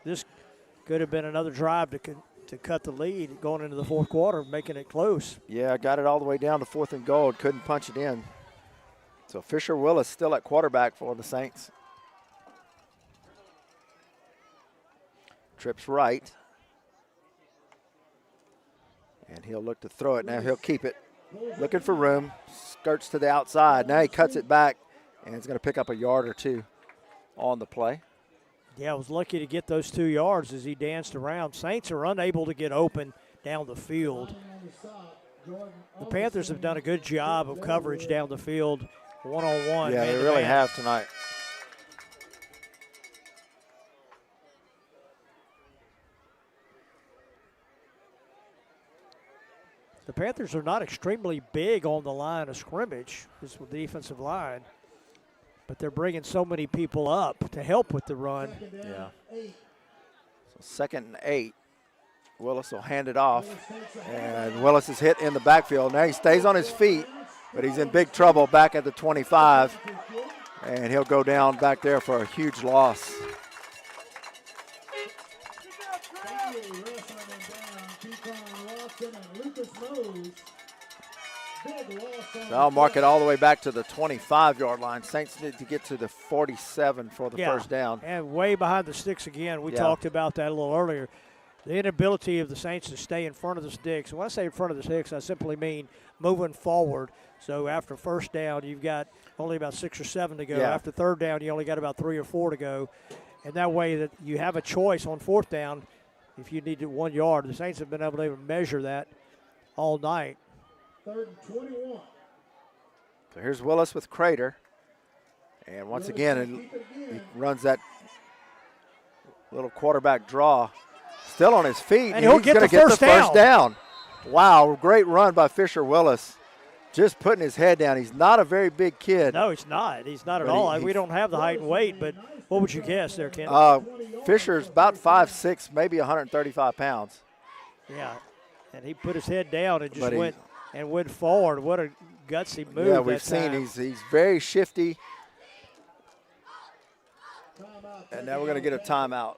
Speaker 2: could have been another drive to cut the lead going into the fourth quarter, making it close.
Speaker 1: Yeah, got it all the way down to 4th and goal. Couldn't punch it in. So Fisher Willis still at quarterback for the Saints. Trips right. And he'll look to throw it now. He'll keep it. Looking for room. Skirts to the outside. Now he cuts it back, and it's going to pick up a yard or two on the play.
Speaker 2: Yeah, I was lucky to get those 2 yards as he danced around. Saints are unable to get open down the field. The Panthers have done a good job of coverage down the field, one-on-one.
Speaker 1: Yeah, they really have tonight.
Speaker 2: The Panthers are not extremely big on the line of scrimmage, this with the defensive line, but they're bringing so many people up to help with the run.
Speaker 1: Yeah. So 2nd and 8. Willis will hand it off, and Willis is hit in the backfield. Now he stays on his feet, but he's in big trouble back at the 25, and he'll go down back there for a huge loss. So I'll mark it all the way back to the 25-yard line. Saints need to get to the 47 for the first down.
Speaker 2: And way behind the sticks again. We talked about that a little earlier. The inability of the Saints to stay in front of the sticks. When I say in front of the sticks, I simply mean moving forward. So after first down, you've got only about 6 or 7 to go.
Speaker 1: Yeah.
Speaker 2: After third down, you only got about 3 or 4 to go. And that way that you have a choice on 4th down if you need 1 yard. The Saints have been able to even measure that all night.
Speaker 3: 3rd and 21.
Speaker 1: So here's Willis with Crater. And once again, he runs that little quarterback draw. Still on his feet.
Speaker 2: And he'll get the first
Speaker 1: down. Wow, great run by Fisher Willis. Just putting his head down. He's not a very big kid.
Speaker 2: No, he's not. He's not at all. We don't have the height and weight, but what would you guess there, Ken?
Speaker 1: Fisher's about 5'6", maybe 135 pounds.
Speaker 2: Yeah, and he put his head down and just went forward. What a gutsy move.
Speaker 1: Yeah, we've seen he's very shifty. And now we're going to get a timeout.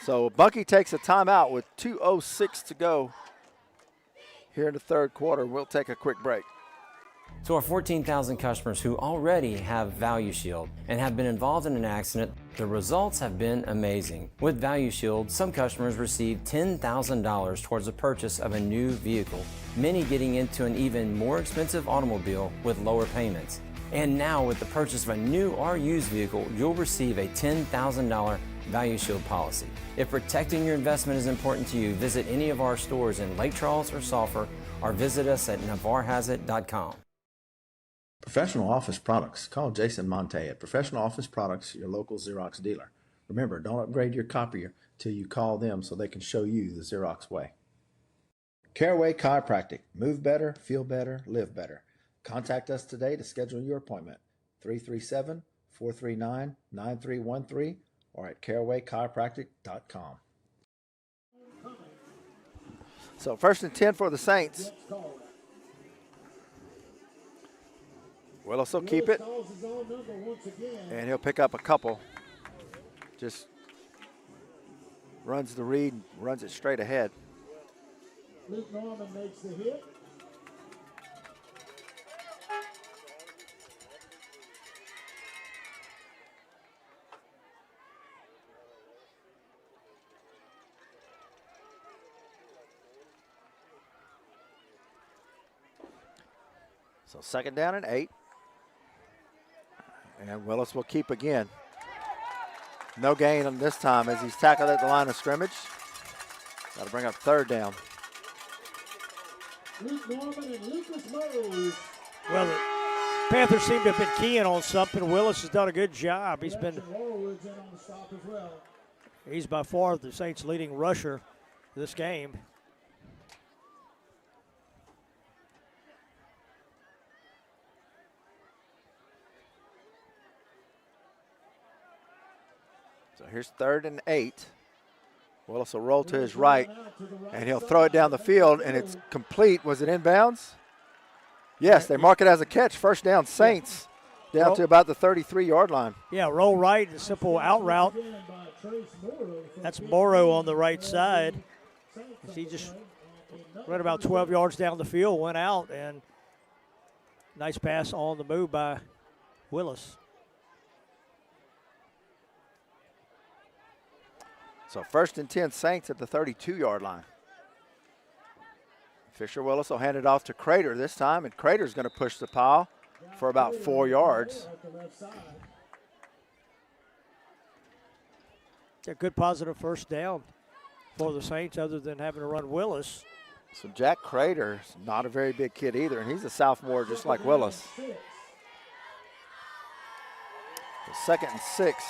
Speaker 1: So Bunky takes a timeout with 2:06 to go here in the third quarter. We'll take a quick break.
Speaker 4: To our 14,000 customers who already have Value Shield and have been involved in an accident, the results have been amazing. With Value Shield, some customers receive $10,000 towards the purchase of a new vehicle, many getting into an even more expensive automobile with lower payments. And now with the purchase of a new or used vehicle, you'll receive a $10,000 Value Shield policy. If protecting your investment is important to you, visit any of our stores in Lake Charles or Sulphur, or visit us at navarrehasIt.com.
Speaker 5: Professional office products. Call Jason Monte at Professional Office Products, your local Xerox dealer. Remember, don't upgrade your copier till you call them so they can show you the Xerox way. Caraway Chiropractic. Move better, feel better, live better. Contact us today to schedule your appointment. 337-439-9313 or at carawaychiropractic.com.
Speaker 1: So 1st and 10 for the Saints. Willis will keep it,
Speaker 3: Calls his own number once again.
Speaker 1: and he'll pick up a couple. Just runs the read, and runs it straight ahead.
Speaker 3: Luke Norman makes the hit.
Speaker 1: So second down and 8. And Willis will keep again. No gain on this time as he's tackled at the line of scrimmage. Got to bring up third down.
Speaker 3: Luke Norman and Lucas Rose.
Speaker 2: Well, the Panthers seem to have been keying on something. Willis has done a good job. He's
Speaker 3: Warwood's in on the stop as well.
Speaker 2: He's by far the Saints' leading rusher this game.
Speaker 1: So here's third and 8. Willis will roll to his right, and he'll throw it down the field, and it's complete. Was it inbounds? Yes, they mark it as a catch. First down, Saints, down to about the 33-yard line.
Speaker 2: Yeah, roll right, a simple out route. That's Morrow on the right side. He just ran about 12 yards down the field, went out, and nice pass on the move by Willis.
Speaker 1: So first and 10, Saints at the 32-yard line. Fisher Willis will hand it off to Crater this time, and Crater's going to push the pile for about 4 yards.
Speaker 2: A good positive first down for the Saints other than having to run Willis.
Speaker 1: So Jack Crater's not a very big kid either, and he's a sophomore just like Willis. So second and 6.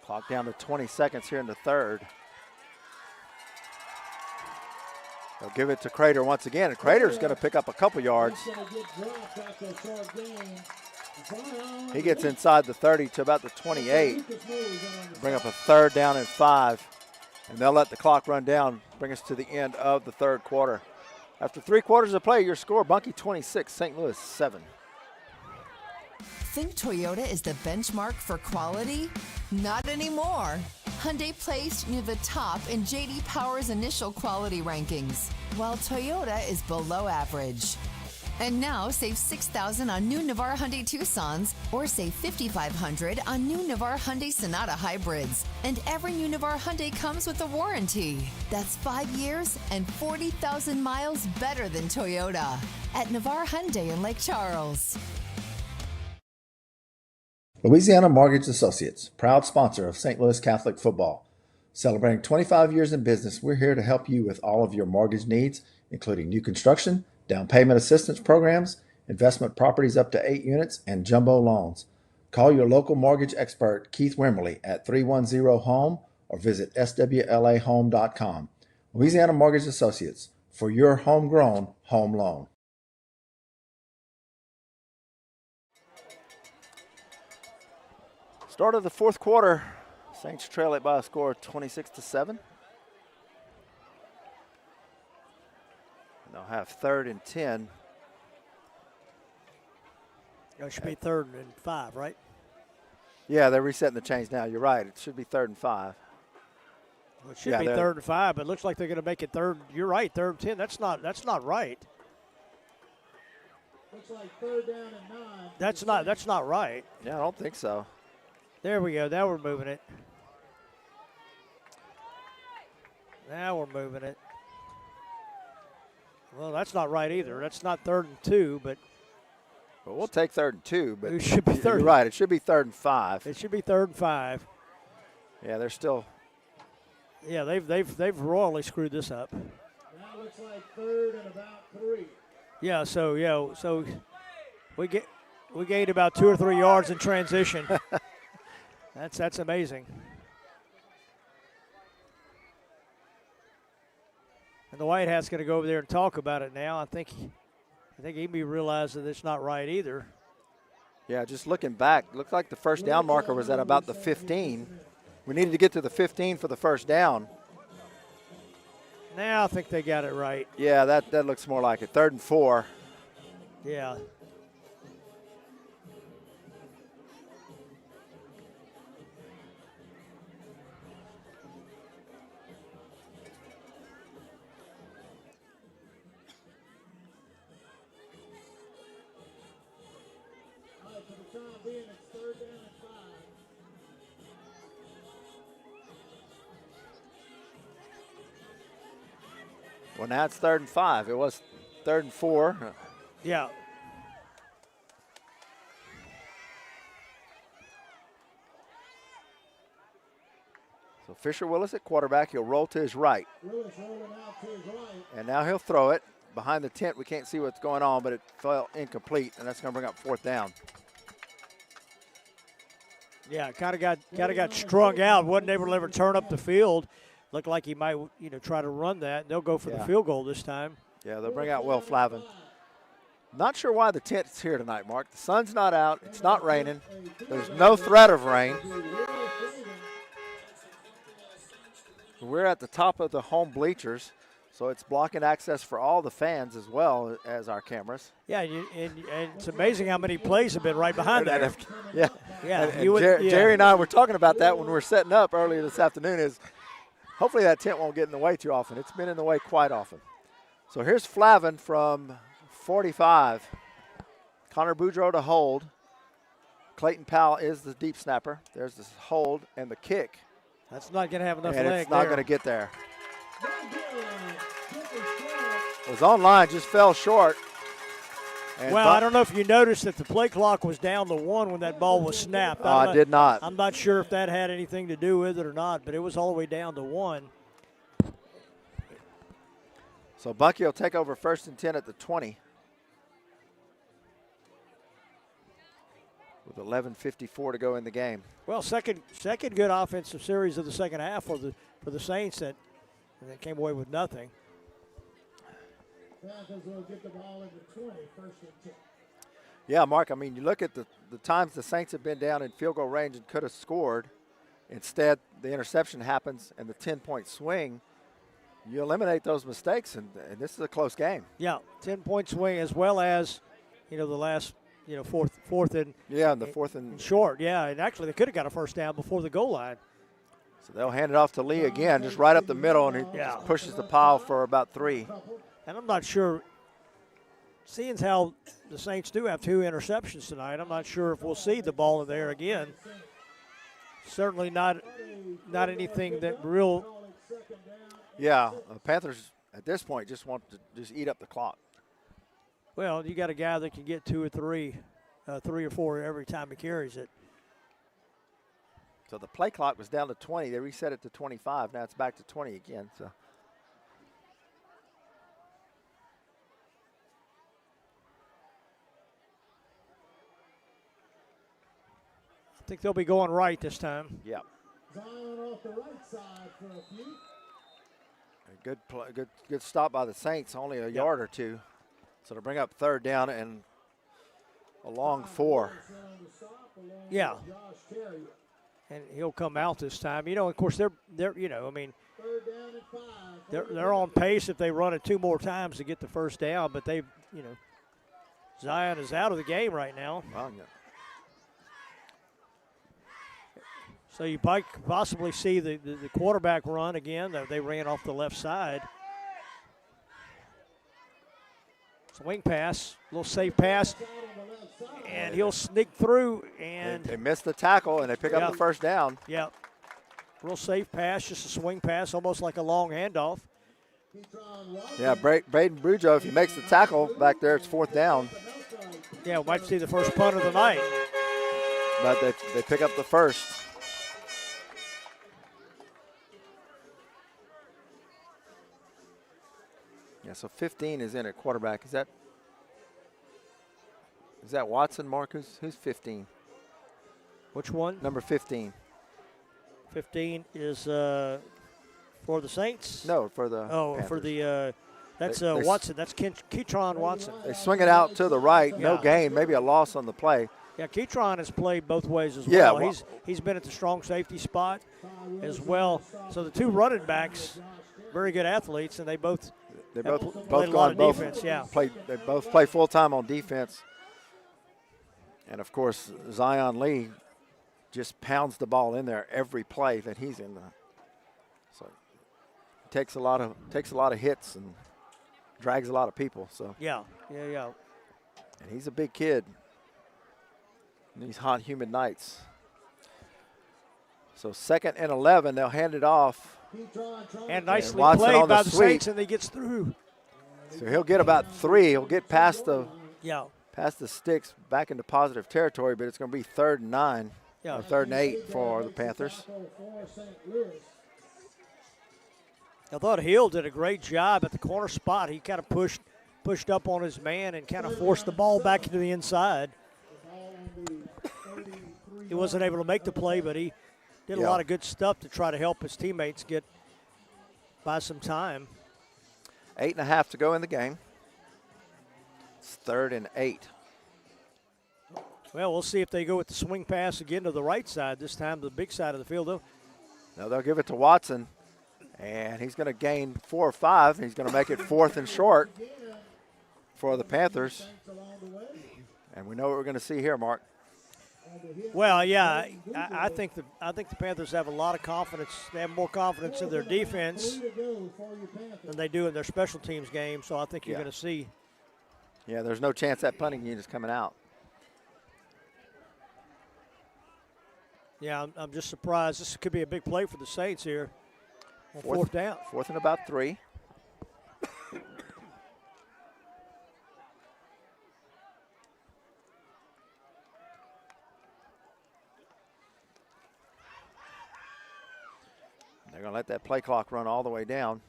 Speaker 1: Clock down to 20 seconds here in the third. They'll give it to Crater once again, and Crater's going to pick up a couple yards. He gets inside the 30 to about the 28. Bring up a third down and 5, and they'll let the clock run down, bring us to the end of the third quarter. After 3 quarters of play, your score, Bunky 26, St. Louis 7.
Speaker 8: Think Toyota is the benchmark for quality? Not anymore. Hyundai placed near the top in J.D. Power's initial quality rankings, while Toyota is below average. And now save $6,000 on new Navara Hyundai Tucsons, or save $5,500 on new Navara Hyundai Sonata hybrids. And every new Navara Hyundai comes with a warranty. That's 5 years and 40,000 miles better than Toyota at Navara Hyundai in Lake Charles.
Speaker 5: Louisiana Mortgage Associates, proud sponsor of St. Louis Catholic football. Celebrating 25 years in business, we're here to help you with all of your mortgage needs, including new construction, down payment assistance programs, investment properties up to 8 units, and jumbo loans. Call your local mortgage expert, Keith Wimberly, at 310-HOME or visit swlahome.com. Louisiana Mortgage Associates, for your homegrown home loan.
Speaker 1: Start of the fourth quarter, Saints trail it by a score of 26-7. They'll have third and 10.
Speaker 2: It should be 3rd and 5, right?
Speaker 1: Yeah, they're resetting the chains now. You're right. It should be 3rd and 5.
Speaker 2: Well, it should be 3rd and 5, but it looks like they're going to make it 3rd. You're right, 3rd and 10. That's not right.
Speaker 3: Looks like 3rd down and 9.
Speaker 2: That's not right.
Speaker 1: Yeah, I don't think so.
Speaker 2: There we go. Now we're moving it. Well, that's not right either. That's not 3rd and 2, but
Speaker 1: we'll take 3rd and 2. But
Speaker 2: it should be 3rd.
Speaker 1: You're right. It should be 3rd and 5.
Speaker 2: It should be 3rd and 5.
Speaker 1: Yeah, they're still.
Speaker 2: Yeah, they've royally screwed this up.
Speaker 3: Now looks like 3rd and about 3.
Speaker 2: Yeah. So we gained about 2 or 3 yards in transition. That's amazing. And the White Hat's going to go over there and talk about it now. I think he may realize that it's not right either.
Speaker 1: Yeah, just looking back, looked like the first down marker was at about the 15. We needed to get to the 15 for the first down.
Speaker 2: Now I think they got it right.
Speaker 1: Yeah, that looks more like it. 3rd and 4.
Speaker 2: Yeah.
Speaker 3: All right, for the time being, it's 3rd down and 5.
Speaker 1: Well, now it's 3rd and 5. It was 3rd and 4.
Speaker 2: Yeah.
Speaker 1: So Fisher Willis at quarterback. He'll roll to his right.
Speaker 3: Willis rolling out to his right.
Speaker 1: And now he'll throw it. Behind the tent, we can't see what's going on, but it fell incomplete, and that's going to bring up 4th down.
Speaker 2: Yeah, kind of got strung out. Wasn't able to ever turn up the field. Looked like he might, try to run that. They'll go for the field goal this time.
Speaker 1: Yeah, they'll bring out Will Flavin. Not sure why the tent's here tonight, Mark. The sun's not out. It's not raining. There's no threat of rain. We're at the top of the home bleachers, so it's blocking access for all the fans as well as our cameras.
Speaker 2: Yeah, and it's amazing how many plays have been right behind that.
Speaker 1: Yeah.
Speaker 2: Yeah,
Speaker 1: And Jerry and I were talking about that when we were setting up earlier this afternoon is hopefully that tent won't get in the way too often. It's been in the way quite often. So here's Flavin from 45. Connor Boudreaux to hold. Clayton Powell is the deep snapper. There's the hold and the kick.
Speaker 2: That's not going to have enough
Speaker 1: And
Speaker 2: leg
Speaker 1: it's not
Speaker 2: there.
Speaker 1: going to get there. It was online, just fell short. And
Speaker 2: Well, I don't know if you noticed that the play clock was down to 1 when that ball was snapped.
Speaker 1: I did not.
Speaker 2: I'm not sure if that had anything to do with it or not, but it was all the way down to 1.
Speaker 1: So Bunky will take over 1st and 10 at the 20. With 11:54 to go in the game.
Speaker 2: Well, second good offensive series of the second half for the Saints that came away with nothing.
Speaker 3: Panthers will get the ball in the 20, 1st and 10.
Speaker 1: Yeah, Mark, I mean, you look at the times the Saints have been down in field goal range and could have scored. Instead, the interception happens and the 10-point swing. You eliminate those mistakes, and this is a close game.
Speaker 2: Yeah, 10-point swing as well as, the last, fourth and
Speaker 1: Yeah, and the 4th and
Speaker 2: short. Yeah, and actually they could have got a first down before the goal line.
Speaker 1: So they'll hand it off to Lee again, just right up the middle, and he just pushes the pile for about 3.
Speaker 2: And I'm not sure, seeing how the Saints do have 2 interceptions tonight, I'm not sure if we'll see the ball in there again. Certainly not anything that real.
Speaker 1: Yeah, the Panthers at this point just want to just eat up the clock.
Speaker 2: Well, you got a guy that can get 2 or 3, 3 or 4 every time he carries it.
Speaker 1: So the play clock was down to 20. They reset it to 25. Now it's back to 20 again. So.
Speaker 2: I think they'll be going right this time.
Speaker 1: Yeah.
Speaker 3: Zion off the right side for a few.
Speaker 1: Good stop by the Saints, only a yard or 2. So to bring up 3rd down and a long 4.
Speaker 2: Yeah. And he'll come out this time. Of course they're they're on pace if they run it 2 more times to get the first down, but Zion is out of the game right now.
Speaker 1: Well, yeah.
Speaker 2: So you might possibly see the quarterback run again. They ran off the left side. Swing pass, little safe pass, and he'll sneak through. And
Speaker 1: they missed the tackle, and they pick up the first down.
Speaker 2: Yeah. Real safe pass, just a swing pass, almost like a long handoff.
Speaker 1: Yeah, Braden Boudreaux, if he makes the tackle back there, it's 4th down.
Speaker 2: Yeah, we might see the first punt of the night.
Speaker 1: But they pick up the first. Yeah, so 15 is in at quarterback. Is that Watson, Marcus? Who's 15?
Speaker 2: Which one?
Speaker 1: Number 15.
Speaker 2: 15 is for the Saints?
Speaker 1: No, for the
Speaker 2: Panthers. For the that's
Speaker 1: they
Speaker 2: Watson. That's Keytron Watson.
Speaker 1: They swing it out to the right. No gain, maybe a loss on the play.
Speaker 2: Yeah, Keytron has played both ways as
Speaker 1: Yeah,
Speaker 2: well. He's been at the strong safety spot as well. So the 2 running backs very good athletes, and they both
Speaker 1: They
Speaker 2: have
Speaker 1: both
Speaker 2: played a lot
Speaker 1: gone
Speaker 2: of
Speaker 1: both
Speaker 2: defense. Yeah,
Speaker 1: They both play full time on defense, and of course Zion Lee just pounds the ball in there every play that he's in. So he takes a lot of hits and drags a lot of people. So
Speaker 2: yeah.
Speaker 1: and he's a big kid in these hot, humid nights. So 2nd and 11, they'll hand it off.
Speaker 2: And nicely
Speaker 1: Watson
Speaker 2: played
Speaker 1: on the
Speaker 2: by the
Speaker 1: sweep.
Speaker 2: Saints, and he gets through.
Speaker 1: So he'll get about 3. He'll get past the sticks back into positive territory, but it's going to be 3rd and 9 or 3rd and 8 for the Panthers.
Speaker 2: I thought Hill did a great job at the corner spot. He kind of pushed up on his man and kind of forced the ball back into the inside. He wasn't able to make the play, but he did a lot of good stuff to try to help his teammates get by some time.
Speaker 1: 8.5 to go in the game. It's 3rd and 8.
Speaker 2: Well, we'll see if they go with the swing pass again to the right side, this time to the big side of the field.
Speaker 1: Now they'll give it to Watson, and he's going to gain 4 or 5. And he's going to make it 4th and short for the Panthers. And we know what we're going to see here, Mark.
Speaker 2: Well, yeah, I think the Panthers have a lot of confidence. They have more confidence in their defense than they do in their special teams game. So I think you're going to see.
Speaker 1: Yeah, there's no chance that punting unit is coming out.
Speaker 2: Yeah, I'm just surprised. This could be a big play for the Saints here on 4th down.
Speaker 1: 4th and about 3. They're going to let that play clock run all the way down.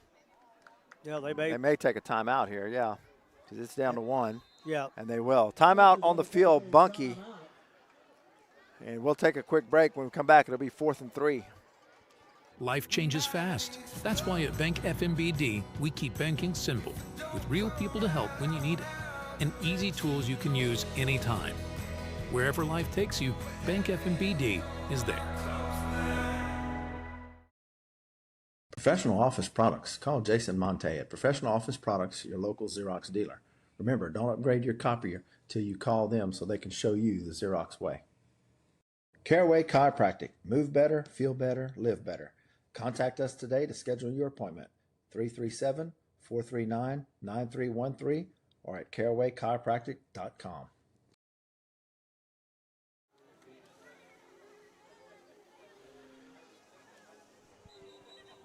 Speaker 2: Yeah,
Speaker 1: They may take a timeout here, because it's down to 1.
Speaker 2: Yeah.
Speaker 1: And they will. Timeout on the field, Bunky. And we'll take a quick break. When we come back, it'll be 4th and 3.
Speaker 6: Life changes fast. That's why at Bank FMBD, we keep banking simple, with real people to help when you need it, and easy tools you can use anytime. Wherever life takes you, Bank FMBD is there.
Speaker 5: Professional office products. Call Jason Monte at Professional Office Products, your local Xerox dealer. Remember, don't upgrade your copier till you call them so they can show you the Xerox way. Caraway Chiropractic. Move better, feel better, live better. Contact us today to schedule your appointment. 337-439-9313 or at carawaychiropractic.com.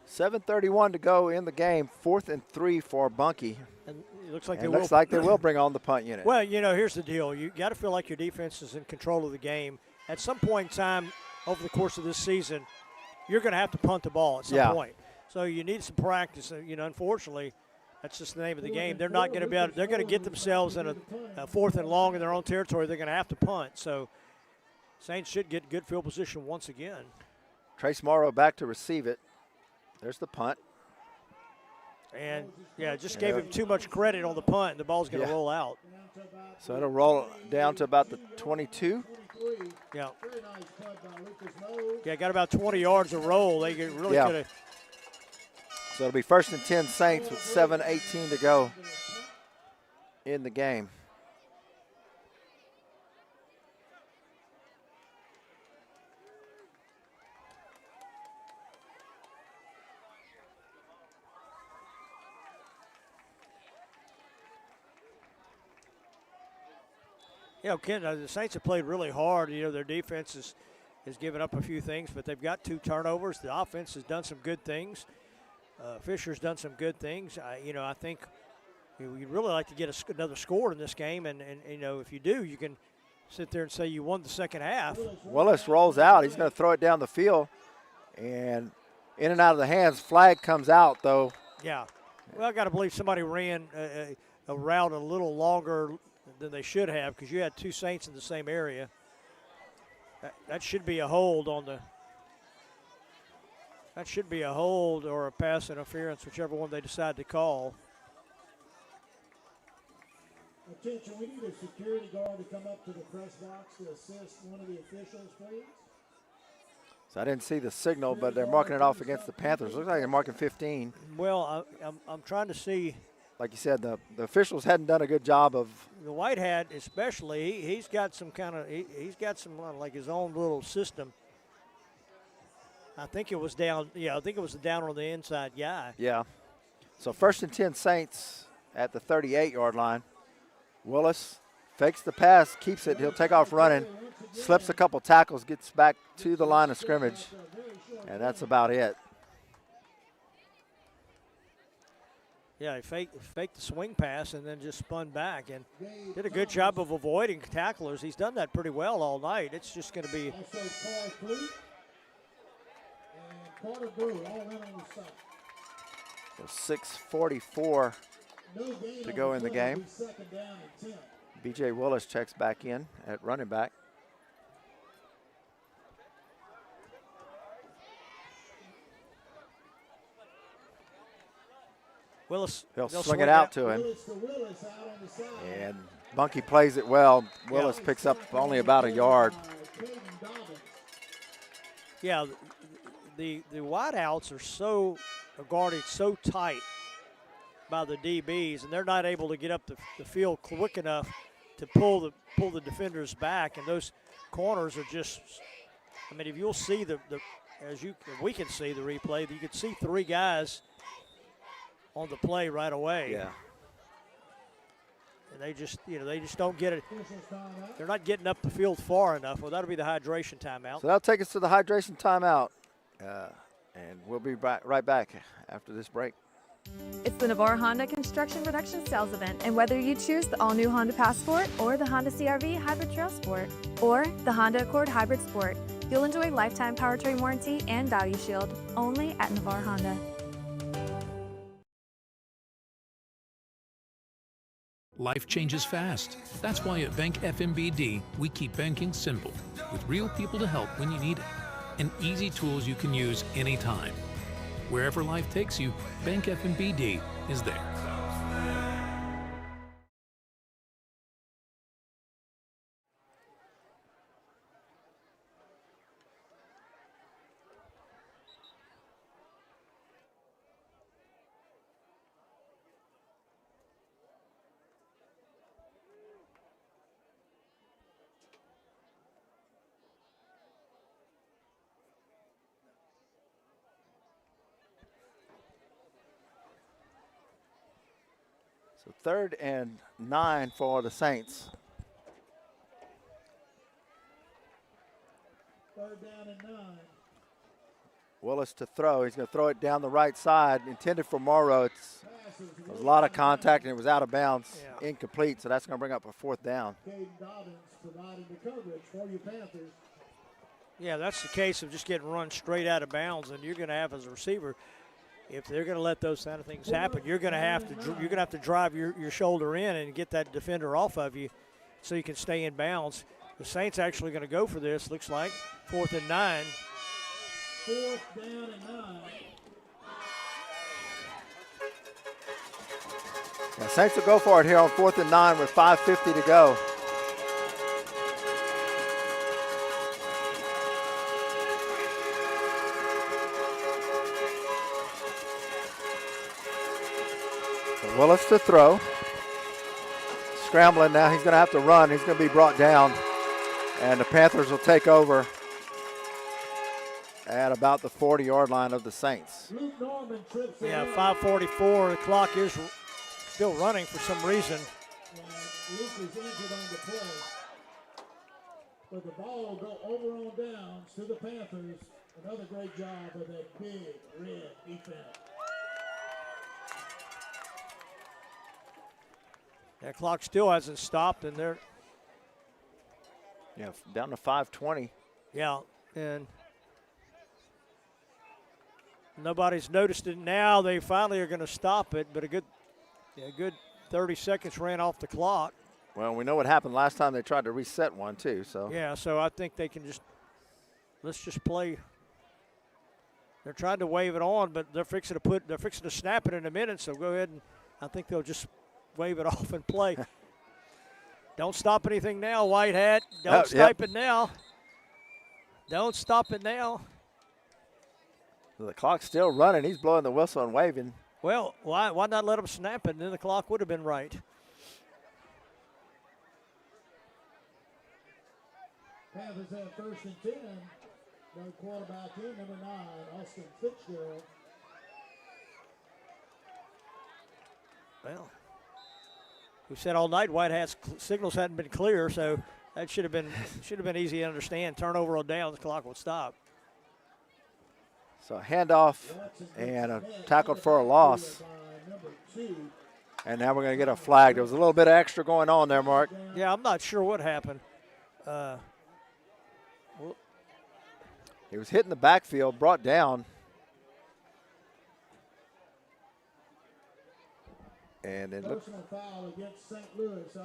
Speaker 1: $7:31 to go in the game. 4th and 3 for Bunky.
Speaker 2: And it looks like
Speaker 1: It looks like they will bring on the punt unit.
Speaker 2: Well, here's the deal. You got to feel like your defense is in control of the game. At some point in time over the course of this season, you're going to have to punt the ball at some point. So you need some practice. Unfortunately, that's just the name of the game. They're not going to be able. They're going to get themselves in a 4th and long in their own territory. They're going to have to punt. So Saints should get good field position once again.
Speaker 1: Trace Morrow back to receive it. There's the punt.
Speaker 2: And, just gave him too much credit on the punt, and the ball's going to roll out.
Speaker 1: So it'll roll down to about the 22.
Speaker 2: Yeah. Yeah, got about 20 yards of roll. They really could have.
Speaker 1: So it'll be 1st and 10 Saints with 7:18 to go in the game.
Speaker 2: Ken, the Saints have played really hard. Their defense has given up a few things, but they've got 2 turnovers. The offense has done some good things. Fisher's done some good things. I think you'd really like to get another score in this game, and if you do, you can sit there and say you won the second half.
Speaker 1: Willis rolls out. He's going to throw it down the field, and in and out of the hands. Flag comes out, though.
Speaker 2: Yeah. Well, I got to believe somebody ran a route a little longer than they should have, because you had 2 Saints in the same area. That should be a hold on the. That should be a hold or a pass interference, whichever one they decide to call.
Speaker 3: Attention, we need a security guard to come up to the press box to assist one of the officials, please.
Speaker 1: So I didn't see the signal, but they're marking it off against the Panthers. Looks like they're marking 15.
Speaker 2: Well, I'm trying to see.
Speaker 1: Like you said, the officials hadn't done a good job of.
Speaker 2: The white hat, especially, he's got some kind of he's got some like his own little system. I think it was down. Yeah, I think it was down on the inside guy.
Speaker 1: Yeah. So 1st and 10 Saints at the 38-yard line. Willis fakes the pass, keeps it. He'll take off running, slips a couple tackles, gets back to the line of scrimmage, and that's about it.
Speaker 2: Yeah, he faked the swing pass and then just spun back and did a good job of avoiding tacklers. He's done that pretty well all night. It's just going to be.
Speaker 1: So 6:44 to go in the game. B.J. Willis checks back in at running back.
Speaker 2: Willis.
Speaker 1: He'll swing it out to him. And Bunky plays it well. Willis picks up only about a yard.
Speaker 2: Yeah, the wideouts are guarded so tight by the DBs, and they're not able to get up the field quick enough to pull the defenders back. And those corners are just. I mean, if you'll see if we can see the replay, you can see 3 guys on the play right away.
Speaker 1: Yeah.
Speaker 2: And they just don't get it. They're not getting up the field far enough. Well, that'll be the hydration timeout.
Speaker 1: So that'll take us to the hydration timeout. And we'll be right back after this break.
Speaker 7: It's the Navarre Honda Construction Production Sales Event, and whether you choose the all-new Honda Passport or the Honda CR-V Hybrid Trail Sport or the Honda Accord Hybrid Sport, you'll enjoy lifetime powertrain warranty and value shield only at Navarre Honda.
Speaker 6: Life changes fast. That's why at Bank FMBD, we keep banking simple, with real people to help when you need it, and easy tools you can use anytime. Wherever life takes you, Bank FMBD is there.
Speaker 1: So 3rd and 9 for the Saints.
Speaker 3: 3rd down and 9.
Speaker 1: Willis to throw. He's going to throw it down the right side, intended for Morrow. There was a lot of contact, and it was out of bounds, incomplete, so that's going to bring up a 4th down.
Speaker 3: Caden Dobbins providing the coverage for you Panthers.
Speaker 2: Yeah, that's the case of just getting run straight out of bounds, and you're going to have as a receiver, if they're going to let those kind of things happen, you're going to have to drive your shoulder in and get that defender off of you, so you can stay in bounds. The Saints actually going to go for this. Looks like 4th and 9.
Speaker 3: 4th down and 9.
Speaker 1: Yeah, Saints will go for it here on 4th and 9 with 5:50 to go. Willis to throw. Scrambling now. He's going to have to run. He's going to be brought down. And the Panthers will take over at about the 40-yard line of the Saints.
Speaker 2: Yeah, 5:44. The clock is still running for some reason.
Speaker 3: Luke is injured on the play. But the ball will go over on downs to the Panthers. Another great job of that big red defense.
Speaker 2: That clock still hasn't stopped, and they're
Speaker 1: down to 5:20.
Speaker 2: Yeah, and nobody's noticed it now. They finally are going to stop it, but a good 30 seconds ran off the clock.
Speaker 1: Well, we know what happened last time they tried to reset one too. So
Speaker 2: yeah, so I think they can let's just play. They're trying to wave it on, but they're fixing to snap it in a minute. So go ahead, and I think they'll just wave it off and play. Don't stop anything now, White Hat. Don't stop it now. Don't stop it now.
Speaker 1: The clock's still running. He's blowing the whistle and waving.
Speaker 2: Well, why not let him snap it, and then the clock would have been right.
Speaker 3: Panthers have first and 10. No quarterback in, number 9, Austin Fitzgerald.
Speaker 2: Well, we said all night White Hat's signals hadn't been clear, so that should have been easy to understand. Turnover on down, the clock would stop.
Speaker 1: So a handoff and a tackle for a loss. And now we're going to get a flag. There was a little bit of extra going on there, Mark.
Speaker 2: Yeah, I'm not sure what happened.
Speaker 1: He was hitting the backfield, brought down. And it looked,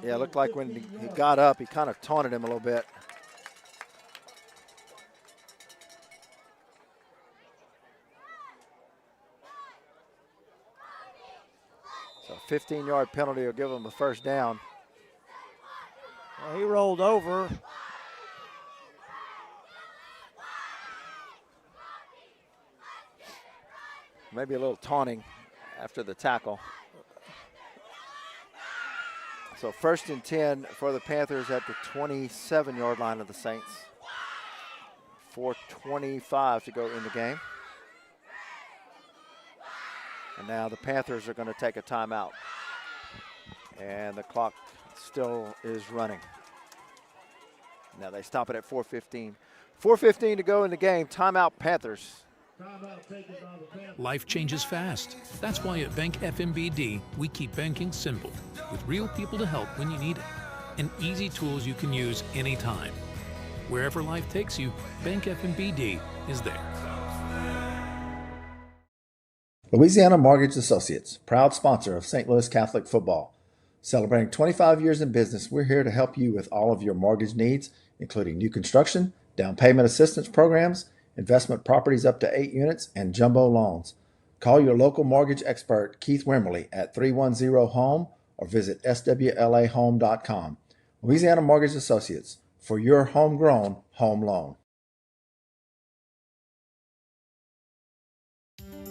Speaker 1: yeah, it looked like when he got up, he kind of taunted him a little bit. So a 15-yard penalty will give him a first down.
Speaker 2: Well, he rolled over.
Speaker 1: Maybe a little taunting after the tackle. So first and 10 for the Panthers at the 27-yard line of the Saints. 4:25 to go in the game. And now the Panthers are going to take a timeout. And the clock still is running. Now they stop it at 4:15. 4:15 to go in the game. Timeout, Panthers.
Speaker 6: Life changes fast. That's why at Bank FMBD, we keep banking simple, with real people to help when you need it, and easy tools you can use anytime. Wherever life takes you, Bank FMBD is there.
Speaker 5: Louisiana Mortgage Associates, proud sponsor of St. Louis Catholic football. Celebrating 25 years in business, we're here to help you with all of your mortgage needs, including new construction, down payment assistance programs, investment properties up to 8 units, and jumbo loans. Call your local mortgage expert, Keith Wimberly, at 310-HOME or visit swlahome.com. Louisiana Mortgage Associates, for your homegrown home loan.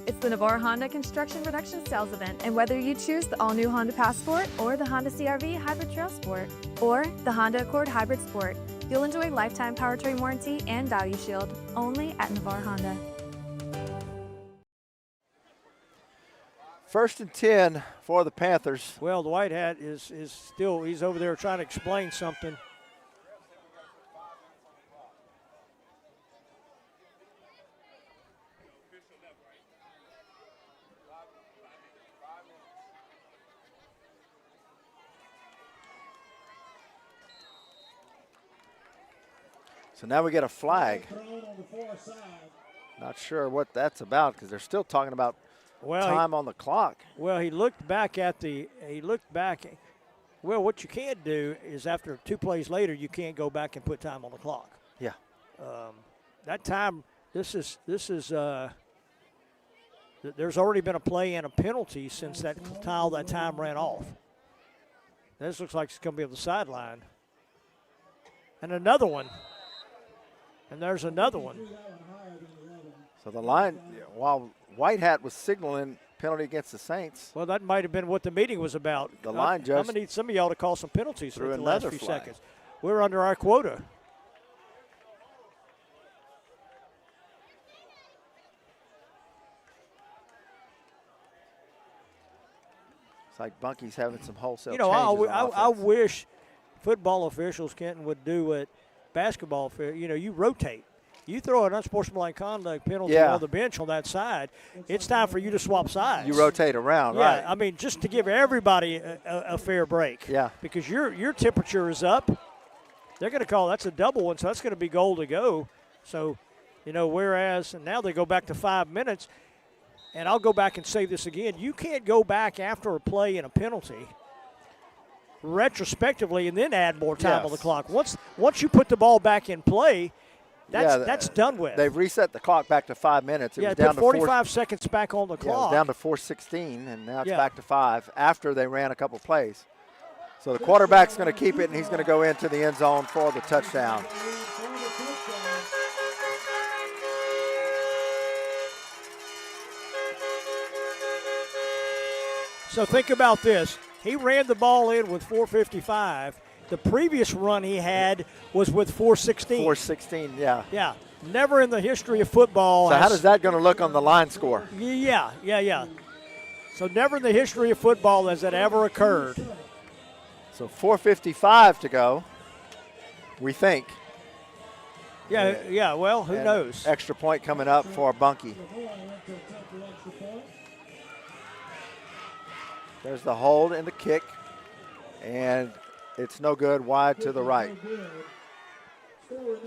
Speaker 7: It's the Navarre Honda Construction Production Sales Event, and whether you choose the all-new Honda Passport or the Honda CR-V Hybrid Trail Sport or the Honda Accord Hybrid Sport, you'll enjoy lifetime powertrain warranty and value shield only at Navarre Honda.
Speaker 1: First and 10 for the Panthers.
Speaker 2: Well, the White Hat is still, he's over there trying to explain something.
Speaker 1: So now we get a flag. Not sure what that's about because they're still talking about time on the clock.
Speaker 2: Well, he looked back. Well, what you can't do is after 2 plays later, you can't go back and put time on the clock.
Speaker 1: Yeah.
Speaker 2: That time, there's already been a play and a penalty since that time ran off. This looks like it's going to be on the sideline. And another one. And there's another one.
Speaker 1: So the line, while White Hat was signaling penalty against the Saints.
Speaker 2: Well, that might have been what the meeting was about.
Speaker 1: The line judge.
Speaker 2: I'm going to need some of y'all to call some penalties for the last few
Speaker 1: flag.
Speaker 2: seconds. We're under our quota.
Speaker 1: It's like Bunky's having some wholesale
Speaker 2: changes. I
Speaker 1: on
Speaker 2: wish football officials, Kenton, would do what basketball, you rotate. You throw an unsportsmanlike conduct penalty on the bench on that side, it's time for you to swap sides.
Speaker 1: You rotate around, right?
Speaker 2: Yeah, I mean, just to give everybody a fair break.
Speaker 1: Yeah.
Speaker 2: Because your temperature is up. They're going to call, that's a double one, so that's going to be goal to go. So, whereas, and now they go back to 5 minutes, and I'll go back and say this again. You can't go back after a play and a penalty retrospectively and then add more time on the clock. Once you put the ball back in play, that's done with.
Speaker 1: They've reset the clock back to 5 minutes. It was
Speaker 2: down
Speaker 1: down
Speaker 2: to 45 seconds back on the clock.
Speaker 1: Yeah, it was down to 4:16, and now it's back to 5 after they ran a couple plays. So the quarterback's going to keep it, and he's going to go into the end zone for the touchdown.
Speaker 2: So think about this. He ran the ball in with 4:55. The previous run he had was with 4:16.
Speaker 1: 4:16, yeah.
Speaker 2: Yeah. Never in the history of football.
Speaker 1: So how does that going to look on the line score?
Speaker 2: Yeah. So never in the history of football has that ever occurred.
Speaker 1: So 4:55 to go, we think.
Speaker 2: Yeah, well, who knows?
Speaker 1: Extra point coming up for Bunky. There's the hold and the kick, and it's no good, wide to the right.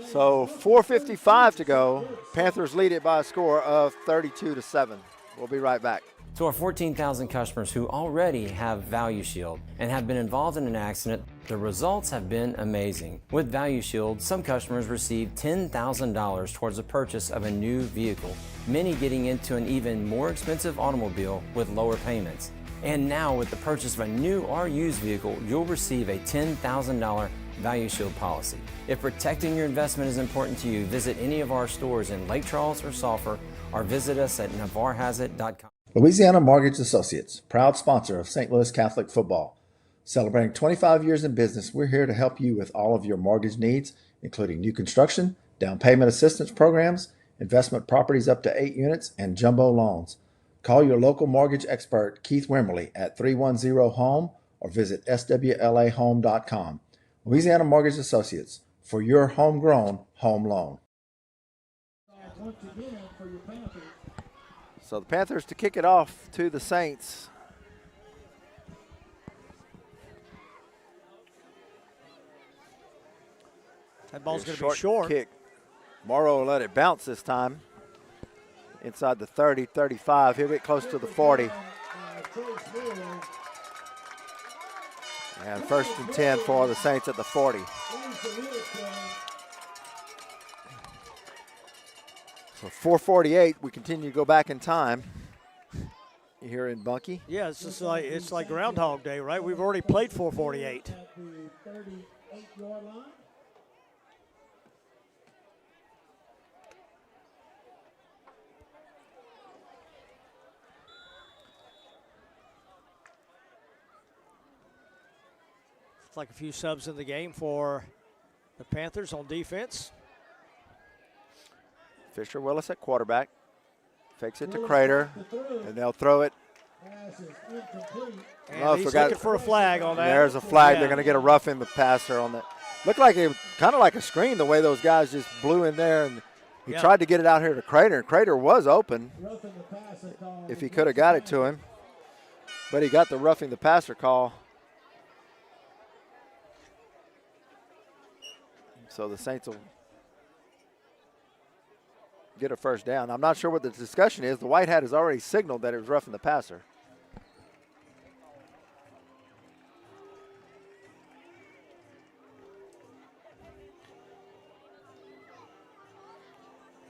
Speaker 1: So 4:55 to go. Panthers lead it by a score of 32-7. We'll be right back.
Speaker 4: To our 14,000 customers who already have Value Shield and have been involved in an accident, the results have been amazing. With Value Shield, some customers received $10,000 towards the purchase of a new vehicle, many getting into an even more expensive automobile with lower payments. And now with the purchase of a new or used vehicle, you'll receive a $10,000 Value Shield policy. If protecting your investment is important to you, visit any of our stores in Lake Charles or Sulphur, or visit us at navarrehasIt.com.
Speaker 5: Louisiana Mortgage Associates, proud sponsor of St. Louis Catholic football. Celebrating 25 years in business, we're here to help you with all of your mortgage needs, including new construction, down payment assistance programs, investment properties up to 8 units, and jumbo loans. Call your local mortgage expert, Keith Wimberly, at 310-HOME or visit swlahome.com. Louisiana Mortgage Associates, for your homegrown home loan.
Speaker 1: So the Panthers to kick it off to the Saints.
Speaker 2: That ball's going to be short.
Speaker 1: Kick. Morrow will let it bounce this time. Inside the 30, 35. He'll get close to the 40. And 1st and 10 for the Saints at the 40. So 4:48, we continue to go back in time here in Bunkie.
Speaker 2: Yeah, it's like Groundhog Day, right? We've already played 4:48. It's like a few subs in the game for the Panthers on defense.
Speaker 1: Fisher Willis at quarterback. Fakes it to Crater, and they'll throw it.
Speaker 2: And he's looking for a flag on that.
Speaker 1: There's a flag.
Speaker 2: Yeah.
Speaker 1: They're going to get a roughing the passer on that. Looked like it, kind of like a screen the way those guys just blew in there, and he tried to get it out here to Crater. Crater was open if he could have got it to him, but he got the roughing the passer call. So the Saints will get a first down. I'm not sure what the discussion is. The white hat has already signaled that it was roughing the passer.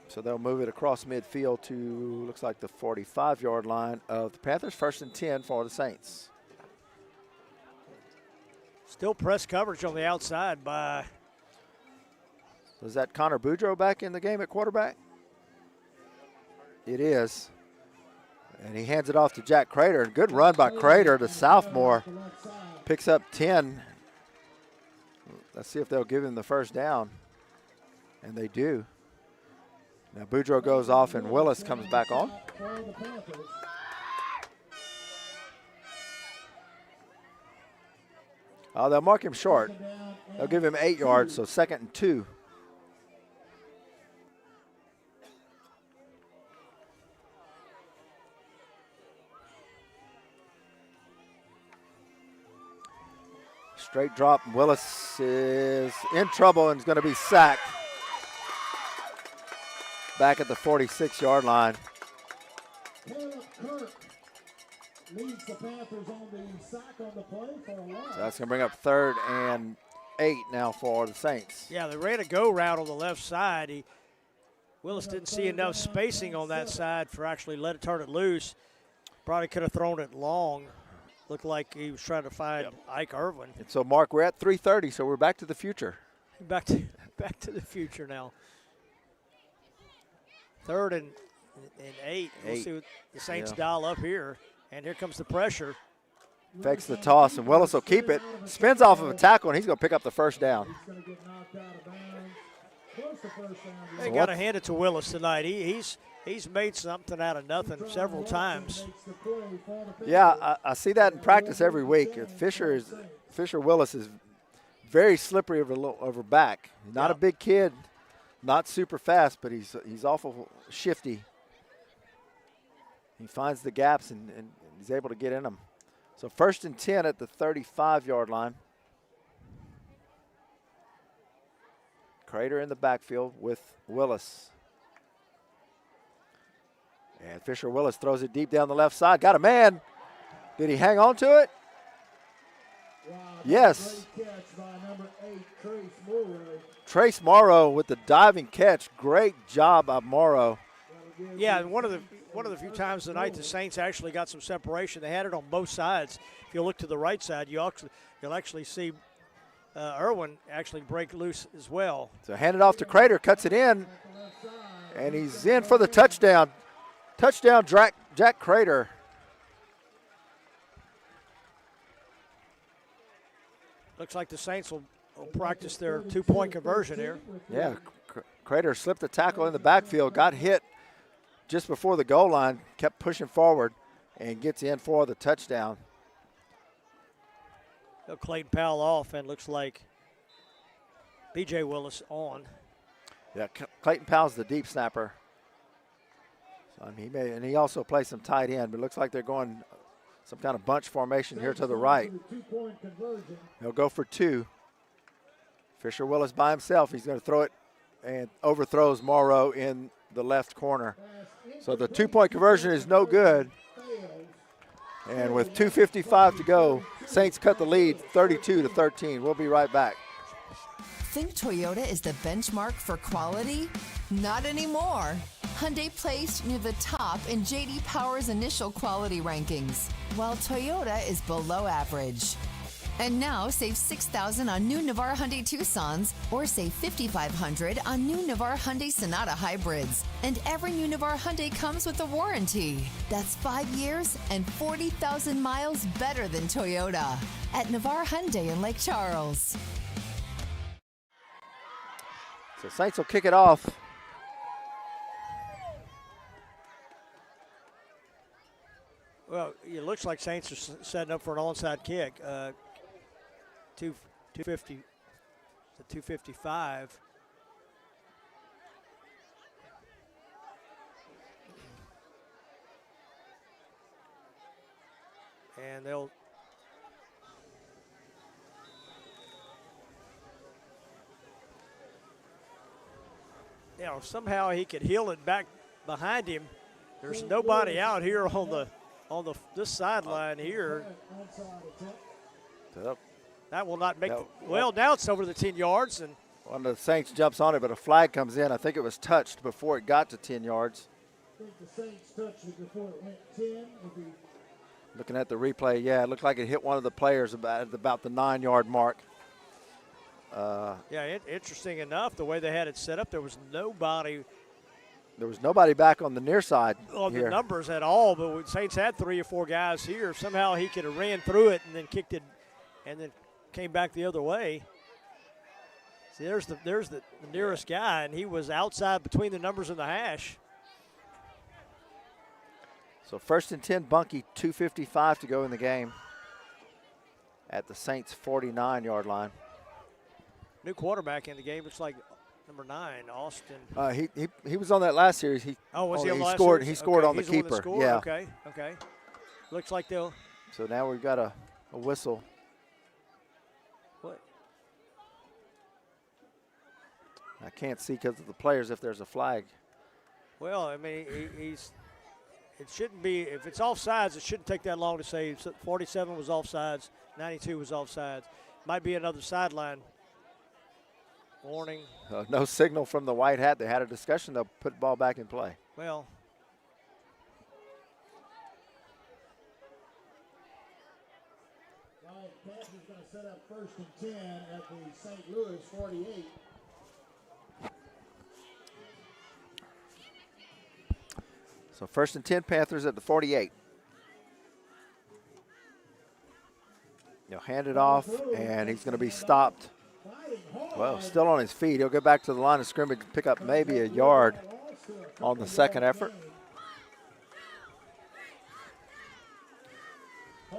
Speaker 1: So they'll move it across midfield to, looks like the 45-yard line of the Panthers. 1st and 10 for the Saints.
Speaker 2: Still press coverage on the outside by.
Speaker 1: Was that Connor Boudreaux back in the game at quarterback? It is. And he hands it off to Jack Crater. Good run by Crater. The sophomore picks up 10. Let's see if they'll give him the first down. And they do. Now Boudreaux goes off and Willis comes back on. Oh, they'll mark him short. They'll give him 8 yards, so 2nd and 2. Straight drop. Willis is in trouble and is going to be sacked. Back at the 46-yard line.
Speaker 3: Leads the Panthers on the sack on the play for a loss.
Speaker 1: So that's going to bring up 3rd and 8 now for the Saints.
Speaker 2: Yeah, they ran a go route on the left side. Willis didn't see enough spacing on that side for actually turn it loose. Probably could have thrown it long. Looked like he was trying to find Ike Irvin.
Speaker 1: And so, Mark, we're at 3:30, so we're back to the future.
Speaker 2: Back to the future now. 3rd and 8. We'll see what the Saints dial up here. And here comes the pressure.
Speaker 1: Fakes the toss, and Willis will keep it. Spins off of a tackle, and he's going to pick up the first down.
Speaker 3: He's going to get knocked out of bounds. Close to first down.
Speaker 2: They got to hand it to Willis tonight. He's made something out of nothing several times.
Speaker 1: Yeah, I see that in practice every week. Fisher Willis is very slippery over back. Not a big kid, not super fast, but he's awful shifty. He finds the gaps and he's able to get in them. So 1st and 10 at the 35-yard line. Crater in the backfield with Willis. And Fisher Willis throws it deep down the left side. Got a man. Did he hang on to it?
Speaker 3: Wow,
Speaker 1: yes.
Speaker 3: Great catch by number 8, Trace Morrow.
Speaker 1: Trace Morrow with the diving catch. Great job by Morrow.
Speaker 2: Yeah, and one of the few times tonight the Saints actually got some separation. They had it on both sides. If you look to the right side, you'll actually see Irwin actually break loose as well.
Speaker 1: So hand it off to Crater, cuts it in, and he's in for the touchdown. Touchdown, Jack Crater.
Speaker 2: Looks like the Saints will practice their two-point conversion here.
Speaker 1: Yeah, Crater slipped a tackle in the backfield, got hit just before the goal line, kept pushing forward, and gets in for the touchdown.
Speaker 2: Clayton Powell off, and looks like B.J. Willis on.
Speaker 1: Yeah, Clayton Powell's the deep snapper. So, I mean, and he also plays some tight end, but it looks like they're going some kind of bunch formation here to the right. He'll go for 2. Fisher Willis by himself. He's going to throw it and overthrows Morrow in the left corner. So the 2-point conversion is no good. And with 2:55 to go, Saints cut the lead 32-13. We'll be right back.
Speaker 8: Think Toyota is the benchmark for quality? Not anymore. Hyundai placed near the top in J.D. Power's initial quality rankings, while Toyota is below average. And now save $6,000 on new Navara Hyundai Tucsons, or save $5,500 on new Navara Hyundai Sonata Hybrids. And every new Navara Hyundai comes with a warranty. That's 5 years and 40,000 miles better than Toyota. At Navara Hyundai in Lake Charles.
Speaker 1: So Saints will kick it off.
Speaker 2: Well, it looks like Saints are setting up for an onside kick. 250 to 255. And they'll somehow he could heel it back behind him. There's nobody out here on this sideline here. That will not make well, now it's over the 10 yards. And
Speaker 1: one of the Saints jumps on it, but a flag comes in. I think it was touched before it got to 10 yards.
Speaker 3: I think the Saints touched it before it went 10.
Speaker 1: Looking at the replay, yeah, it looked like it hit one of the players about the 9-yard mark.
Speaker 2: Interesting enough, the way they had it set up, there was nobody.
Speaker 1: There was nobody back on the near side
Speaker 2: on
Speaker 1: here.
Speaker 2: The numbers at all, but Saints had 3 or 4 guys here. Somehow he could have ran through it and then kicked it and then came back the other way. See, there's the nearest guy, and he was outside between the numbers and the hash.
Speaker 1: So 1st and 10, Bunky, 2:55 to go in the game at the Saints' 49-yard line.
Speaker 2: New quarterback in the game. It's like number 9, Austin.
Speaker 1: He was on that last series.
Speaker 2: Was he on last
Speaker 1: scored?
Speaker 2: series?
Speaker 1: He scored on the
Speaker 2: He's the one
Speaker 1: keeper.
Speaker 2: that scored?
Speaker 1: Yeah.
Speaker 2: Okay. Looks like they'll.
Speaker 1: So now we've got a whistle.
Speaker 2: What?
Speaker 1: I can't see because of the players if there's a flag.
Speaker 2: Well, I mean, it shouldn't be, if it's offsides, it shouldn't take that long to say 47 was offsides, 92 was offsides. Might be another sideline warning.
Speaker 1: No signal from the white hat. They had a discussion. They'll put the ball back in play.
Speaker 2: Well,
Speaker 3: Panthers going to set up 1st and 10 at the St. Louis 48.
Speaker 1: So 1st and 10, Panthers at the 48. He'll hand it off, and he's going to be stopped. Well, still on his feet. He'll go back to the line of scrimmage, pick up maybe a yard on the second effort. So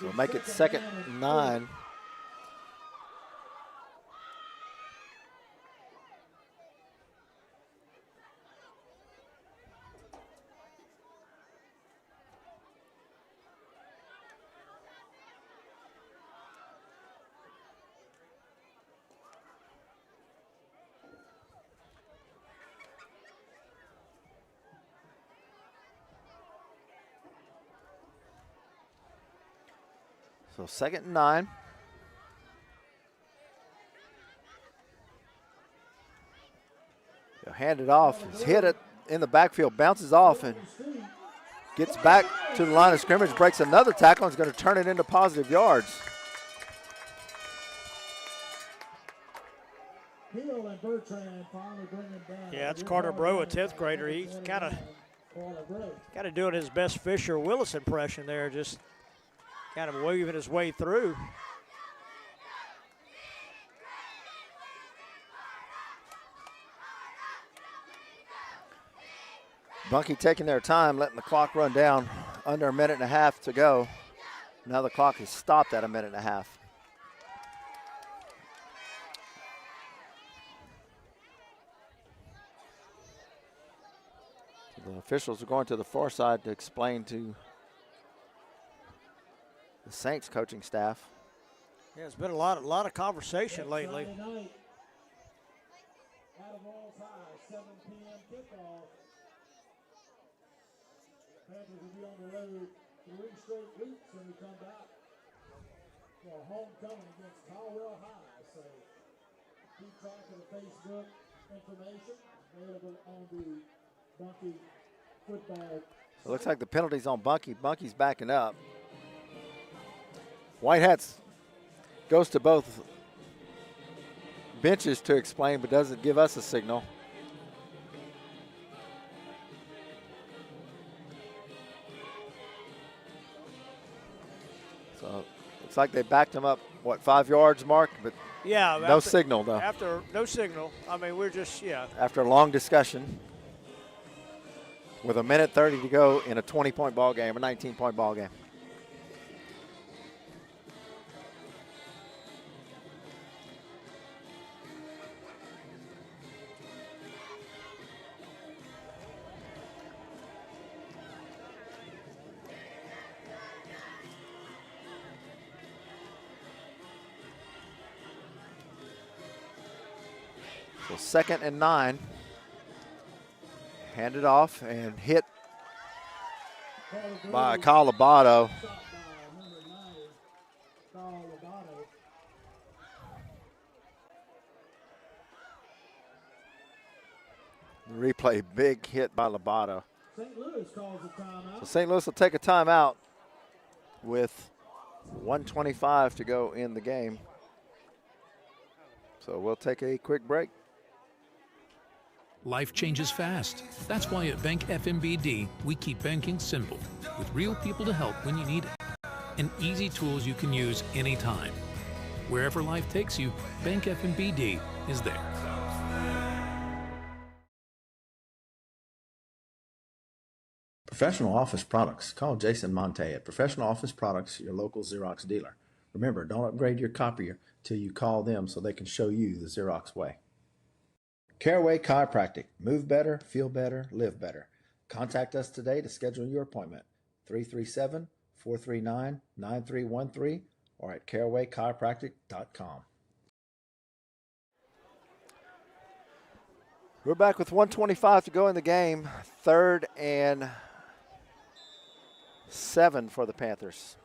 Speaker 1: we'll make it 2nd and 9. So 2nd and 9. He'll hand it off. He's hit it in the backfield, bounces off, and gets back to the line of scrimmage, breaks another tackle, and is going to turn it into positive yards.
Speaker 2: Yeah, it's Carter Bro, a 10th grader. He's kind of doing his best Fisher Willis impression there, just kind of waving his way through.
Speaker 1: Bunky taking their time, letting the clock run down. Under a minute and a half to go. Now the clock is stopped at a minute and a half. The officials are going to the far side to explain to the Saints coaching staff.
Speaker 2: Yeah, it's been a lot of conversation lately.
Speaker 3: Panthers will be on the road 3 straight weeks when we come back for a homecoming against Caldwell High. So keep track of the Facebook information available on the Bunky football.
Speaker 1: So it looks like the penalty's on Bunky. Bunky's backing up. Whitehat's goes to both benches to explain, but doesn't give us a signal. So looks like they backed him up, what, 5 yards, Mark? But
Speaker 2: yeah,
Speaker 1: no signal, though.
Speaker 2: After no signal, I mean, we're just, yeah.
Speaker 1: After a long discussion, with a minute 30 to go in a 20-point ball game, a 19-point ball game. So 2nd and 9. Handed off and hit by Kyle Lobato. Replay, big hit by Lobato.
Speaker 3: St. Louis calls a timeout.
Speaker 1: So St. Louis will take a timeout with 1:25 to go in the game. So we'll take a quick break.
Speaker 6: Life changes fast. That's why at Bank FMBD, we keep banking simple, with real people to help when you need it, and easy tools you can use anytime. Wherever life takes you, Bank FMBD is there.
Speaker 5: Professional office products. Call Jason Monte at Professional Office Products, your local Xerox dealer. Remember, don't upgrade your copier till you call them so they can show you the Xerox way. Caraway Chiropractic. Move better, feel better, live better. Contact us today to schedule your appointment. 337-439-9313 or at carawaychiropractic.com.
Speaker 1: We're back with 1:25 to go in the game. 3rd and 7 for the Panthers.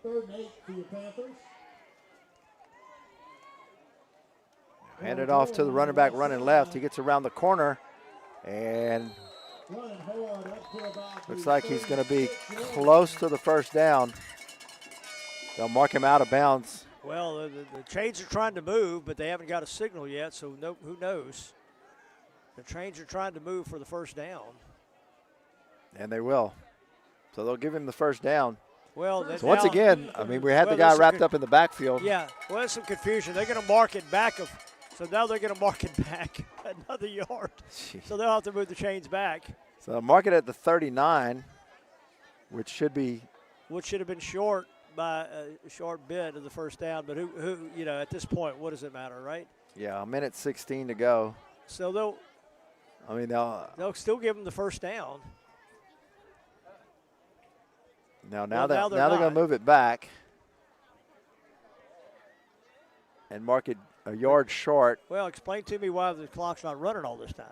Speaker 3: Third and 8 for the Panthers.
Speaker 1: Hand it off to the running back running left. He gets around the corner and looks like he's going to be close to the first down. They'll mark him out of bounds
Speaker 2: Well, the chains are trying to move, but they haven't got a signal yet, so who knows? The trains are trying to move for the first down.
Speaker 1: And they will. So they'll give him the first down.
Speaker 2: Well,
Speaker 1: so once again, I mean, we had the guy wrapped up in the backfield.
Speaker 2: Yeah, well, there's some confusion. They're going to mark it back. So now they're going to mark it back another yard.
Speaker 1: Jeez.
Speaker 2: So they'll have to move the chains back.
Speaker 1: So mark it at the 39, which should
Speaker 2: have been short by a short bit of the first down. But who at this point, what does it matter, right?
Speaker 1: Yeah, a minute 16 to go.
Speaker 2: So they'll still give them the first down.
Speaker 1: Now they're going to move it back and mark it a yard short.
Speaker 2: Well, explain to me why the clock's not running all this time.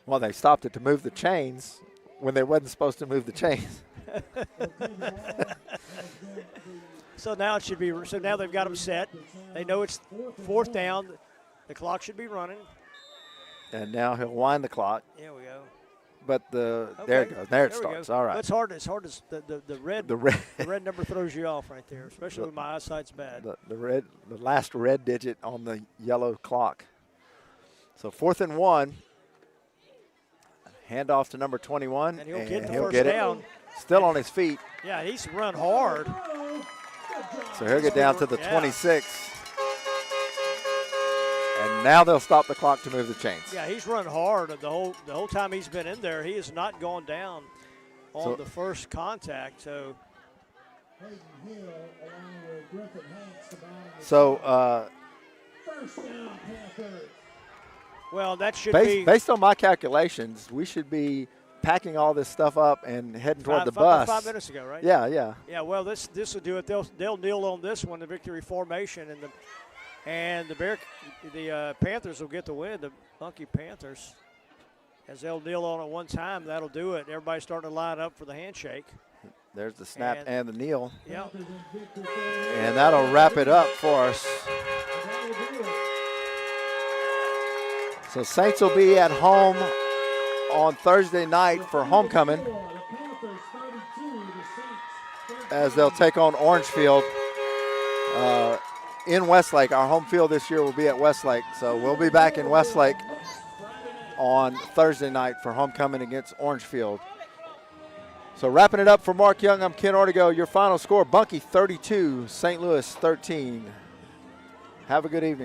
Speaker 1: Well, they stopped it to move the chains when they wasn't supposed to move the chains.
Speaker 2: So now it should be. So now they've got them set. They know it's fourth down. The clock should be running.
Speaker 1: And now he'll wind the clock.
Speaker 2: There we go.
Speaker 1: But there it goes. There it starts. All right.
Speaker 2: It's hard as the red number throws you off right there, especially when my eyesight's bad.
Speaker 1: The last red digit on the yellow clock. So 4th and 1. Hand off to number 21.
Speaker 2: And he'll get the
Speaker 1: he'll
Speaker 2: first
Speaker 1: get
Speaker 2: down.
Speaker 1: It. Still on his feet.
Speaker 2: Yeah, he's run hard.
Speaker 1: So he'll get down to the 26. And now they'll stop the clock to move the chains.
Speaker 2: Yeah, he's run hard the whole time he's been in there. He has not gone down on the first contact. So
Speaker 3: first down, Panthers.
Speaker 2: Well, that should
Speaker 1: be based on my calculations. We should be packing all this stuff up and heading toward the bus.
Speaker 2: 5 minutes ago, right?
Speaker 1: Yeah.
Speaker 2: Yeah. Well, this will do it. They'll kneel on this one, the victory formation, and the Panthers will get the win. The Bunky Panthers, as they'll kneel on it one time, that'll do it. Everybody's starting to line up for the handshake.
Speaker 1: There's the snap and the kneel.
Speaker 2: Yeah.
Speaker 1: And that'll wrap it up for us. So Saints will be at home on Thursday night for homecoming as they'll take on Orangefield in Westlake. Our home field this year will be at Westlake, so we'll be back in Westlake on Thursday night for homecoming against Orangefield. So wrapping it up for Mark Young, I'm Ken Ortego. Your final score, Bunky 32, St. Louis 13. Have a good evening.